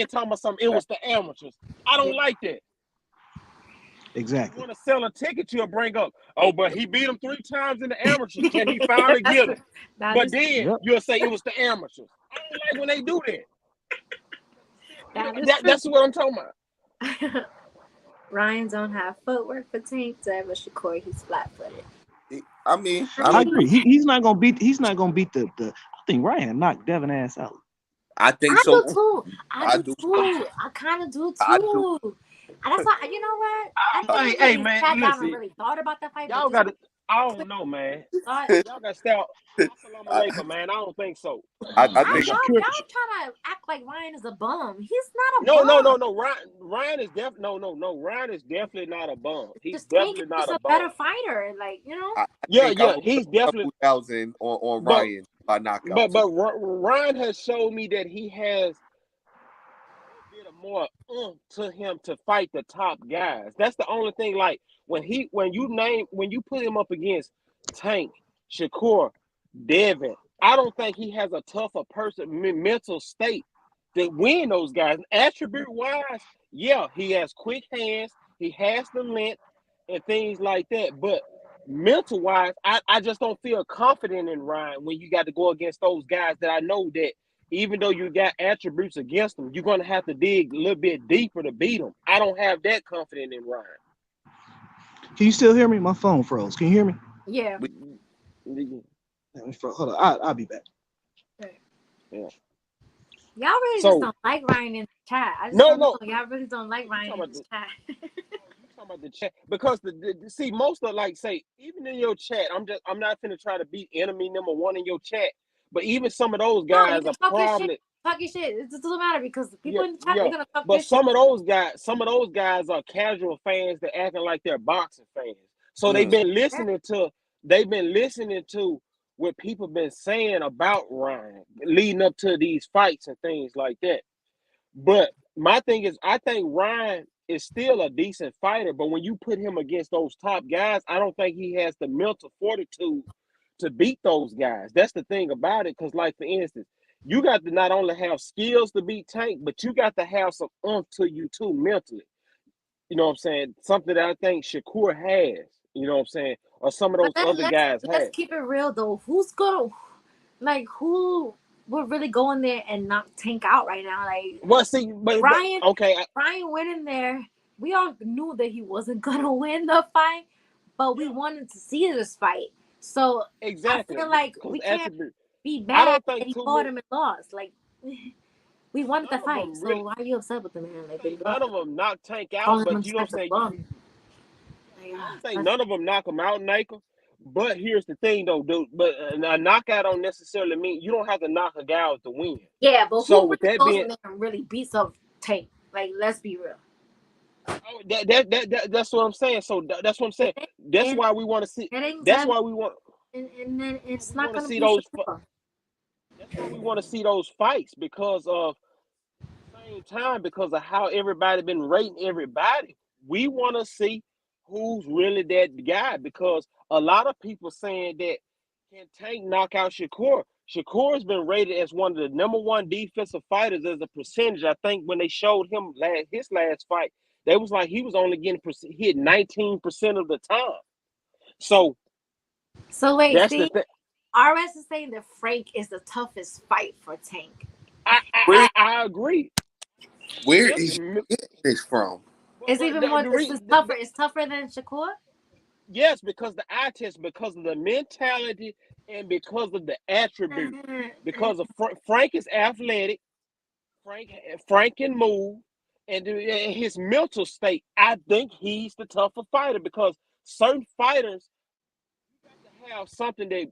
talking about something. It was the amateurs. I don't like that. Exactly. You want to sell a ticket, you'll bring up, but he beat him 3 times in the amateurs. Can he finally get him? But then you'll say it was the amateurs. I don't like when they do that. That's what I'm talking about. Ryan don't have footwork for Tank. Devin Shakur, he's flat-footed. I mean, I agree. He's not gonna beat the. I think Ryan knocked Devin ass out. I think so too. I do too. I kind of do too. And that's why, you know what? I hey man, sat down and really thought about that fight. Y'all got to. I don't know, man. Y'all got to stay out. Man, I don't think so. I think y'all trying to act like Ryan is a bum. He's not a bum. No. Ryan is definitely Ryan is definitely not a bum. He's definitely not a bum. better fighter, like He's definitely 2000 on Ryan by knockout. But Ryan has showed me that he has a bit more to him to fight the top guys. That's the only thing. Like when you put him up against Tank, Shakur, Devin, I don't think he has a tougher mental state to win those guys. Attribute wise, he has quick hands, he has the length and things like that. But mental wise, I just don't feel confident in Ryan when you got to go against those guys that I know that even though you got attributes against them, you're going to have to dig a little bit deeper to beat them. I don't have that confidence in Ryan. Can you still hear me? My phone froze. Can you hear me? Yeah. Hold on. I'll be back. Yeah. Y'all really just So don't like Ryan in the chat. I just no, don't know. no. Y'all really don't like You Ryan talking in about the the chat. you talking about the chat because see most of like say even in your chat, I'm not finna try to be enemy number one in your chat, but even some of those No, you guys can are talk your shit. probably Talk your shit. It doesn't matter because the people yeah, in the chat they're yeah. gonna talk But their shit. some of those guys are casual fans that acting like they're boxing fans. So Mm. they've been listening to what people been saying about Ryan leading up to these fights and things like that. But my thing is, I think Ryan is still a decent fighter, but when you put him against those top guys, I don't think he has the mental fortitude to beat those guys. That's the thing about it. Because, like for instance, you got to not only have skills to beat Tank, but you got to have some oomph to you too mentally. You know what I'm saying? Something that I think Shakur has. You know what I'm saying? Or some of But those other guys let's have. keep it real though. Who's gonna who would really go in there and knock Tank out right now? Like Well, see, but Ryan okay, Ryan went in there. We all knew that he wasn't gonna win the fight, but we yeah, wanted to see this fight. So I exactly. feel like Because we as can't be I mad don't that think he too fought many. him and lost. Like we wanted the None of fight. them really. So why are you upset with the man? I Like think you none of them knock Tank out, calling him but you know what I'm respectful saying. bum. Like, I don't think none of them knock him out, Nika. But here's the thing, though, dude. But a knockout don't necessarily mean you don't have to knock a guy out to win. yeah, but So who with really that goes being, in there and really beats up Tank? Like let's be real. oh, that's what I'm saying. So that's what I'm saying. It That's ain't why we want to see. it ain't That's Devin, why we want. and then That's why it's we not want to gonna see be those. Shakur. That's why we want to see those fights because of same time because of how everybody been rating everybody. We want to see who's really that guy because a lot of people saying that can Tank knock out Shakur. Shakur's been rated as one of the number one defensive fighters as a percentage. I think when they showed him his last fight, they was like he was only getting hit 19% of the time. So So wait, that's the see, thing. RS is saying that Frank is the toughest fight for Tank. Where I agree. where Milk, is you getting this from? It's but even more. the, It's re, just tougher. It's tougher than Shakur. yes, because the eye test, because of the mentality, and because of the attributes. Because of Frank is athletic, Frank Frank can move, and his mental state. I think he's the tougher fighter because certain fighters you got to have something that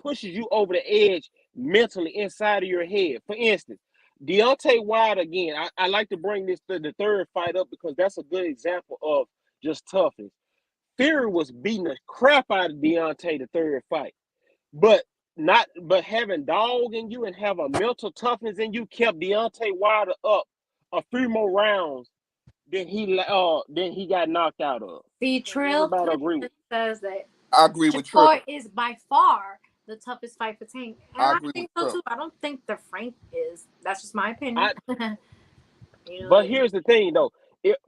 pushes you over the edge mentally inside of your head. For instance, Deontay Wilder again. I like to bring this to the third fight up because that's a good example of just toughness. Fury was beating the crap out of Deontay the third fight, but having dog in you and have a mental toughness in you kept Deontay Wilder up a few more rounds than he got knocked out of. The I think Trail everybody agree Clinton with. says that I agree with Trill. Shakur is by far the toughest fight for Tank, and I I agree with think so Trill. too. I don't think the Frank is. That's just my opinion. I You know, But here's the thing though.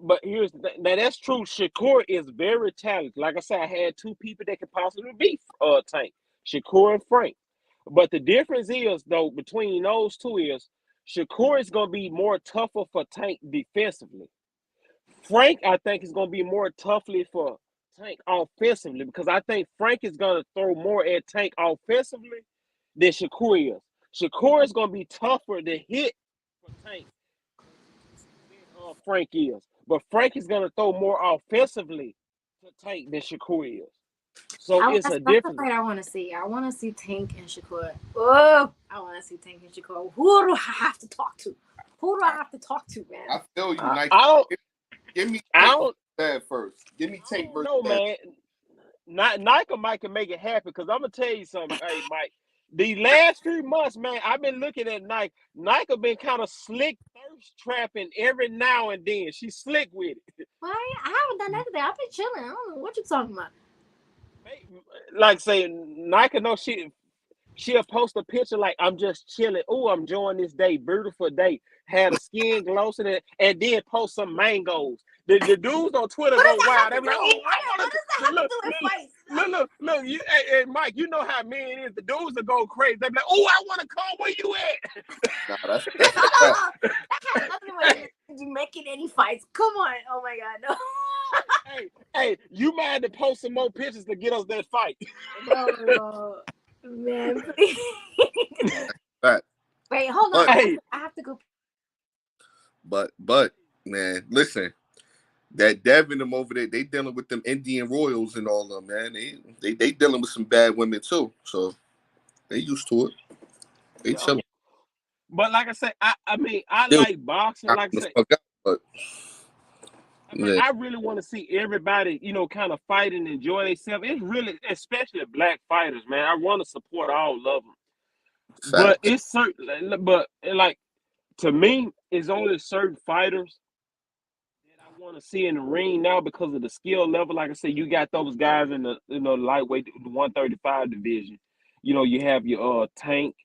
But here's the thing. Now that's true. Shakur is very talented. Like I said, I had two people that could possibly beat Tank, Shakur and Frank. But the difference is though between those two is Shakur is gonna be more tougher for Tank defensively. Frank, I think, is gonna be more toughly for Tank offensively because I think Frank is gonna throw more at Tank offensively than Shakur is. Shakur is gonna be tougher to hit for Tank than Frank is. But Frank is going to throw more offensively to Tank than Shakur is. So it's a that's the difference. fight I want to see. I want to see Tank and Shakur. Oh, I want to see Tank and Shakur. Who do I have to talk to? Who do I have to talk to, man? I feel you. I, Like, I don't. give me I Tank don't. bad first. Give me I Tank don't versus know, bad. man. Nike might can make it happen because I'm gonna tell you something. Hey, Mike. The last 3 months, man, I've been looking at Nike. Nike been kind of slick thirst trapping every now and then. She's slick with it. Well, I haven't done anything. I've been chilling. I don't know what you're talking about. Like say Nike know she'll post a picture like I'm just chilling. Oh, I'm enjoying this day, beautiful day. Had a skin glossing it, and then post some mangoes. The dudes on Twitter What does go that have wild. to They be do? like, oh, I What want does to that have to look, do with look, fights? look. Hey, Mike, you know how men is. The dudes will go crazy. They be like, oh, I want to come. Where you at? Nah, that's No, a fact. that has nothing to do with you making any fights. Come on. Oh my God, Hey, you might have to post some more pictures to get us that fight. no. Man, please. Fact. Wait, hold on. But I Hey, have to go. but man, listen, that Devin them over there, they dealing with them Indian royals and all them, man. They dealing with some bad women too. So they used to it. They yeah. chilling. But like I said, I mean, I Still like boxing. kind Like I of said, fuck out, but I mean, yeah, I really want to see everybody, kind of fight and enjoy themselves. It's really, especially black fighters, man. I want to support all of them. But fact. it's certain, but like to me, it's only certain fighters that I want to see in the ring now because of the skill level. Like I said, you got those guys in the lightweight, the 135 division. You have your Tank,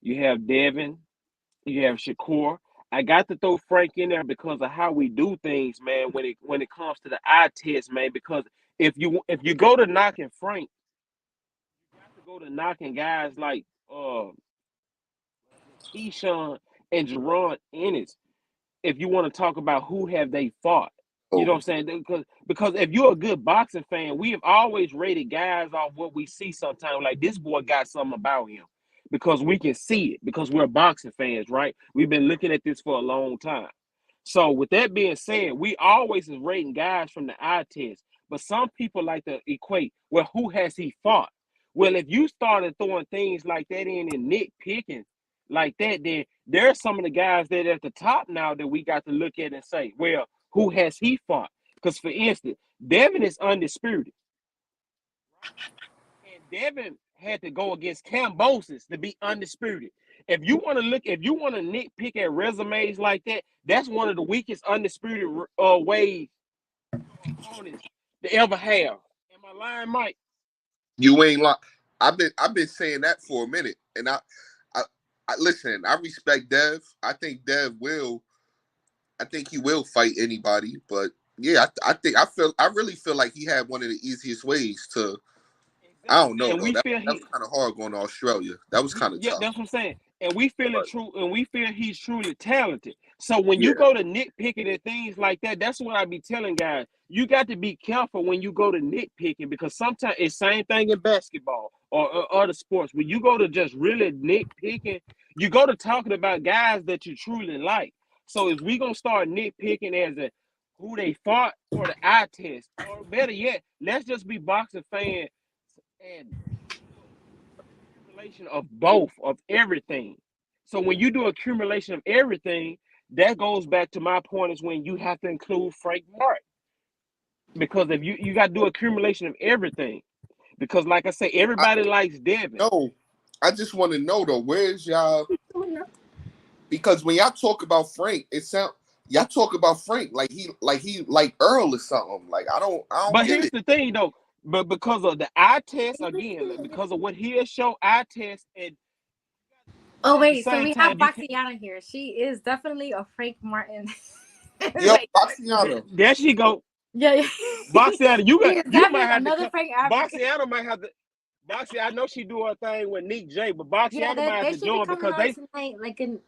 you have Devin, you have Shakur. I got to throw Frank in there because of how we do things, man. When it comes to the eye test, man. Because if you go to knocking Frank, you got to go to knocking guys like Keyshawn and Jerron Ennis. If you want to talk about who have they fought. You know Oh, what I'm saying? Because if you're a good boxing fan, we have always rated guys off what we see sometimes. Like this boy got something about him because we can see it because we're boxing fans, right? We've been looking at this for a long time. So with that being said, we always is rating guys from the eye test. But some people like to equate, well, who has he fought? Well, if you started throwing things like that in and nitpicking like that, then there are some of the guys that are at the top now that we got to look at and say, well, who has he fought? Because for instance, Devin is undisputed, and Devin had to go against Cambosis to be undisputed. If you want to nitpick at resumes like that, that's one of the weakest undisputed ways opponents to ever have. Am I lying, Mike? you ain't like I've been saying that for a minute, and I, I listen. I respect Dev. I think Dev will. I think he will fight anybody, but yeah, I really feel like he had one of the easiest ways to. I don't Exactly, know and though. we That feel that was kind of hard going to Australia. That was kind of yeah, tough. that's what I'm saying. And we feel it But true, and we feel he's truly talented. So when you yeah, go to nitpicking and things like that, that's what I be telling guys. You got to be careful when you go to nitpicking because sometimes it's same thing in basketball or other sports. When you go to just really nitpicking, you go to talking about guys that you truly like. So if we gonna start nitpicking as a who they fought or the eye test, or better yet, let's just be boxing fans and accumulation of both of everything. So when you do accumulation of everything, that goes back to my point is when you have to include Frank Martin because if you got to do accumulation of everything because like I say, I everybody likes Devin. know. I just want to know though, where's y'all? Because when y'all talk about Frank, it sound y'all talk about Frank like Earl or something. Like I don't But get here's it. the thing though, but because of the eye test again, because of what he has shown eye test and Oh at the wait, so same we have time you can Baxiana here. She is definitely a Frank Martin. Yo, Like, Baxiano. there she go. yeah, yeah. Boxiana, She is you might definitely have to another come. Frank advocate. Boxiana might have to. Boxy, I know she do her thing with Nick J, but Yeah, Boxiana they, might have they to should be join coming because on they tonight. Like in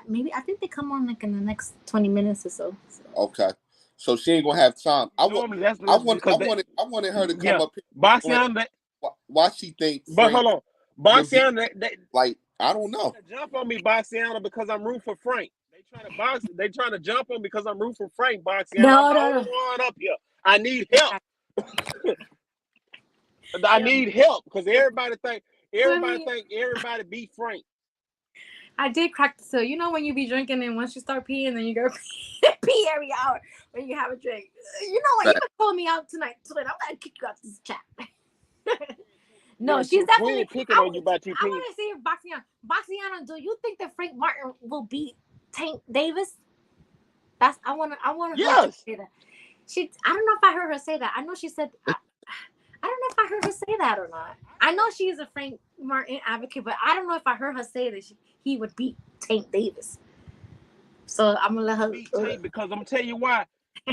maybe I think they come on like in the next 20 minutes or so. Okay, so she ain't gonna have time. normally that's because they I wanted her to come yeah up here and explain Boxiana. why she think But Frank hold on, would be Boxiana. They like I don't know. trying to jump on me, Boxiana, because I'm rooting for Frank. They trying to box. They trying to jump on me because I'm rooting for Frank. Boxiana, I'm No, the no, only no. one up here. I need help. Yeah. I Yeah. need help because I mean, everybody beat Frank. I did crack the seal. You know when you be drinking and once you start peeing, then you go pee every hour when you have a drink. You know what? You That been calling me out tonight. I'm gonna kick you out this chat. No, Yeah, she's we definitely. ain't picking on you about your I opinion. want to see if Baxiana, do you think that Frank Martin will beat Tank Davis? I want her to Yes. say that. I don't know if I heard her say that. I know she said. I don't know if I heard her say that or not. I know she's a Frank Martin advocate, but I don't know if I heard her say that he would beat Tank Davis. So I'm gonna let her. Beat Tank because I'm gonna tell you why.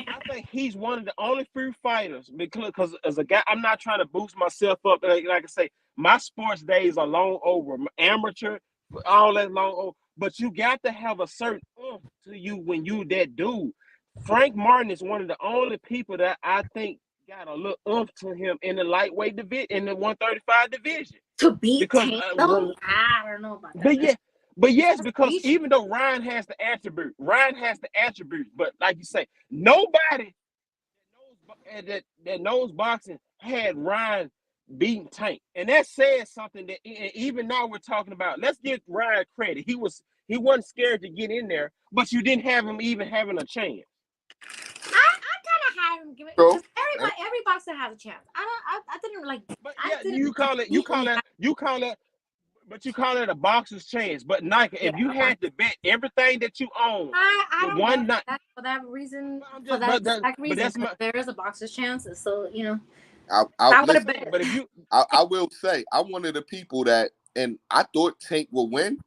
I think he's one of the only few fighters because as a guy, I'm not trying to boost myself up. Like I say, my sports days are long over. Amateur, all that long over. But you got to have a certain oomph to you when you that dude. Frank Martin is one of the only people that I think got a little oomph to him in the lightweight division, in the 135 division. To beat because Tank, though? I don't know about that. but yes, That's because reach. even though Ryan has the attributes, but like you say, nobody that knows boxing had Ryan beating Tank, and that says something. That even now we're talking about. Let's give Ryan credit. He wasn't scared to get in there, but you didn't have him even having a chance. I kind of had him give it because every boxer has a chance. I didn't like. But I yeah, didn't you call it a boxer's chance. But Nike, if you had to bet everything that you own, I don't one bet night that for that reason. but that's my. There is a boxer's chance, so I would have bet. But if you, I will say I'm one of the people that, and I thought Tank would win,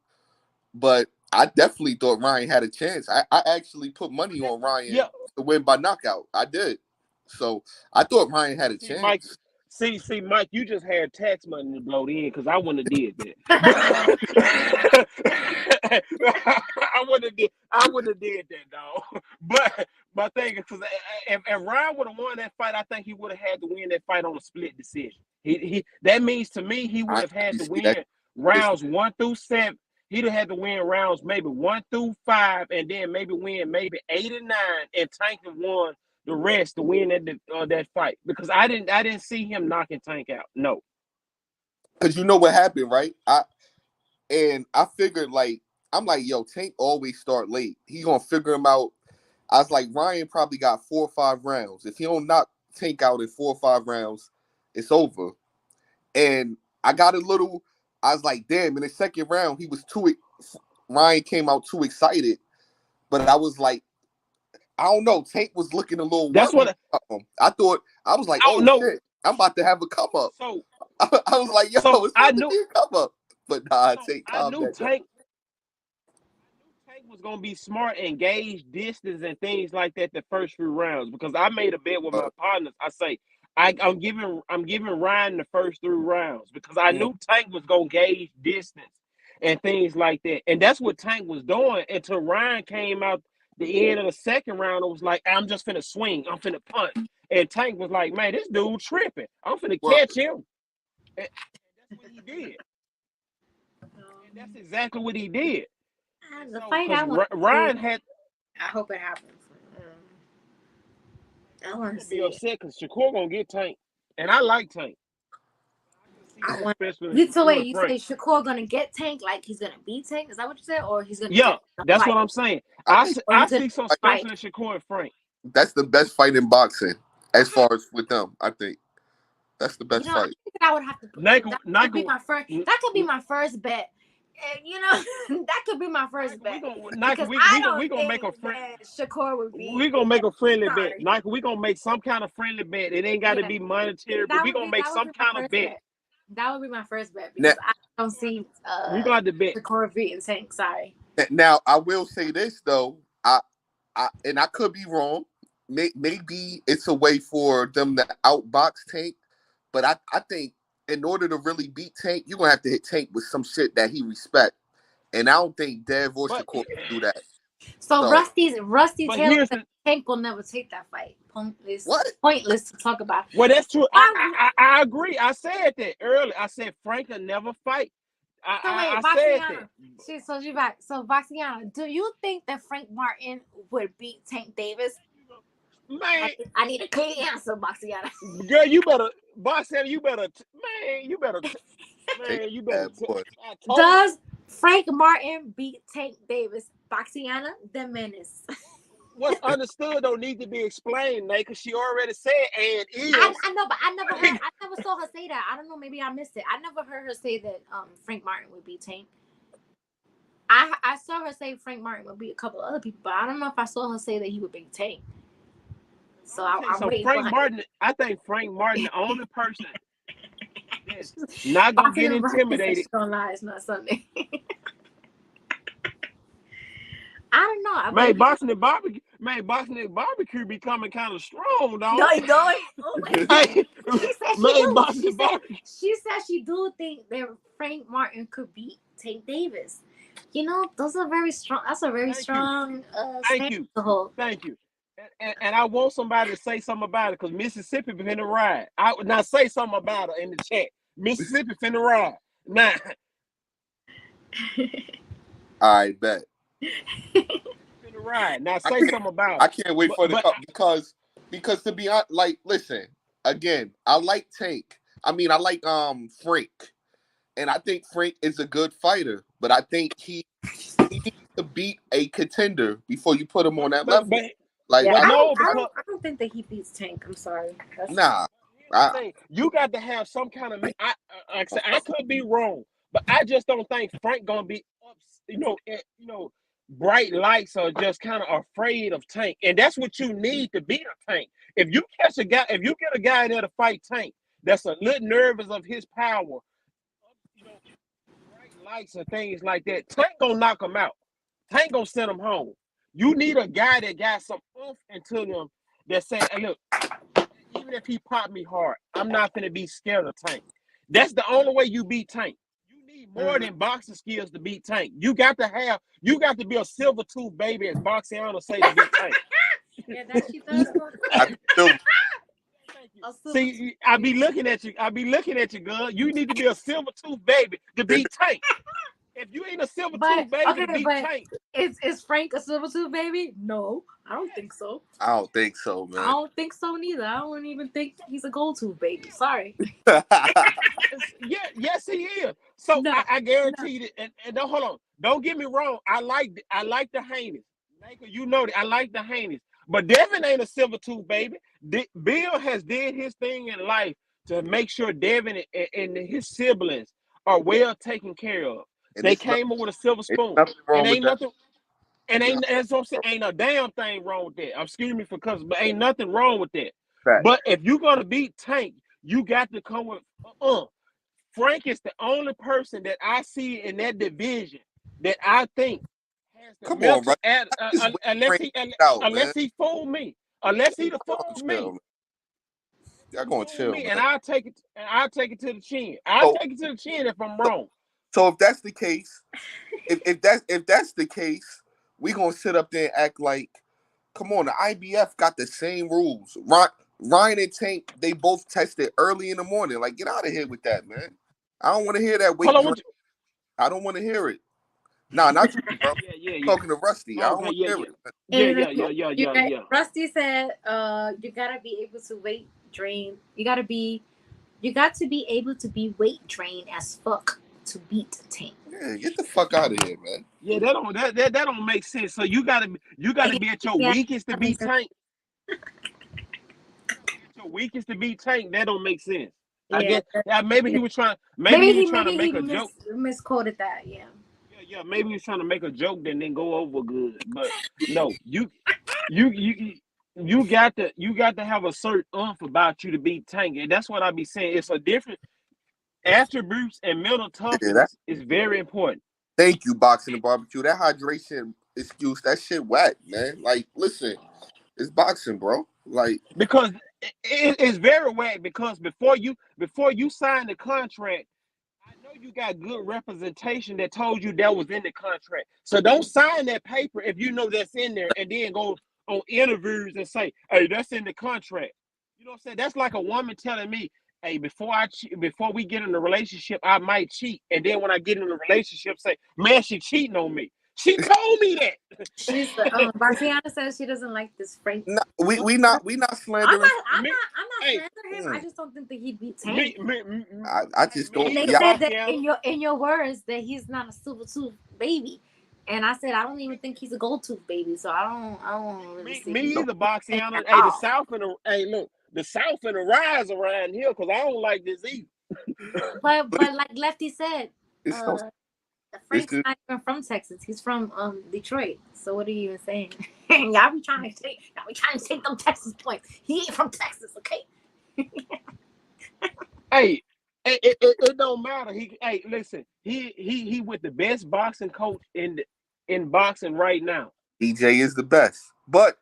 but I definitely thought Ryan had a chance. I actually put money on Ryan to win by knockout. I did. So I thought Ryan had a chance. Mike, see, Mike, you just had tax money to blow in because I wouldn't have did that. I wouldn't have did that, dog. But my thing is, because if Ryan would have won that fight, I think he would have had to win that fight on a split decision. That means to me he would have had to win rounds 1 through 7. He'd have had to win rounds maybe 1 through 5, and then win 8 and 9, and Tank have won the rest to win that fight, because I didn't see him knocking Tank out. No, because you know what happened, right? I figured I'm like, yo, Tank always start late. He gonna figure him out. I was like, Ryan probably got 4 or 5 rounds. If he don't knock Tank out in 4 or 5 rounds, it's over. And I was like, damn. In the second round, Ryan came out too excited, but I was like, I don't know. Tank was looking a little. That's what I thought. I was like, oh shit, I'm about to have a come up. So I was like, yo, it's about to be a come up. But nah, I knew Tank was gonna be smart and gauge distance and things like that the first few rounds, because I made a bet with my partners. I say I'm giving Ryan the first 3 rounds because I knew Tank was gonna gauge distance and things like that, and that's what Tank was doing until Ryan came out the end of the second round. It was like, I'm just finna swing, I'm finna punch, and Tank was like, man, this dude tripping, I'm finna catch him, and that's what he did. And that's exactly what he did. The fight Ryan had. I hope it happens. I want to see. Be upset because Shakur gonna get Tank, and I like Tank. You say Shakur gonna get Tank, like he's gonna beat Tank? Is that what you said, or he's gonna? Yeah, that's what I'm saying. I see some special in Shakur and Frank. That's the best fight in boxing, as far as with them. I think that's the best fight. I would have to. That could be my first. That could be my first bet. That could be my first bet. We gonna make a friend. Shakur would be. We gonna make a friendly bet. Nike, we gonna make some kind of friendly bet. It ain't got to be monetary, but we gonna make some kind of bet. That would be my first bet, because I don't see we got to bet Shakur beating Tank. Sorry. Now I will say this though, and I could be wrong. Maybe it's a way for them to outbox Tank, but I think, in order to really beat Tank, you're going to have to hit Tank with some shit that he respect. And I don't think Dev or Shakur can do that. So Rusty Taylor, Tank will never take that fight. Pointless to talk about. Well, that's true. I agree. I said that earlier. I said Frank will never fight. I said that. So Vaxiana, do you think that Frank Martin would beat Tank Davis? Man, I need a clean answer, Vaxiana. Girl, you better. Does Frank Martin beat Tank Davis? Vaxiana, the menace. What's understood don't need to be explained, Nate, because she already said and is. I know, but I never saw her say that. I don't know, maybe I missed it. I never heard her say that Frank Martin would beat Tank. I saw her say Frank Martin would beat a couple other people, but I don't know if I saw her say that he would beat Tank. So Frank Martin, I think Frank Martin, the only person that's not gonna get intimidated. Don't lie, it's not Sunday. I don't know. Man, boxing and barbecue becoming kind of strong, dog. No, you know She said she do think that Frank Martin could beat Tank Davis. Those are very strong. That's a very strong. Thank you. Thank you. And I want somebody to say something about it, because Mississippi been in the ride. Now say something about it in the chat. Mississippi finna ride. Nah. I bet. Finna ride. Now say something about I it. can't wait for the But cup because to be honest, like, listen, again, I like Tank. I mean, I like Frank, and I think Frank is a good fighter, but I think he needs to beat a contender before you put him on that level. Like, Yeah, but I no, don't, I because don't, I don't think that he beats Tank. I'm sorry. nah. you got to have some kind of. Like I said, I could be wrong, but I just don't think Frank gonna be up. Bright lights are just kind of afraid of Tank, and that's what you need to beat a Tank. If you get a guy there to fight Tank, that's a little nervous of his power, bright lights and things like that. Tank gonna knock him out. Tank gonna send him home. You need a guy that got some oomph into them that say, hey, look, even if he pop me hard, I'm not gonna be scared of Tank. That's the only way you beat Tank. You need more than boxing skills to beat Tank. You got to be a silver tooth baby, as Boxiana say, to beat Tank. Yeah, that she does. I still, See, I be looking at you, girl. You need to be a silver tooth baby to beat Tank. If you ain't a silver tooth baby to beat Tank, is Frank a silver tooth baby? No, I don't think so. I don't think so, man. I don't think so neither. I don't even think he's a gold tooth baby. Sorry. yes, he is. So No, I guarantee that. And don't hold on. Don't get me wrong. I like the Haneys. You know that I like the Haneys. But Devin ain't a silver tooth baby. Bill has did his thing in life to make sure Devin and his siblings are well taken care of. And they came up with a silver spoon. nothing wrong And with ain't that. nothing. And ain't a damn thing wrong with that. Excuse me for cussing, but ain't nothing wrong with that. Fact. But if you're gonna beat Tank, you got to come with Frank is the only person that I see in that division that I think has the Come on, bro. unless he fooled me. Unless he fooled me. Y'all gonna chill, man. And I'll take it to the chin. I'll take it to the chin if I'm wrong. So if that's the case, if that's the case, we gonna sit up there and act like, come on, the IBF got the same rules. Ryan and Tank, they both tested early in the morning. Like, get out of here with that, man. I don't want to hear that weight. I don't want to hear it. Nah, not you, bro. Yeah. Talking to Rusty. I don't want to hear it. Yeah. Rusty said, you gotta be able to weight drain. You got to be able to be weight drained as fuck to beat Tank. Yeah, get the fuck out of here, man. Yeah, that don't make sense. So you gotta be at your weakest to beat Tank. Your weakest to beat Tank. That don't make sense. Yeah. I guess maybe he was trying. Maybe he was trying to make a joke. Misquoted that. Yeah. Yeah. Maybe he was trying to make a joke that didn't go over good. But no, you got to have a certain oomph about you to beat Tank, and that's what I be saying. It's a different attributes and mental toughness is very important. Thank you, Boxing and Barbecue. That hydration excuse, that shit whack, man. Like, listen, it's boxing, bro. Like, because it's very whack. Because before you sign the contract, I know you got good representation that told you that was in the contract. So don't sign that paper if you know that's in there, and then go on interviews and say, "Hey, that's in the contract." You know what I'm saying? That's like a woman telling me, "Hey, before we get in a relationship, I might cheat," and then when I get in a relationship, say, "Man, she cheating on me." She told me that. She's Barciana says she doesn't like this Frank. No, we not slandering. I'm not slandering him. I just don't think that he beats Tank. I just don't. And they said that in your words that he's not a silver tooth baby, and I said I don't even think he's a gold tooth baby. So I don't really see. Me either, Boxiana. Hey, the South and the South and the rise around here, because I don't like this either. but like Lefty said, Frank's not even from Texas. He's from Detroit. So what are you even saying? y'all be trying to take them Texas points. He ain't from Texas, okay? Hey, it don't matter. Listen. He with the best boxing coach in boxing right now. DJ is the best. But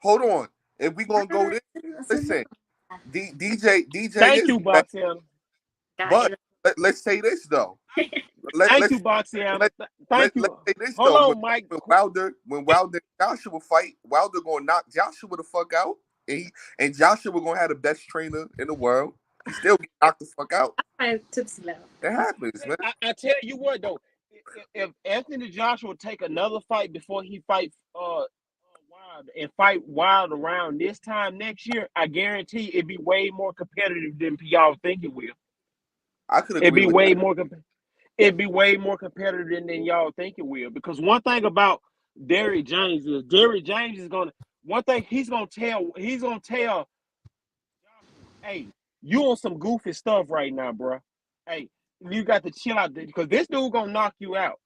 hold on, if we gonna go this, listen, DJ. Thank you, Boxiana. But let's say this though. Thank you, Boxiana. Thank you. Let's say this Hold though. on, Mike. When Wilder and Joshua fight, Wilder gonna knock Joshua the fuck out, and Joshua gonna have the best trainer in the world. He still get knocked the fuck out. I'm tipsy now. That happens, man. I tell you what though, if Anthony Joshua take another fight before he fight Wild and fight Wild around this time next year, I guarantee it'd be way more competitive than y'all think it will. I could It'd agree be with way that. more it'd be way more competitive than y'all think it will. Because one thing about Derrick James is gonna one thing he's gonna tell Joshua, hey, you on some goofy stuff right now, bro. Hey, you got to chill out because this dude gonna knock you out.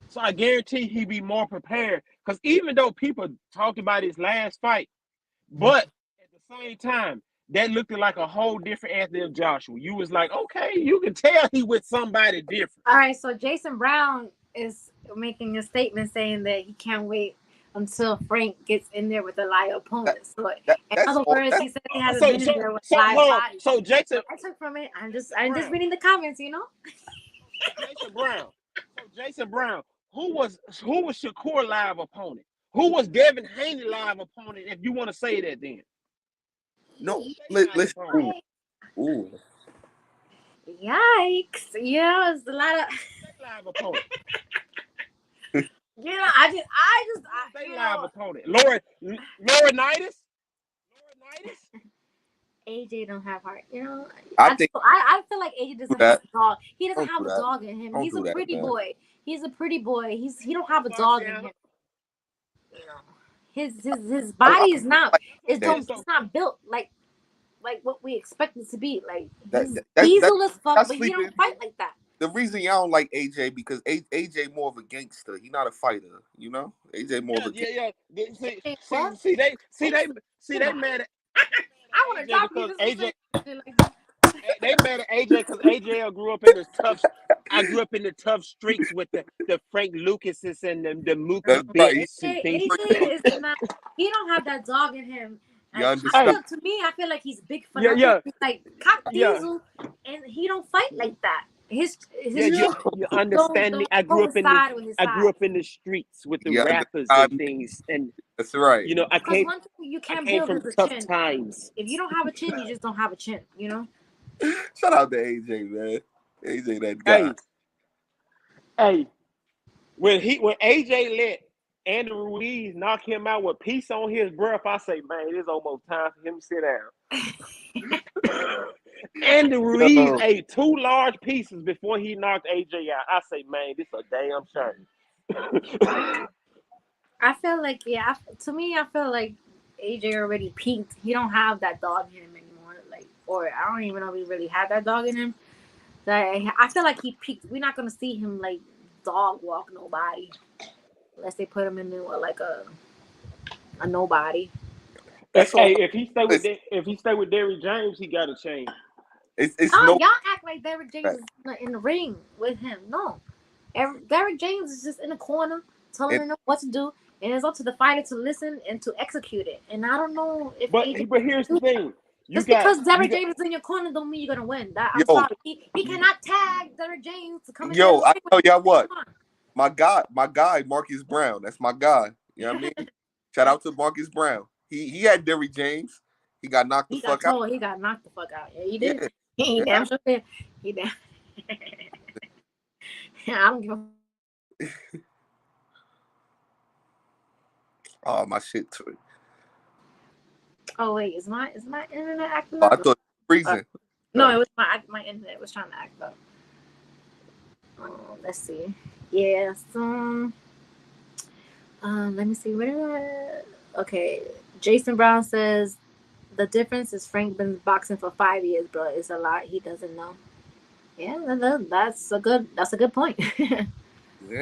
So I guarantee he be more prepared. Because even though people talked about his last fight, but at the same time, that looked like a whole different Anthony Joshua. You was like, okay, you can tell he with somebody different. All right, so Jason Brown is making a statement saying that he can't wait until Frank gets in there with a live opponent. So in other words, he said he hasn't been in there with a live body. So Jason, I took from it. I'm just reading the comments, you know. Jason Brown, who was Shakur live opponent? Who was Devin Haney live opponent? If you want to say that, then No, let's. Ooh. Yikes! Yeah, it's a lot of live opponent. Yeah, I live opponent. Laurinaitis. AJ don't have heart, you know. I feel like AJ doesn't have a dog. He doesn't have a dog in him. He's a pretty boy. He's a pretty boy. He don't have a dog in him. You know, his body is not it's not built like what we expect it to be. Like he's diesel as fuck, but he don't fight like that. The reason y'all don't like AJ because AJ more of a gangster. He's not a fighter, you know. AJ more of a gangster. See they mad at. I want to talk because AJ. They mad at AJ because AJ grew up in the tough. I grew up in the tough streets with the Frank Lucases and the Mookie Betts and things. AJ is not. He don't have that dog in him. To me, I feel like he's big for nothing. He's like Cock Diesel, and he don't fight like that. You understand me? I grew up in the streets with the rappers and things, and that's right. You know, I came build from with tough a chin. times. If you don't have a chin, you just don't have a chin. You know. Shout out to AJ, man. AJ, that guy. Hey, when AJ let Andrew Ruiz knock him out with peace on his breath, I say, man, it's almost time for him to sit down. Andrew Ruiz ate 2 large pieces before he knocked AJ out. I say, man, this a damn shame. I feel like, to me, I feel like AJ already peaked. He don't have that dog in him anymore. Like, or I don't even know if he really had that dog in him. I feel like he peaked. We're not gonna see him like dog walk nobody unless they put him in there with like a nobody. If he stay with Derrick James, he got to change. Y'all act like Derrick James is in the ring with him. No, Derrick James is just in the corner telling him what to do, and it's up to the fighter to listen and to execute it. And I don't know if. But here's the thing. Because Derrick James is in your corner don't mean you're gonna win. I'm sorry. He cannot tag Derrick James to come in. I tell y'all what. My guy, Marcus Brown. That's my guy. You know what I mean? Shout out to Marcus Brown. He had Derrick James. He got knocked the fuck out. He got knocked the fuck out. Yeah, he did. Yeah. He damn sure did. He damn. I don't give a. Oh, my shit too. Oh wait, is my internet acting up? I thought it was freezing. No, it was my internet was trying to act up. Let's see. Yeah, so let me see. Okay, Jason Brown says the difference is Frank been boxing for 5 years, bro. It's a lot he doesn't know. Yeah, that's a good point.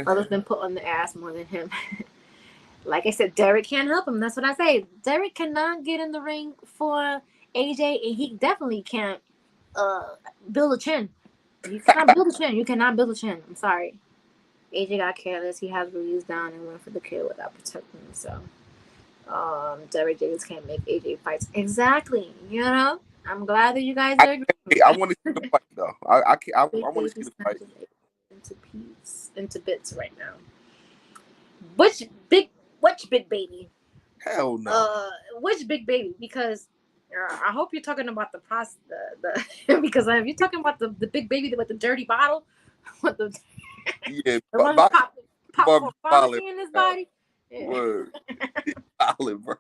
Brother's been put on the ass more than him. Like I said, Derrick can't help him. That's what I say. Derrick cannot get in the ring for AJ, and he definitely can't build a chin. You cannot build a chin. You cannot build a chin. I'm sorry. AJ got careless. He has Ruiz down and went for the kill without protecting him. So, Derrick James can't make AJ fights. Exactly. You know? I'm glad that you guys are agreeing. I want to see the fight, though. I want to see the fight. Into bits right now. Which big baby? Hell no. Which big baby? Because I hope you're talking about the because if you're talking about the big baby with the dirty bottle, with the one who pop for pharmacy in his body. Yeah. Word. Solid, bro.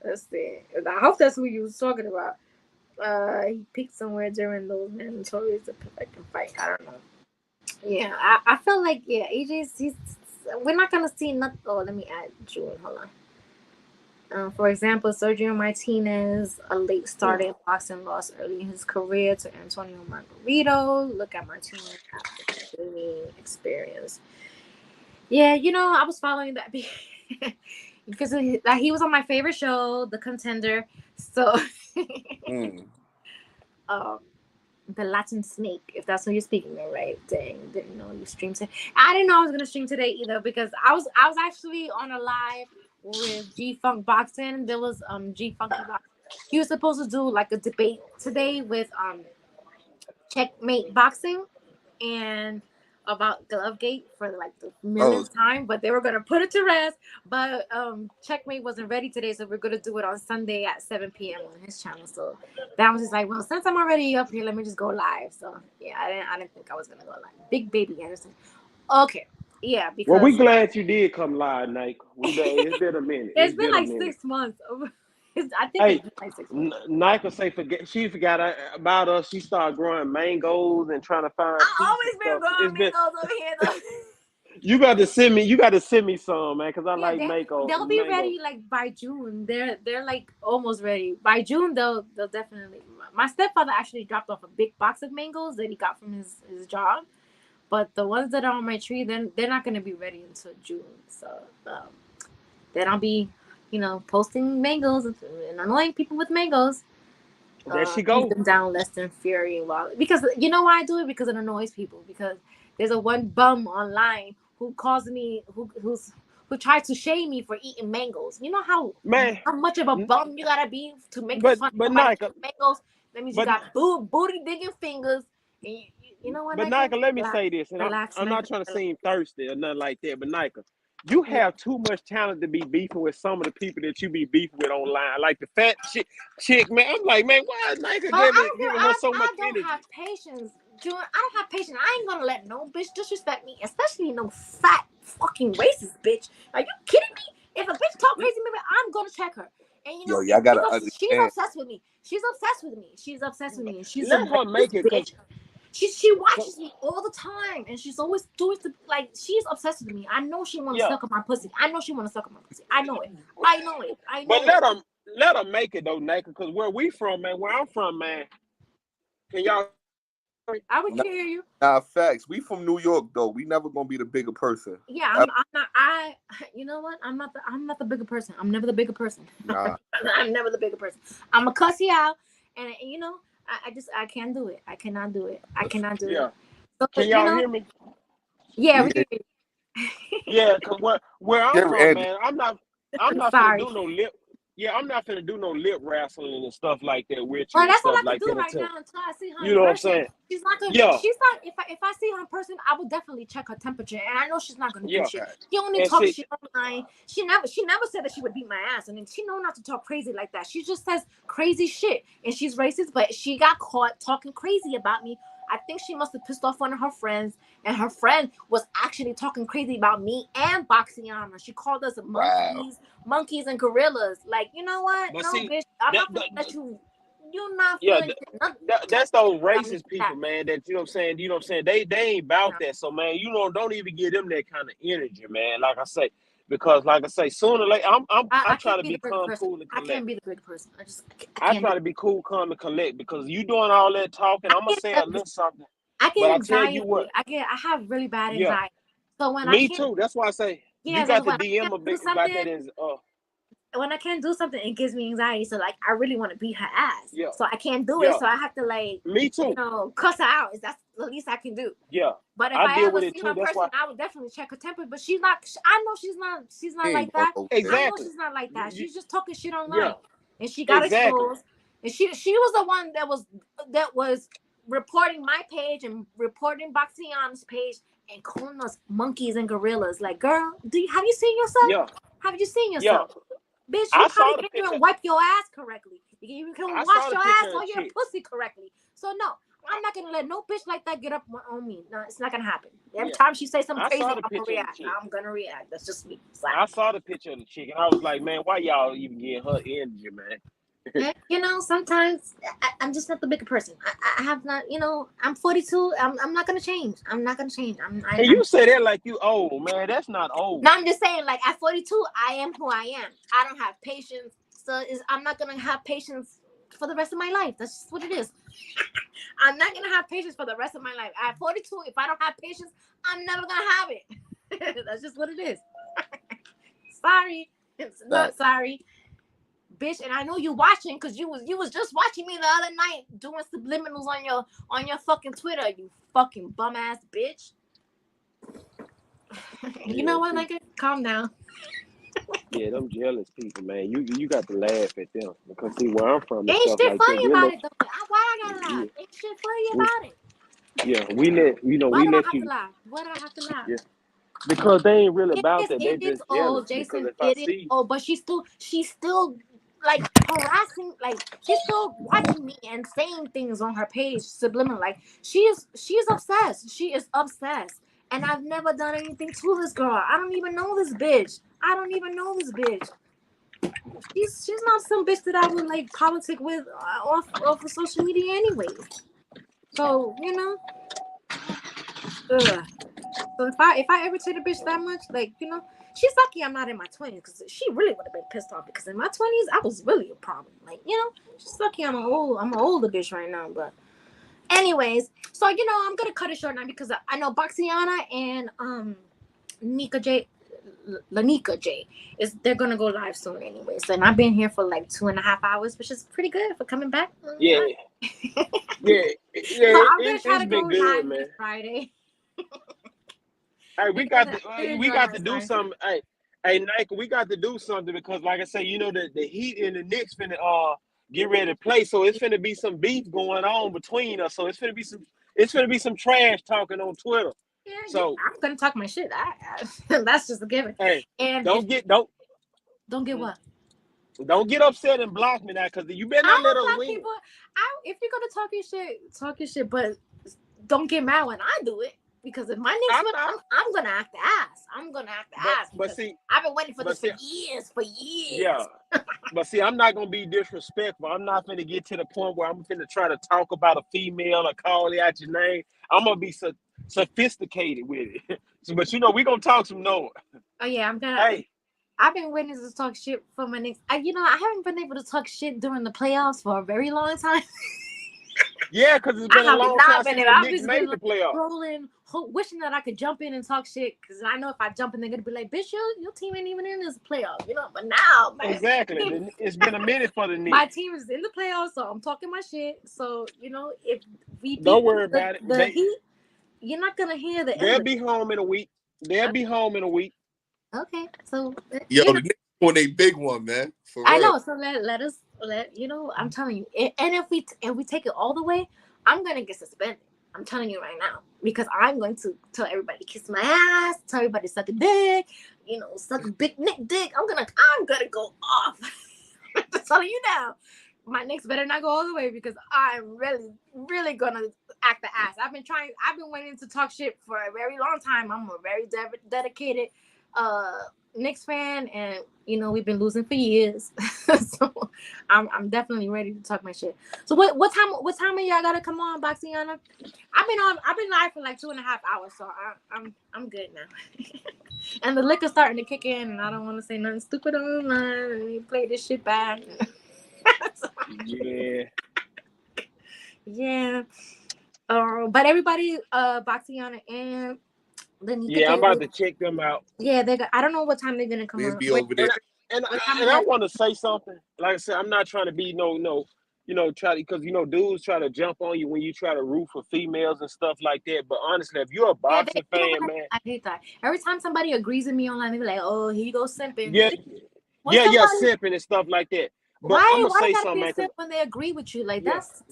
Let's see. I hope that's who you was talking about. He peaked somewhere during those mandatories to perfect a fight. I don't know. Yeah, I feel like AJ's. We're not gonna see nothing. Oh, let me add June. Hold on. For example, Sergio Martinez, a late starter in boxing, lost early in his career to Antonio Margarito. Look at Martinez after gaining experience. Yeah, I was following that because he was on my favorite show, The Contender. So, the Latin Snake, if that's what you're speaking of, right? Dang, didn't know you streamed today. I didn't know I was gonna stream today either because I was actually on a live with G Funk Boxing. There was G Funky Boxing. He was supposed to do like a debate today with Checkmate Boxing and about Glovegate for like the millionth time, but they were gonna put it to rest. But Checkmate wasn't ready today, so we're gonna do it on Sunday at 7 p.m. on his channel. So that was just like, well, since I'm already up here, let me just go live. So yeah, I didn't think I was gonna go live. Big Baby Anderson. Okay. Yeah, because well, we glad you did come live, Nike. It's been a minute. It's been like 6 months. I think it's been like 6 months. Nike say she forgot about us. She started growing mangoes and trying to find. I've always been growing mangoes over here, though. You got to send me some, man, because I like mangoes. They'll be ready like by June. They're like almost ready. By June, they'll definitely. My stepfather actually dropped off a big box of mangoes that he got from his job. But the ones that are on my tree, then they're not going to be ready until June. So then I'll be, posting mangoes and annoying people with mangoes. There she goes. Keep them down less than fury. Because you know why I do it? Because it annoys people. Because there's a one bum online who calls me, who tries to shame me for eating mangoes. You know how much of a bum you gotta be to make fun of mangoes? That means you got booty digging fingers. And you know what? But Nika, let me say this, and I'm not trying to seem thirsty or nothing like that, but Nika, you have too much talent to be beefing with some of the people that you be beefing with online, like the fat chick, man. I'm like, man, why is Nika giving her so much energy? I don't have patience, June. I don't have patience. I ain't gonna let no bitch disrespect me, especially no fat fucking racist bitch. Are you kidding me? If a bitch talk crazy to me, I'm gonna check her. And y'all gotta understand. She's obsessed with me. She's obsessed with me. And she's let her make it. Bitch. She watches me all the time, and she's always doing she's obsessed with me. I know she want to suck up my pussy. I know it. But let her make it though, Naka, because where we from, man, where I'm from, man. Can y'all? I would hear you. Nah, facts. We from New York though. We never gonna be the bigger person. Yeah, I'm not. You know what? I'm not the bigger person. I'm never the bigger person. Nah. I'm never the bigger person. I'm a cuss you out, and I can't do it. I cannot do it. I cannot do it. So, can y'all hear me? Yeah, we can hear you. Yeah, cause where I'm from, man, I'm not gonna do no lip. Yeah, I'm not gonna do no lip wrestling and stuff like that with you. Well, that's what I like can do right now until I see her. You know what I'm saying? She's not gonna. Yeah. She's not. If I see her in person, I will definitely check her temperature, and I know she's not gonna do shit. She only talks shit online. She never said that she would beat my ass, and she know not to talk crazy like that. She just says crazy shit, and she's racist. But she got caught talking crazy about me. I think she must have pissed off one of her friends, and her friend was actually talking crazy about me and Boxiana. She called us monkeys and gorillas. Like, you know what? But no, see, bitch, I'm not gonna let you. You're not. That's those racist people, man. That you know what I'm saying. They ain't about that. So, man, don't even give them that kind of energy, man. Like I say. Because, like I say, sooner or later, I try to be calm, cool, and collect. I can't be the big person. I try to be cool, calm, and collect. Because you doing all that talking, I'm gonna say a little something. I get anxiety. I have really bad anxiety. Yeah. So when me too. That's why I say you got to DM a bit about that. When I can't do something, it gives me anxiety. So like, I really want to beat her ass. Yeah. So I can't do it. So I have to me too. Cuss her out. That's the least I can do. Yeah. But if I ever see her in person, I would definitely check her temper. But she's not. I know she's not like that. Exactly. I know she's not like that. She's just talking shit online, and she got exposed. And she was the one that was reporting my page and reporting Boxiana's page and calling us monkeys and gorillas. Like, girl, have you seen yourself? Yeah. Have you seen yourself? Yeah. Bitch, you probably can't even wipe your ass correctly. You can I wash saw the your picture ass of or the your chick. pussy correctly. So no, I'm not gonna let no bitch like that get up on me. No, it's not gonna happen. Every Yeah. time she say something I crazy, saw I'm the gonna picture of the react. chick. I'm gonna react. That's just me. I saw the picture of the chick, and I was like, man, why y'all even getting her energy, man? Yeah, sometimes I'm just not the bigger person. I have not, I'm 42. I'm not gonna change. I'm not gonna change. And you say that like you old, man. That's not old. No, I'm just saying, like at 42, I am who I am. I don't have patience, so I'm not gonna have patience for the rest of my life. That's just what it is. I'm not gonna have patience for the rest of my life. At 42, if I don't have patience, I'm never gonna have it. That's just what it is. Sorry, not sorry, bitch. And I know you watching because you was just watching me the other night doing subliminals on your fucking Twitter. You fucking bum ass bitch. You know what, nigga? Calm down. Yeah, them jealous people, man. You got to laugh at them because see where I'm from and Ain't stuff shit like that. funny about it though. Why I gotta laugh? Yeah, Ain't shit funny about it. yeah, we let Why do I have you. to laugh? Why do I have to laugh? Yeah, because they ain't really about that. They It is just jealous old, because Jason. if I It is see, old, but she's still like harassing, like she's still watching me and saying things on her page subliminal. Like she's obsessed. She is obsessed, and I've never done anything to this girl. I don't even know this bitch. She's not some bitch that I would like politic with off of social media anyways. So ugh. So if I ever take a bitch that much, like she's lucky I'm not in my 20s because she really would have been pissed off because in my 20s I was really a problem. Like she's lucky I'm an older bitch right now. But anyways, so I'm gonna cut it short now because I know Boxiana and Lanika J they're gonna go live soon anyways. And I've been here for like 2.5 hours, which is pretty good for coming back. yeah, So I'm gonna try to go been good, live man. next Friday. Hey, we got to do something. something. Hey, Nike, we got to do something because, like I say, the Heat and the Knicks finna get ready to play. So it's finna be some beef going on between us. So it's finna be some trash talking on Twitter. Yeah, so I'm gonna talk my shit. That's just a given. Hey, and don't get what? Don't get upset and block me now because you better I not let don't us block win. people. If you're gonna talk your shit, but don't get mad when I do it. Because if my Knicks win, I'm gonna act the ass. I'm gonna act the ass. But see, I've been waiting for this for years. Yeah. But see, I'm not gonna be disrespectful. I'm not gonna get to the point where I'm gonna try to talk about a female or call out your name. I'm gonna be sophisticated with it. But we gonna talk some Noah. Oh yeah, I'm gonna. Hey. I've been waiting to talk shit for my Knicks. I haven't been able to talk shit during the playoffs for a very long time. Yeah, because it's been a long time since the Knicks made the playoffs. Rolling, wishing that I could jump in and talk shit because I know if I jump in, they're gonna be like, "Bitch, your team ain't even in this playoff," But now, exactly, it's been a minute for the Knicks. My team is in the playoffs, so I'm talking my shit. So if we don't worry about it, the Heat, you're not gonna hear the. They'll be home in a week. Okay, so the Knicks on a big one, man. For real. I know. So let us I'm telling you, and if we take it all the way, I'm gonna get suspended. I'm telling you right now because I'm going to tell everybody kiss my ass, tell everybody suck a dick, suck a big Nick dick. I'm gonna go off. I'm telling you now, my Knicks better not go all the way because I'm really, really gonna act the ass. I've been waiting to talk shit for a very long time. I'm a very dedicated Knicks fan, and we've been losing for years. So I'm definitely ready to talk my shit. So what time of y'all gotta come on, Boxiana? I've been live for like 2.5 hours, so I'm good now. And the liquor's starting to kick in, and I don't want to say nothing stupid online and you play this shit back. Yeah. But everybody, Boxiana and I'm about to check them out. Yeah, I don't know what time they're gonna come on. Be over there. And I want to say something. Like I said, I'm not trying to be try because dudes try to jump on you when you try to root for females and stuff like that. But honestly, if you're a boxing fan, man, I hate that. Every time somebody agrees with me online, they be like, "Oh, here you go simping." Yeah, simping and stuff like that. But why? I'm gonna say gotta something be simp when they agree with you? Like that's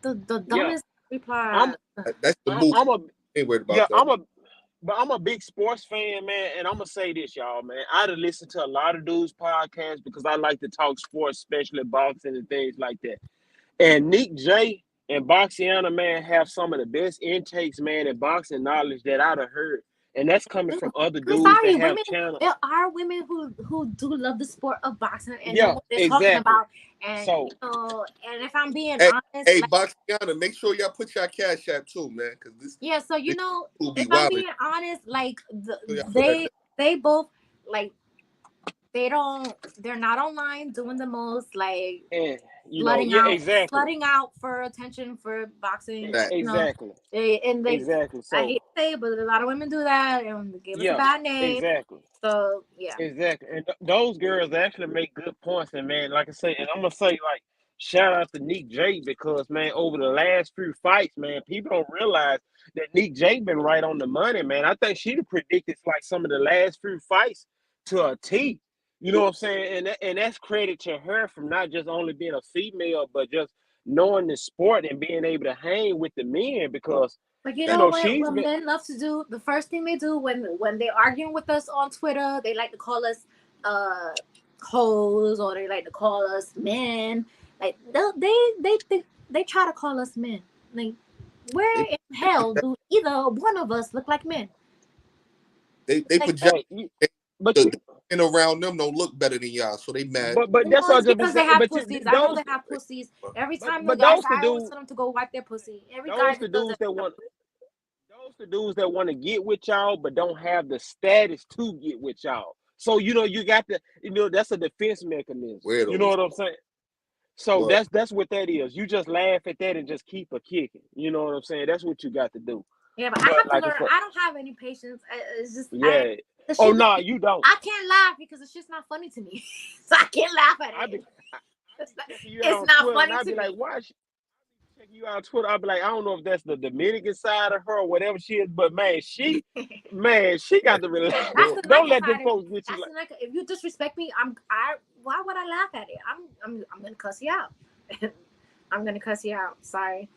the dumbest reply. That's the move. Ain't worried about that. But I'm a big sports fan, man, and I'm gonna say this, y'all, man. I done listened to a lot of dudes' podcasts because I like to talk sports, especially boxing and things like that. And Nick J and Boxiana, man, have some of the best intakes, man, in boxing knowledge that I'd have heard. And that's coming from other I'm dudes that sorry, have women. channels. There are women who do love the sport of boxing and know Yeah, what they're talking exactly. about. And So, and if I'm being Hey, honest, hey, like, Boxiana, make sure y'all put your cash app too, man, because yeah. So this will be if I'm wilding. being honest, like So y'all put that. they both like they're not online doing the most, like and yeah, exactly. flooding out for attention for boxing. That. Exactly. They Exactly. I So, hate to say it, but a lot of women do that and they give us a yeah, bad name. exactly. So yeah. Exactly. And those girls actually make good points. And man, like I say, and I'm gonna say like shout out to Nick J because man, over the last few fights, man, people don't realize that Nick J been right on the money, man. I think she'd have predicted like some of the last few fights to a T. You know what I'm saying? And that's credit to her from not just only being a female, but just knowing the sport and being able to hang with the men because But you know she's what been men love to do? The first thing they do when they're arguing with us on Twitter, they like to call us uh hoes, or they like to call us men. Like they try to call us men. Like where They in hell do either one of us look like men? they Like project but the men around them don't look better than y'all, so they mad. but that's what I it's just been because they saying. have But pussies. I know those they have pussies. Every time the but guys, those the I always dudes tell them to go wipe their pussy. Every guy those the that does dudes that. that want those the dudes that want to get with y'all but don't have the status to get with y'all. So you got to that's a defense mechanism. You know Weirdos. what I'm saying? So What? that's what that is. You just laugh at that and just keep a kicking. You know what I'm saying? That's what you got to do. Yeah, but I But have to like I learn. said, I don't have any patience. It's just yeah. the Oh shit. no, you don't. I can't laugh because it's just not funny to me. So I can't laugh at I be it. It's not, checking you out it's on not Twitter and funny I'd to be like, me. why checking you out on Twitter? I'll be like, I don't know if that's the Dominican side of her or whatever she is, but man, she got to relax. That's the Don't Nike let them side of me. folks get you That's like the Nike. If you disrespect me, why would I laugh at it? I'm gonna cuss you out. I'm gonna cuss you out. Sorry.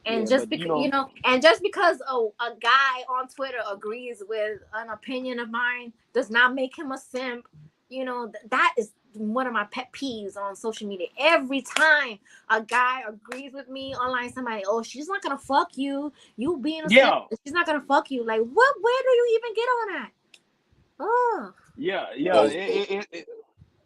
And yeah, just but because and just because a guy on Twitter agrees with an opinion of mine does not make him a simp. That is one of my pet peeves on social media. Every time a guy agrees with me online, somebody, she's not gonna fuck you. You being a simp, yeah, she's not gonna fuck you. Like what? Where do you even get on that? Oh, yeah. Oh,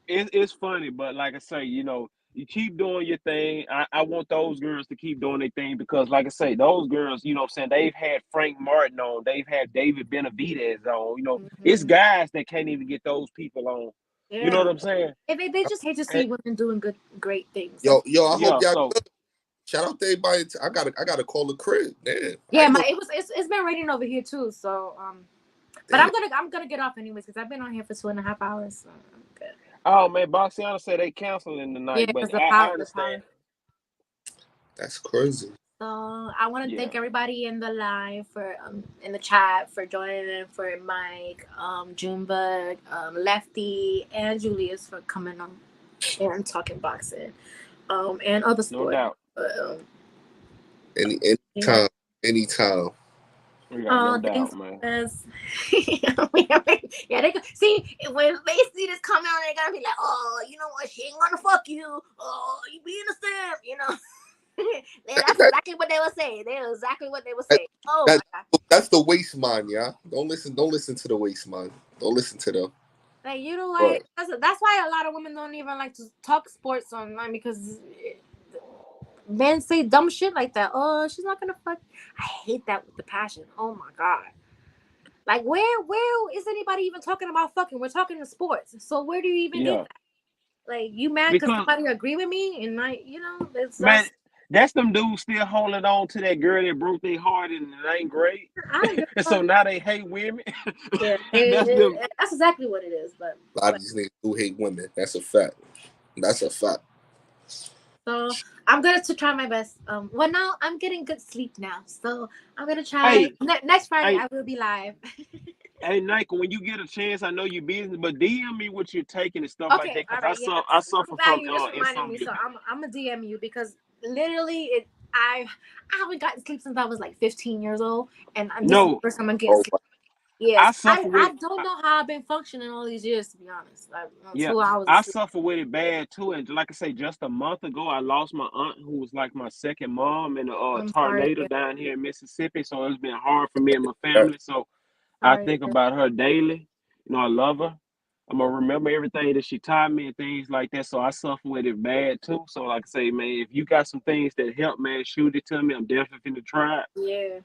It's funny, but like I say, you keep doing your thing. I want those girls to keep doing their thing because, like I say, those girls, what I'm saying, they've had Frank Martin on, they've had David Benavidez on. It's guys that can't even get those people on. You know yeah. what I'm saying? They just hate to see women doing great things. yo, I hope Yeah. y'all So good. Shout out to everybody. I gotta call the crib. Man, I Yeah, ain't gonna, it's been raining over here too. So but damn. I'm gonna get off anyways because I've been on here for 2.5 hours. So I'm good. oh man, Boxiana said they canceling Yeah, tonight, because but I understand. That's crazy. So I want to Yeah. thank everybody in the live for in the chat for joining in, for Mike, Junebug, Lefty, and Julius for coming on and talking boxing, and other No sports. doubt. Anytime, anytime. We got no doubt, Thanks, man. guys. Yeah, they see when they see this coming on, they're gonna be like, "Oh, you know what? She ain't gonna fuck you. Oh, you being a simp, That's exactly what they would say. Exactly what they would say. Oh That, my god! that's the waste mind, yeah. Don't listen to the waste mind. Don't listen to them. Like you know what? But That's why a lot of women don't even like to talk sports online because men say dumb shit like that. Oh, she's not gonna fuck. I hate that with the passion. Oh my god! Like where is anybody even talking about fucking? We're talking in sports. So where do you even get Yeah. that? Like you mad because Because somebody agree with me and it's man, us. that's them dudes still holding on to that girl that broke their heart and it ain't great. I don't give a And fuck. so now they hate women. Yeah, That's them. that's exactly what it is. But a lot of these niggas do hate women. That's a fact. That's a fact. so I'm going to try my best. Well, now I'm getting good sleep now, so I'm gonna try. Hey, Next Friday, hey, I will be live. hey, Nike, when you get a chance, I know you're busy, but DM me what you're taking and stuff like Okay, that all because right, yeah. I I'm suffer glad from you just reminded me. insomnia. So I'm gonna DM you because literally I haven't gotten sleep since I was like 15 years old, and this is the No, first time I'm getting Oh, sleep. Yes, I suffer with I don't know how I've been functioning all these years, to be honest. Like yeah, 2 hours of I sleep. suffer with it bad too. And like I say, just a month ago, I lost my aunt, who was like my second mom, in a I'm sorry to tornado hear. down here in Mississippi. So it's been hard for me and my yeah. family. So I Sorry to think hear. about her daily. You know, I love her. I'm gonna remember everything that she taught me and things like that. So I suffer with it bad too. So like I say, man, if you got some things that help, man, shoot it to me. I'm definitely gonna try it. Yeah,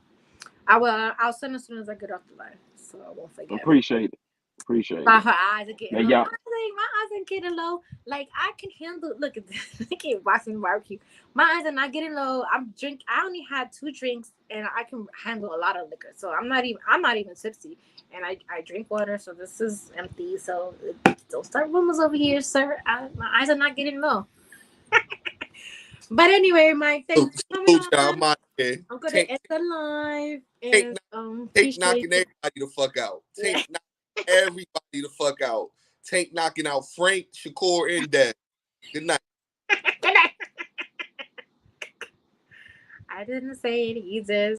I will. I'll send as soon as I get off the line, so I won't forget. Appreciate it. Appreciate But it. her eyes are getting Now low. y'all, My eyes are getting low. Like I can handle. Look at this. I keep watching barbecue. My eyes are not getting low. I only had 2 drinks, and I can handle a lot of liquor. So I'm not even tipsy, and I drink water. So this is empty. So don't start rumors over here, sir. My eyes are not getting low. But anyway, Mike, thank you for coming Salute y'all, on. my man. I'm gonna Tank, end the live Tank, and Tank appreciate knocking you. everybody the fuck out. Yeah. Tank knocking everybody the fuck out. Tank knocking out Frank, Shakur, and Dev. Good night. I didn't say it. He just